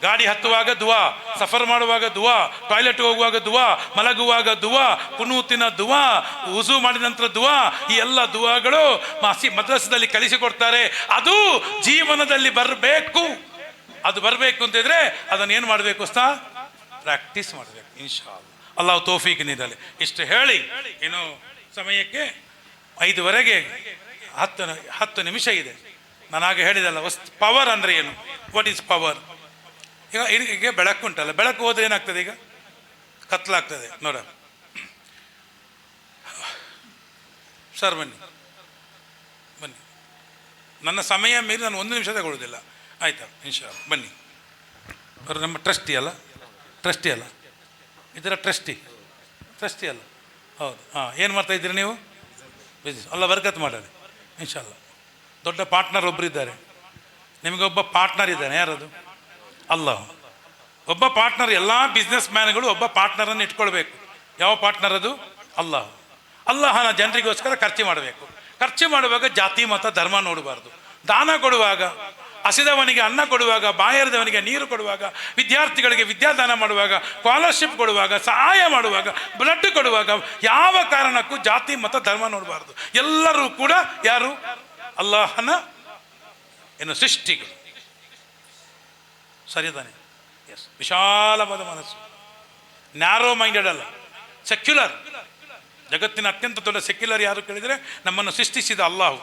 Speaker 1: ಗಾಡಿ ಹತ್ತುವಾಗ ದುವಾ, ಸಫರ್ ಮಾಡುವಾಗ ದುವಾ, ಟಾಯ್ಲೆಟ್ ಹೋಗುವಾಗ ದುವಾ, ಮಲಗುವಾಗ ದುವಾ, ಕುನೂತಿನ ದುವಾ, ಉಜು ಮಾಡಿದ ನಂತರ ದುವಾ, ಈ ಎಲ್ಲ ದುವಾಗಳು ಮದ್ರಸದಲ್ಲಿ ಕಲಿಸಿಕೊಡ್ತಾರೆ. ಅದು ಜೀವನದಲ್ಲಿ ಬರಬೇಕು. ಅದು ಬರಬೇಕು ಅಂತಿದ್ರೆ ಅದನ್ನು ಏನು ಮಾಡಬೇಕು? ಪ್ರಾಕ್ಟೀಸ್ ಮಾಡಬೇಕು ಇನ್ಶಾ ಅಲ್ಲಾ. ಅಲ್ಲಾಹ್ ತೌಫೀಕ್ ನೀಡಲಿ. ಇಷ್ಟು ಹೇಳಿ ಇನ್ನು ಸಮಯಕ್ಕೆ 5ವರೆಗೆ 10 ನಿಮಿಷ ಇದೆ. ನಾನಾಗ ಹೇಳಿದಲ್ಲ, ಪವರ್ ಅಂದರೆ ಏನು? What is power? ಈಗ ಬೆಳಕು ಉಂಟಲ್ಲ, ಬೆಳಕು ಹೋದ್ರೆ ಏನಾಗ್ತದೆ? ಈಗ ಕತ್ಲಾಗ್ತದೆ ನೋಡ. ಸರ್ ಬನ್ನಿ, ನನ್ನ ಸಮಯ ಮೀರಿ ನಾನು 1 ನಿಮಿಷ ತಗೊಳ್ಳೋದಿಲ್ಲ, ಆಯ್ತಾ? ಇನ್ಶಾ ಅಲ್ಲಾ ಬನ್ನಿ. ಅವರು ನಮ್ಮ ಟ್ರಸ್ಟಿ ಅಲ್ಲ, ಇದರ ಟ್ರಸ್ಟಿ ಅಲ್ಲ? ಹೌದು. ಏನು ಮಾಡ್ತಾ ಇದ್ದೀರಿ ನೀವು? ಬಿಸ್ನೆಸ್. ಅಲ್ಲ ಬರ್ಕತ್ ಮಾಡಲಿ ಇನ್ಶಾ ಅಲ್ಲಾ. ದೊಡ್ಡ ಪಾರ್ಟ್ನರ್ ಒಬ್ಬರಿದ್ದಾರೆ, ನಿಮಗೊಬ್ಬ ಪಾರ್ಟ್ನರ್ ಇದ್ದಾನೆ. ಯಾರದು? ಅಲ್ಲಾಹ್. ಒಬ್ಬ ಪಾರ್ಟ್ನರ್. ಎಲ್ಲ ಬಿಸ್ನೆಸ್ ಮ್ಯಾನ್ಗಳು ಒಬ್ಬ ಪಾರ್ಟ್ನರನ್ನು ಇಟ್ಕೊಳ್ಬೇಕು. ಯಾವ ಪಾರ್ಟ್ನರ್ ಅದು? ಅಲ್ಲಾಹ್. ಅಲ್ಲಾಹನ ಜನರಿಗೋಸ್ಕರ ಖರ್ಚು ಮಾಡಬೇಕು. ಖರ್ಚು ಮಾಡುವಾಗ ಜಾತಿ ಮತ ಧರ್ಮ ನೋಡಬಾರ್ದು. ದಾನ ಕೊಡುವಾಗ, ಹಸಿದವನಿಗೆ ಅನ್ನ ಕೊಡುವಾಗ, ಬಾಯರದವನಿಗೆ ನೀರು ಕೊಡುವಾಗ, ವಿದ್ಯಾರ್ಥಿಗಳಿಗೆ ವಿದ್ಯಾದಾನ ಮಾಡುವಾಗ, ಸ್ಕಾಲರ್ಶಿಪ್ ಕೊಡುವಾಗ, ಸಹಾಯ ಮಾಡುವಾಗ, ಬ್ಲಡ್ ಕೊಡುವಾಗ ಯಾವ ಕಾರಣಕ್ಕೂ ಜಾತಿ ಮತ ಧರ್ಮ ನೋಡಬಾರ್ದು. ಎಲ್ಲರೂ ಕೂಡ ಯಾರು? ಅಲ್ಲಾಹನ ಸೃಷ್ಟಿಗಳು. ಸರಿ ತಾನೆ? ಎಸ್. ವಿಶಾಲವಾದ ಮನಸ್ಸು, ನ್ಯಾರೋ ಮೈಂಡೆಡ್ ಅಲ್ಲ, ಸೆಕ್ಯುಲರ್. ಜಗತ್ತಿನ ಅತ್ಯಂತ ದೊಡ್ಡ ಸೆಕ್ಯುಲರ್ ಯಾರು ಕೇಳಿದರೆ ನಮ್ಮನ್ನು ಸೃಷ್ಟಿಸಿದ ಅಲ್ಲಾಹು.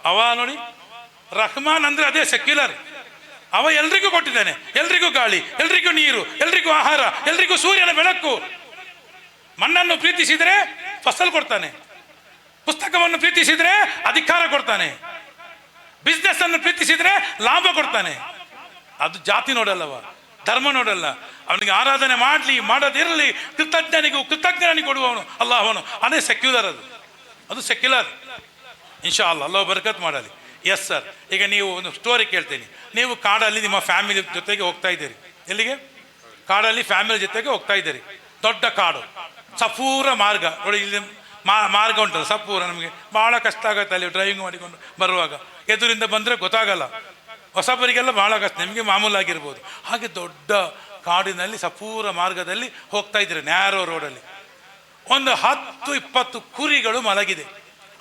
Speaker 1: ಅವ ನೋಡಿ, ರಹ್ಮಾನ್ ಅಂದರೆ ಅದೇ ಸೆಕ್ಯುಲರ್. ಅವ ಎಲ್ರಿಗೂ ಕೊಟ್ಟಿದ್ದಾನೆ, ಎಲ್ರಿಗೂ ಗಾಳಿ, ಎಲ್ರಿಗೂ ನೀರು, ಎಲ್ರಿಗೂ ಆಹಾರ, ಎಲ್ರಿಗೂ ಸೂರ್ಯನ ಬೆಳಕು. ಮಣ್ಣನ್ನು ಪ್ರೀತಿಸಿದರೆ ಫಸಲ್ ಕೊಡ್ತಾನೆ, ಪುಸ್ತಕವನ್ನು ಪ್ರೀತಿಸಿದರೆ ಅಧಿಕಾರ ಕೊಡ್ತಾನೆ, ಬಿಸ್ನೆಸ್ ಅನ್ನು ಪ್ರೀತಿಸಿದರೆ ಲಾಭ ಕೊಡ್ತಾನೆ. ಅದು ಜಾತಿ ನೋಡಲ್ಲವ, ಧರ್ಮ ನೋಡಲ್ಲ. ಅವನಿಗೆ ಆರಾಧನೆ ಮಾಡಲಿ ಮಾಡದಿರಲಿ, ಕೃತಜ್ಞನಿಗೂ ಕೊಡುವವನು ಅಲ್ಲಾಹವನು. ಅದೇ ಸೆಕ್ಯುಲರ್. ಅದು ಸೆಕ್ಯುಲರ್. ಇನ್ಶಾ ಅಲ್ಲಾ, ಅಲ್ಲಾಹ್ ಬರ್ಕತ್ ಮಾಡಲಿ. Yes sir. ಈಗ ನೀವು ಒಂದು ಸ್ಟೋರಿ ಕೇಳ್ತೀನಿ. ನೀವು ಕಾಡಲ್ಲಿ ನಿಮ್ಮ ಫ್ಯಾಮಿಲಿ ಜೊತೆಗೆ ಹೋಗ್ತಾ ಇದ್ದೀರಿ. ಎಲ್ಲಿಗೆ? ಕಾಡಲ್ಲಿ ಫ್ಯಾಮಿಲಿ ಜೊತೆಗೆ ಹೋಗ್ತಾ ಇದ್ದೀರಿ. ದೊಡ್ಡ ಕಾಡು, ಸಪೂರ ಮಾರ್ಗ ನೋಡಿ. ಇಲ್ಲಿ ಮಾರ್ಗ ಉಂಟಲ್ಲ ಸಪೂರ, ನಮಗೆ ಭಾಳ ಕಷ್ಟ ಆಗುತ್ತೆ ಅಲ್ಲಿ ಡ್ರೈವಿಂಗ್ ಮಾಡಿಕೊಂಡು ಬರುವಾಗ. ಎದುರಿಂದ ಬಂದರೆ ಗೊತ್ತಾಗಲ್ಲ, ಹೊಸಬರಿಗೆಲ್ಲ ಭಾಳ ಕಷ್ಟ, ನಿಮಗೆ ಮಾಮೂಲಾಗಿರ್ಬೋದು. ಹಾಗೆ ದೊಡ್ಡ ಕಾಡಿನಲ್ಲಿ ಸಪೂರ ಮಾರ್ಗದಲ್ಲಿ ಹೋಗ್ತಾ ಇದ್ದೀರಿ, ನ್ಯಾರೋ ರೋಡಲ್ಲಿ. ಒಂದು 10-20 ಕುರಿಗಳು ಮಲಗಿದೆ,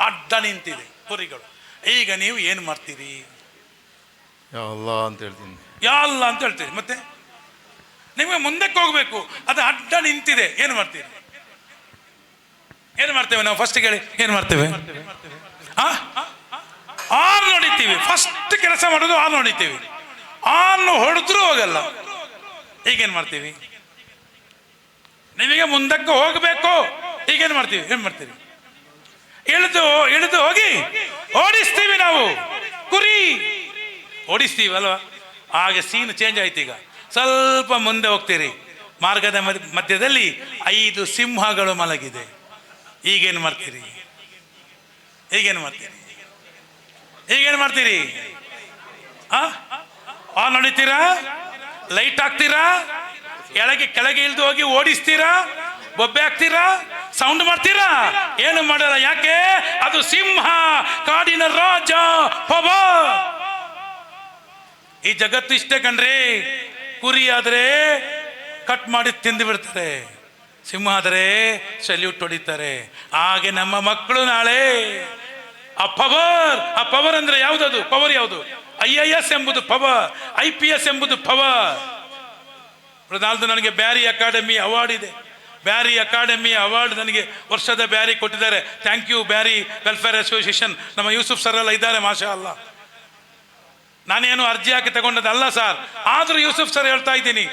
Speaker 1: ಅಡ್ಡ ನಿಂತಿದೆ ಕುರಿಗಳು. ಈಗ ನೀವು ಏನು ಮಾಡ್ತೀರಿ?
Speaker 5: ಯಾ ಅಲ್ಲಾ ಅಂತ ಹೇಳ್ತೀನಿ.
Speaker 1: ಯಾ ಅಲ್ಲಾ ಅಂತ ಹೇಳ್ತೀರಿ. ಮತ್ತೆ ನಿಮಗೆ ಮುಂದಕ್ಕೆ ಹೋಗ್ಬೇಕು, ಅದು ಅಡ್ಡ ನಿಂತಿದೆ, ಏನು ಮಾಡ್ತೀರಿ? ಏನು ಮಾಡ್ತೇವೆ ನಾವು? ಫಸ್ಟ್ ಹೇಳಿ, ಏನು ಮಾಡ್ತೇವೆ? ಆನ್ ನೋಡಿತೀವಿ. ಫಸ್ಟ್ ಕೆಲಸ ಮಾಡೋದು ಆನ್ ನೋಡಿತೀವಿ. ಆನ್ ಹೊಡೆದ್ರೂ ಹೋಗಲ್ಲ. ಈಗೇನು ಮಾಡ್ತೀವಿ? ನಿಮಗೆ ಮುಂದಕ್ಕೆ ಹೋಗಬೇಕು, ಈಗೇನು ಮಾಡ್ತೀವಿ? ಏನು ಮಾಡ್ತೀವಿ? ಇಳಿದು ಹೋಗಿ ಓಡಿಸ್ತೀವಿ. ನಾವು ಕುರಿ ಓಡಿಸ್ತೀವಿ ಅಲ್ವಾ? ಹಾಗೆ ಸೀನ್ ಚೇಂಜ್ ಆಯ್ತು. ಈಗ ಸ್ವಲ್ಪ ಮುಂದೆ ಹೋಗ್ತೀರಿ, ಮಾರ್ಗದ ಮಧ್ಯದಲ್ಲಿ 5 ಸಿಂಹಗಳು ಮಲಗಿದೆ. ಈಗೇನು ಮಾಡ್ತೀರಿ? ಈಗೇನು ಮಾಡ್ತೀರಿ? ಆನ್ ಹೊಡಿತೀರಾ? ಲೈಟ್ ಹಾಕ್ತೀರಾ? ಕೆಳಗೆ ಇಳಿದು ಹೋಗಿ ಓಡಿಸ್ತೀರಾ? ಬೊಬ್ಬೆ ಹಾಕ್ತೀರಾ? ಸೌಂಡ್ ಮಾಡ್ತೀರಾ? ಏನು ಮಾಡಲ್ಲ. ಯಾಕೆ? ಅದು ಸಿಂಹ, ಕಾಡಿನ ರಾಜ, ಪವರ್. ಈ ಜಗತ್ತು ಇಷ್ಟೇ ಕಣ್ರಿ. ಕುರಿ ಆದ್ರೆ ಕಟ್ ಮಾಡಿ ತಿಂದು ಬಿಡ್ತಾರೆ, ಸಿಂಹ ಆದರೆ ಸಲ್ಯೂಟ್ ಹೊಡಿತಾರೆ. ಹಾಗೆ ನಮ್ಮ ಮಕ್ಕಳು ನಾಳೆ ಆ ಪವರ್ ಅಂದ್ರೆ ಯಾವುದದು? ಪವರ್ ಯಾವುದು? IAS ಎಂಬುದು ಪವರ್, IPS ಎಂಬುದು ಪವರ್. ನಾಲ್ದು ನನಗೆ ಬ್ಯಾರಿ ಅಕಾಡೆಮಿ ಅವಾರ್ಡ್ ಇದೆ. ಬ್ಯಾರಿ ಅಕಾಡೆಮಿ ಅವಾರ್ಡ್ ನನಗೆ ವರ್ಷದ ಬ್ಯಾರಿ ಕೊಟ್ಟಿದ್ದಾರೆ. Thank you Beary welfare association. ನಮ್ಮ ಯೂಸುಫ್ ಸರ್ ಎಲ್ಲ ಇದ್ದಾರೆ, ಮಾಷಾ ಅಲ್ಲ. ನಾನೇನು ಅರ್ಜಿ ಹಾಕಿ ತಗೊಂಡದಲ್ಲ ಸರ್. ಆದರೂ ಯೂಸುಫ್ ಸರ್ ಹೇಳ್ತಾ ಇದ್ದೀನಿ,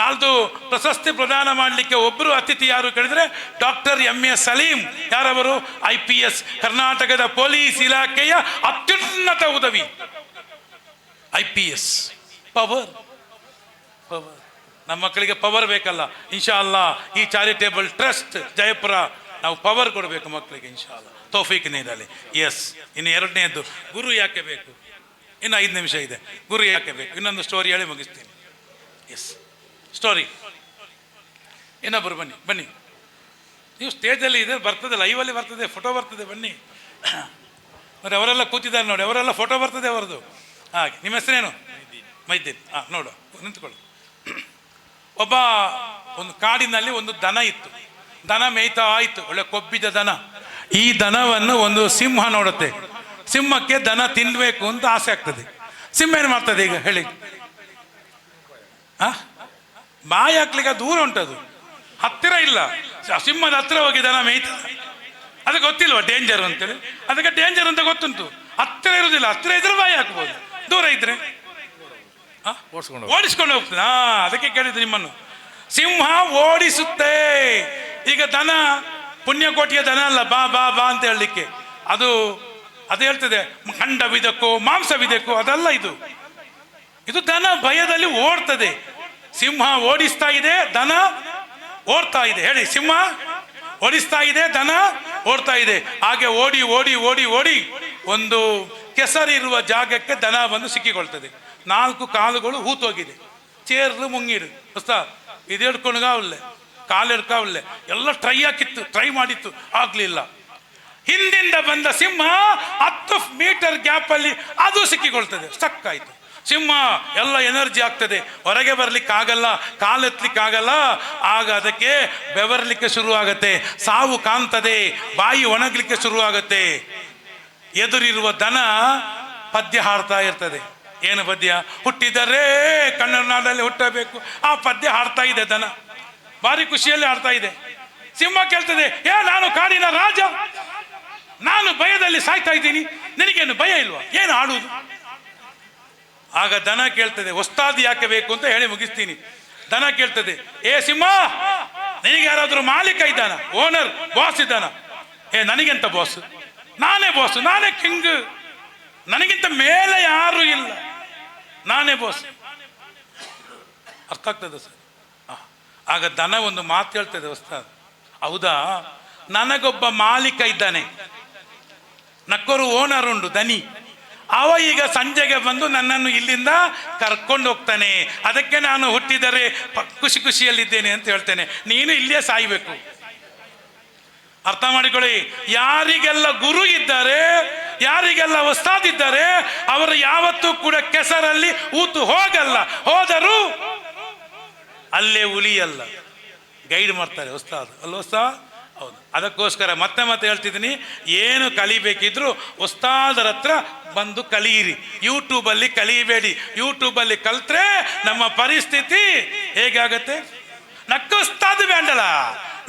Speaker 1: ನಾಳ್ದು ಪ್ರಶಸ್ತಿ ಪ್ರದಾನ ಮಾಡಲಿಕ್ಕೆ ಒಬ್ಬರು ಅತಿಥಿ ಯಾರು ಕೇಳಿದ್ರೆ ಡಾಕ್ಟರ್ MA ಸಲೀಂ. ಯಾರವರು? IPS, ಕರ್ನಾಟಕದ ಪೊಲೀಸ್ ಇಲಾಖೆಯ ಅತ್ಯುನ್ನತ ಉದವಿ. IPS power. ನಮ್ಮ ಮಕ್ಕಳಿಗೆ ಪವರ್ ಬೇಕಲ್ಲ. ಇನ್ಶಾ ಅಲ್ಲಾ ಈ ಚಾರಿಟೇಬಲ್ ಟ್ರಸ್ಟ್ ಜಯಪುರ ನಾವು ಪವರ್ ಕೊಡಬೇಕು ಮಕ್ಕಳಿಗೆ, ಇನ್ಶಾ ಅಲ್ಲಾ ತೌಫೀಕ್ ನೀಡಲಿ. ಎಸ್. ಇನ್ನು ಎರಡನೇದ್ದು, ಗುರು ಯಾಕೆ ಬೇಕು? ಇನ್ನು 5 ನಿಮಿಷ ಇದೆ. ಗುರು ಯಾಕೆ ಬೇಕು? ಇನ್ನೊಂದು ಸ್ಟೋರಿ ಹೇಳಿ ಮುಗಿಸ್ತೀನಿ. Yes, story. ಇನ್ನೊಬ್ಬರು ಬನ್ನಿ. ನೀವು ಸ್ಟೇಜಲ್ಲಿ ಇದೆ, ಬರ್ತದೆ, ಲೈವಲ್ಲಿ ಬರ್ತದೆ, ಫೋಟೋ ಬರ್ತದೆ, ಬನ್ನಿ. మరి ಅವರೆಲ್ಲ ಕೂತಿದ್ದಾರೆ ನೋಡಿ, ಅವರೆಲ್ಲ ಫೋಟೋ ಬರ್ತದೆ ಅವರದು. ಹಾಗೆ ನಿಮ್ಮ ಹೆಸರೇನು? ಮೈದೀನ್. ನೋಡು, ನಿಂತ್ಕೊಳ್ಳಿ. ಒಂದು ಕಾಡಿನಲ್ಲಿ ಒಂದು ದನ ಇತ್ತು. ದನ ಮೇಯ್ತಾ ಆಯಿತು, ಒಳ್ಳೆ ಕೊಬ್ಬಿದ ದನ. ಈ ದನವನ್ನು ಒಂದು ಸಿಂಹ ನೋಡುತ್ತೆ. ಸಿಂಹಕ್ಕೆ ದನ ತಿನ್ನಬೇಕು ಅಂತ ಆಸೆ ಆಗ್ತದೆ. ಸಿಂಹ ಏನು ಮಾಡ್ತದೆ ಈಗ ಹೇಳಿ? ಬಾಯಿ ಹಾಕ್ಲಿಕ್ಕೆ ದೂರ ಉಂಟದು, ಹತ್ತಿರ ಇಲ್ಲ. ಸಿಂಹದ ಹತ್ತಿರ ಹೋಗಿ ದನ ಮೇಯ್ತದೆ. ಅದಕ್ಕೆ ಗೊತ್ತಿಲ್ವ ಡೇಂಜರ್ ಅಂತೇಳಿ? ಅದಕ್ಕೆ ಡೇಂಜರ್ ಅಂತ ಗೊತ್ತುಂಟು. ಹತ್ತಿರ ಇರುವುದಿಲ್ಲ. ಹತ್ತಿರ ಇದ್ರೆ ಬಾಯಿ ಹಾಕ್ಬೋದು, ದೂರ ಇದ್ರೆ ಓಡಿಸ್ಕೊಂಡು ಹೋಗ್ತದೆ. ಅದಕ್ಕೆ ಕೇಳಿದ್ದು ನಿಮ್ಮನ್ನು. ಸಿಂಹ ಓಡಿಸುತ್ತೆ. ಈಗ ದನ ಪುಣ್ಯಕೋಟಿಯ ದನ ಅಲ್ಲ, ಬಾ ಬಾ ಬಾ ಅಂತ ಹೇಳಲಿಕ್ಕೆ. ಅದು ಹೇಳ್ತದೆ ಖಂಡವಿದಕ್ಕೋ ಮಾಂಸವಿದಕ್ಕೋ, ಅದಲ್ಲ ಇದು. ಇದು ದನ ಭಯದಲ್ಲಿ ಓಡ್ತದೆ. ಸಿಂಹ ಓಡಿಸ್ತಾ ಇದೆ, ದನ ಓಡ್ತಾ ಇದೆ. ಹೇಳಿ, ಸಿಂಹ ಓಡಿಸ್ತಾ ಇದೆ, ದನ ಓಡ್ತಾ ಇದೆ. ಹಾಗೆ ಓಡಿ ಓಡಿ ಓಡಿ ಓಡಿ ಒಂದು ಕೆಸರಿರುವ ಜಾಗಕ್ಕೆ ದನ ಬಂದು ಸಿಕ್ಕಿಕೊಳ್ತದೆ. 4 ಕಾಲುಗಳು ಹೂತೋಗಿದೆ. ಚೇರ್ಲು ಮುಂಗಿಡು ಹೊಸ ಇದು ಹಿಡ್ಕೊಂಡ್ಗಾವಲ್ಲೆ, ಕಾಲು ಹಿಡ್ಕಾವಲ್ಲೆ, ಎಲ್ಲ ಟ್ರೈ ಮಾಡಿತ್ತು, ಆಗ್ಲಿಲ್ಲ. ಹಿಂದಿಂದ ಬಂದ ಸಿಂಹ 10 ಮೀಟರ್ ಗ್ಯಾಪ್ ಅಲ್ಲಿ ಅದು ಸಿಕ್ಕಿಕೊಳ್ತದೆ, ಸ್ಟಕ್ ಆಯ್ತು. ಸಿಂಹ ಎಲ್ಲ ಎನರ್ಜಿ ಆಗ್ತದೆ, ಹೊರಗೆ ಬರ್ಲಿಕ್ಕಾಗಲ್ಲ, ಕಾಲೆತ್ತಲಿಕ್ಕಾಗಲ್ಲ. ಆಗ ಅದಕ್ಕೆ ಬೆವರ್ಲಿಕ್ಕೆ ಶುರು ಆಗತ್ತೆ, ಸಾವು ಕಾಣ್ತದೆ, ಬಾಯಿ ಒಣಗ್ಲಿಕ್ಕೆ ಶುರು ಆಗತ್ತೆ. ಎದುರಿರುವ ದನ ಪದ್ಯ ಹಾಡ್ತಾ ಇರ್ತದೆ. ಏನು ಪದ್ಯ? ಹುಟ್ಟಿದರೆ ಕನ್ನಡ ನಾಡಲ್ಲಿ ಹುಟ್ಟಬೇಕು. ಆ ಪದ್ಯ ಹಾಡ್ತಾ ಇದೆ ದನ, ಭಾರಿ ಖುಷಿಯಲ್ಲಿ ಹಾಡ್ತಾ ಇದೆ. ಸಿಂಹ ಕೇಳ್ತದೆ, ನಾನು ಕಾಡಿನ ರಾಜ, ನಾನು ಭಯದಲ್ಲಿ ಸಾಯ್ತಾ ಇದ್ದೀನಿ, ನಿನಗೇನು ಭಯ ಇಲ್ವಾ? ಏನು ಹಾಡುವುದು? ಆಗ ದನ ಕೇಳ್ತದೆ, ಒಸ್ತಾದ್ ಯಾಕೆ ಬೇಕು ಅಂತ ಹೇಳಿ ಮುಗಿಸ್ತೀನಿ. ದನ ಕೇಳ್ತದೆ, ಸಿಂಹ, ನಿನಗೆ ಯಾರಾದ್ರೂ ಮಾಲೀಕ ಇದ್ದಾನ? ಓನರ್, ಬಾಸ್ ಇದ್ದಾನ? ನನಗೆಂತ ಬಾಸ್? ನಾನೇ ಬಾಸ್, ನಾನೇ ಕಿಂಗ್, ನನಗಿಂತ ಮೇಲೆ ಯಾರು ಇಲ್ಲ, ನಾನೇ ಬಾಸ್. ಅರ್ಥ ಆಗ್ತದೆ ಸರ್? ಆಗ ದನ ಒಂದು ಮಾತು ಹೇಳ್ತದೆ, ಉಸ್ತಾದ್, ಹೌದಾ, ನನಗೊಬ್ಬ ಮಾಲೀಕ ಇದ್ದಾನೆ, ನಕ್ಕರು ಓನರ್ ಉಂಡು, ದನಿ. ಅವ ಈಗ ಸಂಜೆಗೆ ಬಂದು ನನ್ನನ್ನು ಇಲ್ಲಿಂದ ಕರ್ಕೊಂಡು ಹೋಗ್ತಾನೆ. ಅದಕ್ಕೆ ನಾನು ಹುಟ್ಟಿದರೆ ಖುಷಿಯಲ್ಲಿದ್ದೇನೆ ಅಂತ ಹೇಳ್ತೇನೆ. ನೀನು ಇಲ್ಲೇ ಸಾಯ್ಬೇಕು. ಅರ್ಥ ಮಾಡಿಕೊಳ್ಳಿ. ಯಾರಿಗೆಲ್ಲ ಗುರು ಇದ್ದಾರೆ, ಯಾರಿಗೆಲ್ಲ ಉಸ್ತಾದ್ ಇದ್ದಾರೆ, ಅವರು ಯಾವತ್ತೂ ಕೂಡ ಕೆಸರಲ್ಲಿ ಊತು ಹೋಗಲ್ಲ. ಹೋದರೂ ಅಲ್ಲೇ ಉಳಿಯಲ್ಲ, ಗೈಡ್ ಮಾಡ್ತಾರೆ ಉಸ್ತಾದ್. ಅಲ್ಲ ಉಸ್ತಾದ್? ಹೌದು. ಅದಕ್ಕೋಸ್ಕರ ಮತ್ತೆ ಹೇಳ್ತಿದ್ದೀನಿ, ಏನು ಕಲಿಬೇಕಿದ್ರು ಉಸ್ತಾದರ ಹತ್ರ ಬಂದು ಕಲಿಯಿರಿ. ಯೂಟ್ಯೂಬಲ್ಲಿ ಕಲಿಯಬೇಡಿ. ಯೂಟ್ಯೂಬಲ್ಲಿ ಕಲ್ತ್ರೆ ನಮ್ಮ ಪರಿಸ್ಥಿತಿ ಹೇಗಾಗತ್ತೆ? ನಕ್ಕ ಉಸ್ತಾದ್ ಬೇಡಲ್ಲ,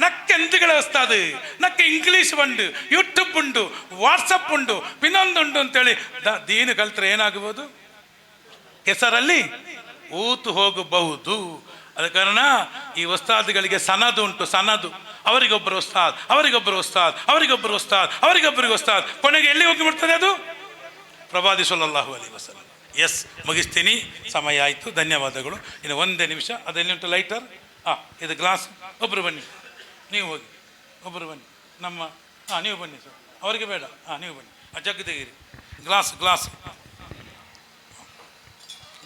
Speaker 1: ನಕ್ಕೆಂದುಗಳ ಉಸ್ತಾದ್, ನಕ್ಕ ಇಂಗ್ಲೀಷ್ ಉಂಟು, ಯೂಟ್ಯೂಬ್ ಉಂಟು, ವಾಟ್ಸಪ್ ಉಂಟು, ಇನ್ನೊಂದುಂಟು ಅಂತೇಳಿ ದೀನು ಕಲ್ತ್ರೆ ಏನಾಗಬಹುದು? ಕೆಸರಲ್ಲಿ ಊತು ಹೋಗಬಹುದು. ಅದ ಕಾರಣ ಈ ಉಸ್ತಾದ್ಗಳಿಗೆ ಸನದು ಉಂಟು, ಸನದು. ಅವರಿಗೊಬ್ಬರು ಉಸ್ತಾದ್, ಅವರಿಗೊಬ್ಬರು ಉಸ್ತಾದ್, ಅವರಿಗೊಬ್ಬರು ಉಸ್ತಾದ್, ಅವರಿಗೊಬ್ಬರಿಗೆ ಉಸ್ತಾದ್. ಕೊನೆಗೆ ಎಲ್ಲಿ ಹೋಗಿ ಬಿಡ್ತದೆ ಅದು? ಪ್ರವಾದಿ ಸಲ್ಲಲ್ಲಾಹು ಅಲೈಹಿ ವಸಲ್ಲಂ. ಎಸ್, ಮುಗಿಸ್ತೀನಿ, ಸಮಯ ಆಯಿತು. ಧನ್ಯವಾದಗಳು. ಇನ್ನು 1 ನಿಮಿಷ. ಅದೆಲ್ಲಿ ಉಂಟು ಲೈಟರ್? ಇದು ಗ್ಲಾಸ್. ಒಬ್ಬರು ಬನ್ನಿ, ನೀವು ಹೋಗಿ. ಒಬ್ಬರು ಬನ್ನಿ, ನಮ್ಮ ನೀವು ಬನ್ನಿ ಸರ್, ಅವರಿಗೆ ಬೇಡ. ನೀವು ಬನ್ನಿ. ಜಗ್ ತೆಗೀರಿ, ಗ್ಲಾಸ್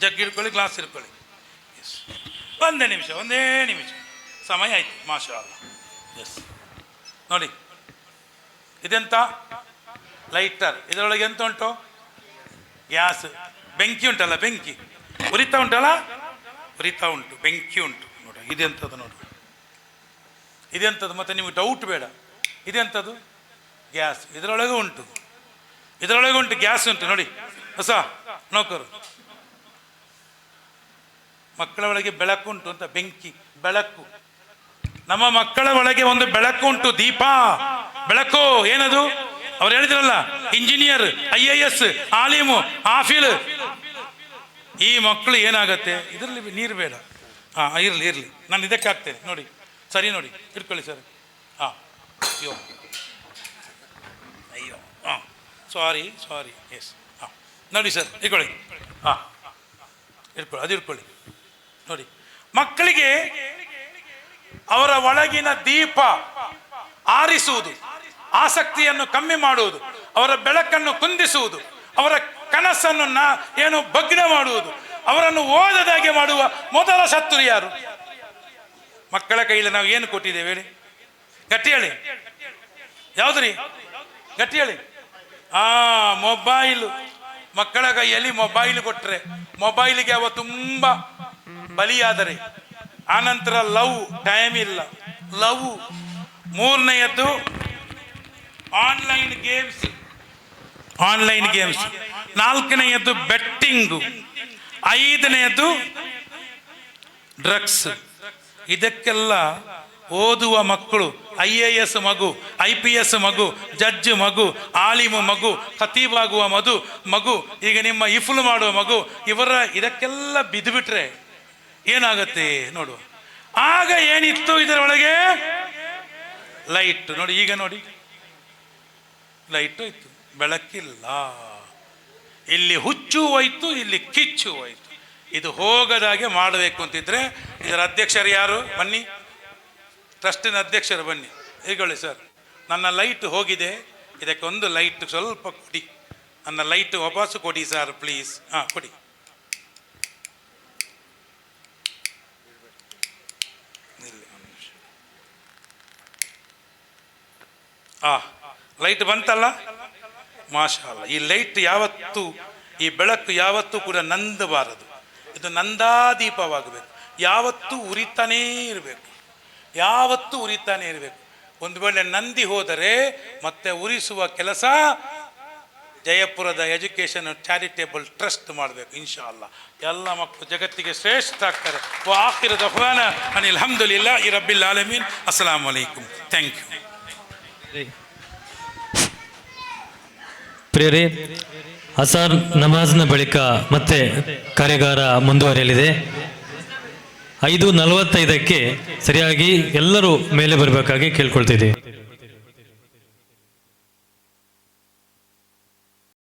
Speaker 1: ಜಗ್ ಹಿಡ್ಕೊಳ್ಳಿ, ಗ್ಲಾಸ್ ಹಿಡ್ಕೊಳ್ಳಿ. ಎಸ್, 1 ನಿಮಿಷ, 1 ನಿಮಿಷ, ಸಮಯ ಆಯಿತು. ಮಾಷಾ ಅಲ್ಲ. ಎಸ್, ನೋಡಿ, ಇದೆಂತ ಲೈಟರ್. ಇದರೊಳಗೆ ಎಂತ ಉಂಟು? ಗ್ಯಾಸ್. ಬೆಂಕಿ ಉಂಟಲ್ಲ, ಬೆಂಕಿ ಉರಿತಾ ಉಂಟಲ್ಲ, ಉರಿತಾ ಉಂಟು, ಬೆಂಕಿ ಉಂಟು. ನೋಡಿ, ಇದೆಂಥದ್ದು ನೋಡಿ, ಇದೆಂಥದ್ದು? ಮತ್ತೆ ನಿಮಗೆ ಡೌಟ್ ಬೇಡ, ಇದೆಂಥದ್ದು? ಗ್ಯಾಸ್. ಇದರೊಳಗೆ ಉಂಟು ಗ್ಯಾಸ್ ಉಂಟು. ನೋಡಿ, ಹೊಸ ನೌಕರು, ಮಕ್ಕಳ ಒಳಗೆ ಬೆಳಕು ಉಂಟು ಅಂತ, ಬೆಂಕಿ, ಬೆಳಕು. ನಮ್ಮ ಮಕ್ಕಳ ಒಳಗೆ ಒಂದು ಬೆಳಕು ಉಂಟು, ದೀಪ, ಬೆಳಕು. ಏನದು? ಅವ್ರು ಹೇಳಿದ್ರಲ್ಲ, ಇಂಜಿನಿಯರ್, IAS, ಆಲಿಮು, ಆಫೀಲ್. ಈ ಮಕ್ಕಳು ಏನಾಗತ್ತೆ, ಇದರಲ್ಲಿ ನೀರು ಬೇಡ. ಇರಲಿ, ನಾನು ಇದಕ್ಕೆ ಹಾಕ್ತೇನೆ ನೋಡಿ. ಸರಿ ನೋಡಿ, ಇಟ್ಕೊಳ್ಳಿ ಸರ್. ಅಯ್ಯೋ ಸಾರಿ ಎಸ್. ನೋಡಿ ಸರ್, ಇಟ್ಕೊಳ್ಳಿ. ಇಟ್ಕೊಳ್ಳಿ, ಅದು ಇಟ್ಕೊಳ್ಳಿ. ನೋಡಿ, ಮಕ್ಕಳಿಗೆ ಅವರ ಒಳಗಿನ ದೀಪ ಆರಿಸುವುದು, ಆಸಕ್ತಿಯನ್ನು ಕಮ್ಮಿ ಮಾಡುವುದು, ಅವರ ಬೆಳಕನ್ನು ಕುಂದಿಸುವುದು, ಅವರ ಕನಸನ್ನು ಏನು ಭಗ್ನ ಮಾಡುವುದು, ಅವರನ್ನು ಓದದಾಗೆ ಮಾಡುವ ಮೊದಲ ಶತ್ರು ಯಾರು? ಮಕ್ಕಳ ಕೈಯಲ್ಲಿ ನಾವು ಏನು ಕೊಟ್ಟಿದ್ದೇವೆ ಹೇಳಿ? ಗಟ್ಟಿ ಹೇಳಿ. ಯಾವುದ್ರಿ? ಗಟ್ಟಿ ಹೇಳಿ. ಮೊಬೈಲು. ಮಕ್ಕಳ ಕೈಯಲ್ಲಿ ಮೊಬೈಲ್ ಕೊಟ್ಟರೆ, ಮೊಬೈಲಿಗೆ ಅವ ತುಂಬ ಬಲಿಯಾದರೆ, ಆನಂತರ ಲವ್, ಟೈಮ್ ಇಲ್ಲ, ಲವ್. ಮೂರನೆಯದ್ದು ಆನ್ಲೈನ್ ಗೇಮ್ಸ್. ನಾಲ್ಕನೆಯದ್ದು ಬೆಟ್ಟಿಂಗು. ಐದನೆಯದ್ದು ಡ್ರಗ್ಸ್. ಇದಕ್ಕೆಲ್ಲ ಓದುವ ಮಕ್ಕಳು, IAS ಮಗು, IPS ಮಗು, ಜಡ್ಜ್ ಮಗು, ಆಲಿಮು ಮಗು, ಖತೀಬಾಗುವ ಮಗು, ಈಗ ನಿಮ್ಮ ಇಫ್ಲು ಮಾಡುವ ಮಗು, ಇದಕ್ಕೆಲ್ಲ ಬಿದ್ದುಬಿಟ್ರೆ ಏನಾಗತ್ತೆ ನೋಡುವ. ಆಗ ಏನಿತ್ತು ಇದರೊಳಗೆ? ಲೈಟ್. ನೋಡಿ, ಈಗ ನೋಡಿ, ಲೈಟು ಇತ್ತು, ಬೆಳಕಿಲ್ಲ. ಇಲ್ಲಿ ಹುಚ್ಚು ಹೋಯ್ತು, ಇಲ್ಲಿ ಕಿಚ್ಚು ಹೋಯ್ತು. ಇದು ಹೋಗದಾಗೆ ಮಾಡಬೇಕು ಅಂತಿದ್ರೆ ಇದರ ಅಧ್ಯಕ್ಷರು ಯಾರು? ಬನ್ನಿ, ಟ್ರಸ್ಟಿನ ಅಧ್ಯಕ್ಷರು ಬನ್ನಿ. ಹೇಳಿ ಸರ್, ನನ್ನ ಲೈಟ್ ಹೋಗಿದೆ, ಇದಕ್ಕೆ ಒಂದು ಲೈಟ್ ಸ್ವಲ್ಪ ಕೊಡಿ, ನನ್ನ ಲೈಟ್ ವಾಪಸ್ಸು ಕೊಡಿ ಸರ್ ಪ್ಲೀಸ್. ಕೊಡಿ. ಲೈಟ್ ಬಂತಲ್ಲ, ಮಾಷಾ ಅಲ್ಲ. ಈ ಲೈಟ್ ಯಾವತ್ತೂ, ಈ ಬೆಳಕು ಯಾವತ್ತೂ ಕೂಡ ನಂದಬಾರದು. ಇದು ನಂದಾದೀಪವಾಗಬೇಕು. ಯಾವತ್ತೂ ಉರಿತಾನೇ ಇರಬೇಕು, ಯಾವತ್ತೂ ಉರಿತಾನೇ ಇರಬೇಕು. ಒಂದು ವೇಳೆ ನಂದಿ ಹೋದರೆ ಮತ್ತೆ ಉರಿಸುವ ಕೆಲಸ ಜಯಪುರದ ಎಜುಕೇಷನ್ ಚಾರಿಟೇಬಲ್ ಟ್ರಸ್ಟ್ ಮಾಡಬೇಕು. ಇನ್ಶಾ ಅಲ್ಲಾ ಎಲ್ಲ ಮಕ್ಕಳು ಜಗತ್ತಿಗೆ ಶ್ರೇಷ್ಠ ಆಗ್ತಾರೆ. ಆಖಿರ ದಫ್ವಾನ ಅನಿಲ್ ಹಮ್ದುಲಿಲ್ಲಾಹಿ ರಬ್ಬಿಲ್ ಆಲಮೀನ್. ಅಸ್ಸಲಾಮು ಅಲೈಕುಮ್. Thank you.
Speaker 6: ಪ್ರಿಯರೇ, ಅಸಾರ್ ನಮಾಜ್ನ ಬಳಿಕ ಮತ್ತೆ ಕಾರ್ಯಾಗಾರ ಮುಂದುವರಿಯಲಿದೆ. 5:45ಕ್ಕೆ ಸರಿಯಾಗಿ ಎಲ್ಲರೂ ಮೇಲೆ ಬರಬೇಕಾಗಿ ಕೇಳ್ಕೊಳ್ತಿದ್ದೀವಿ.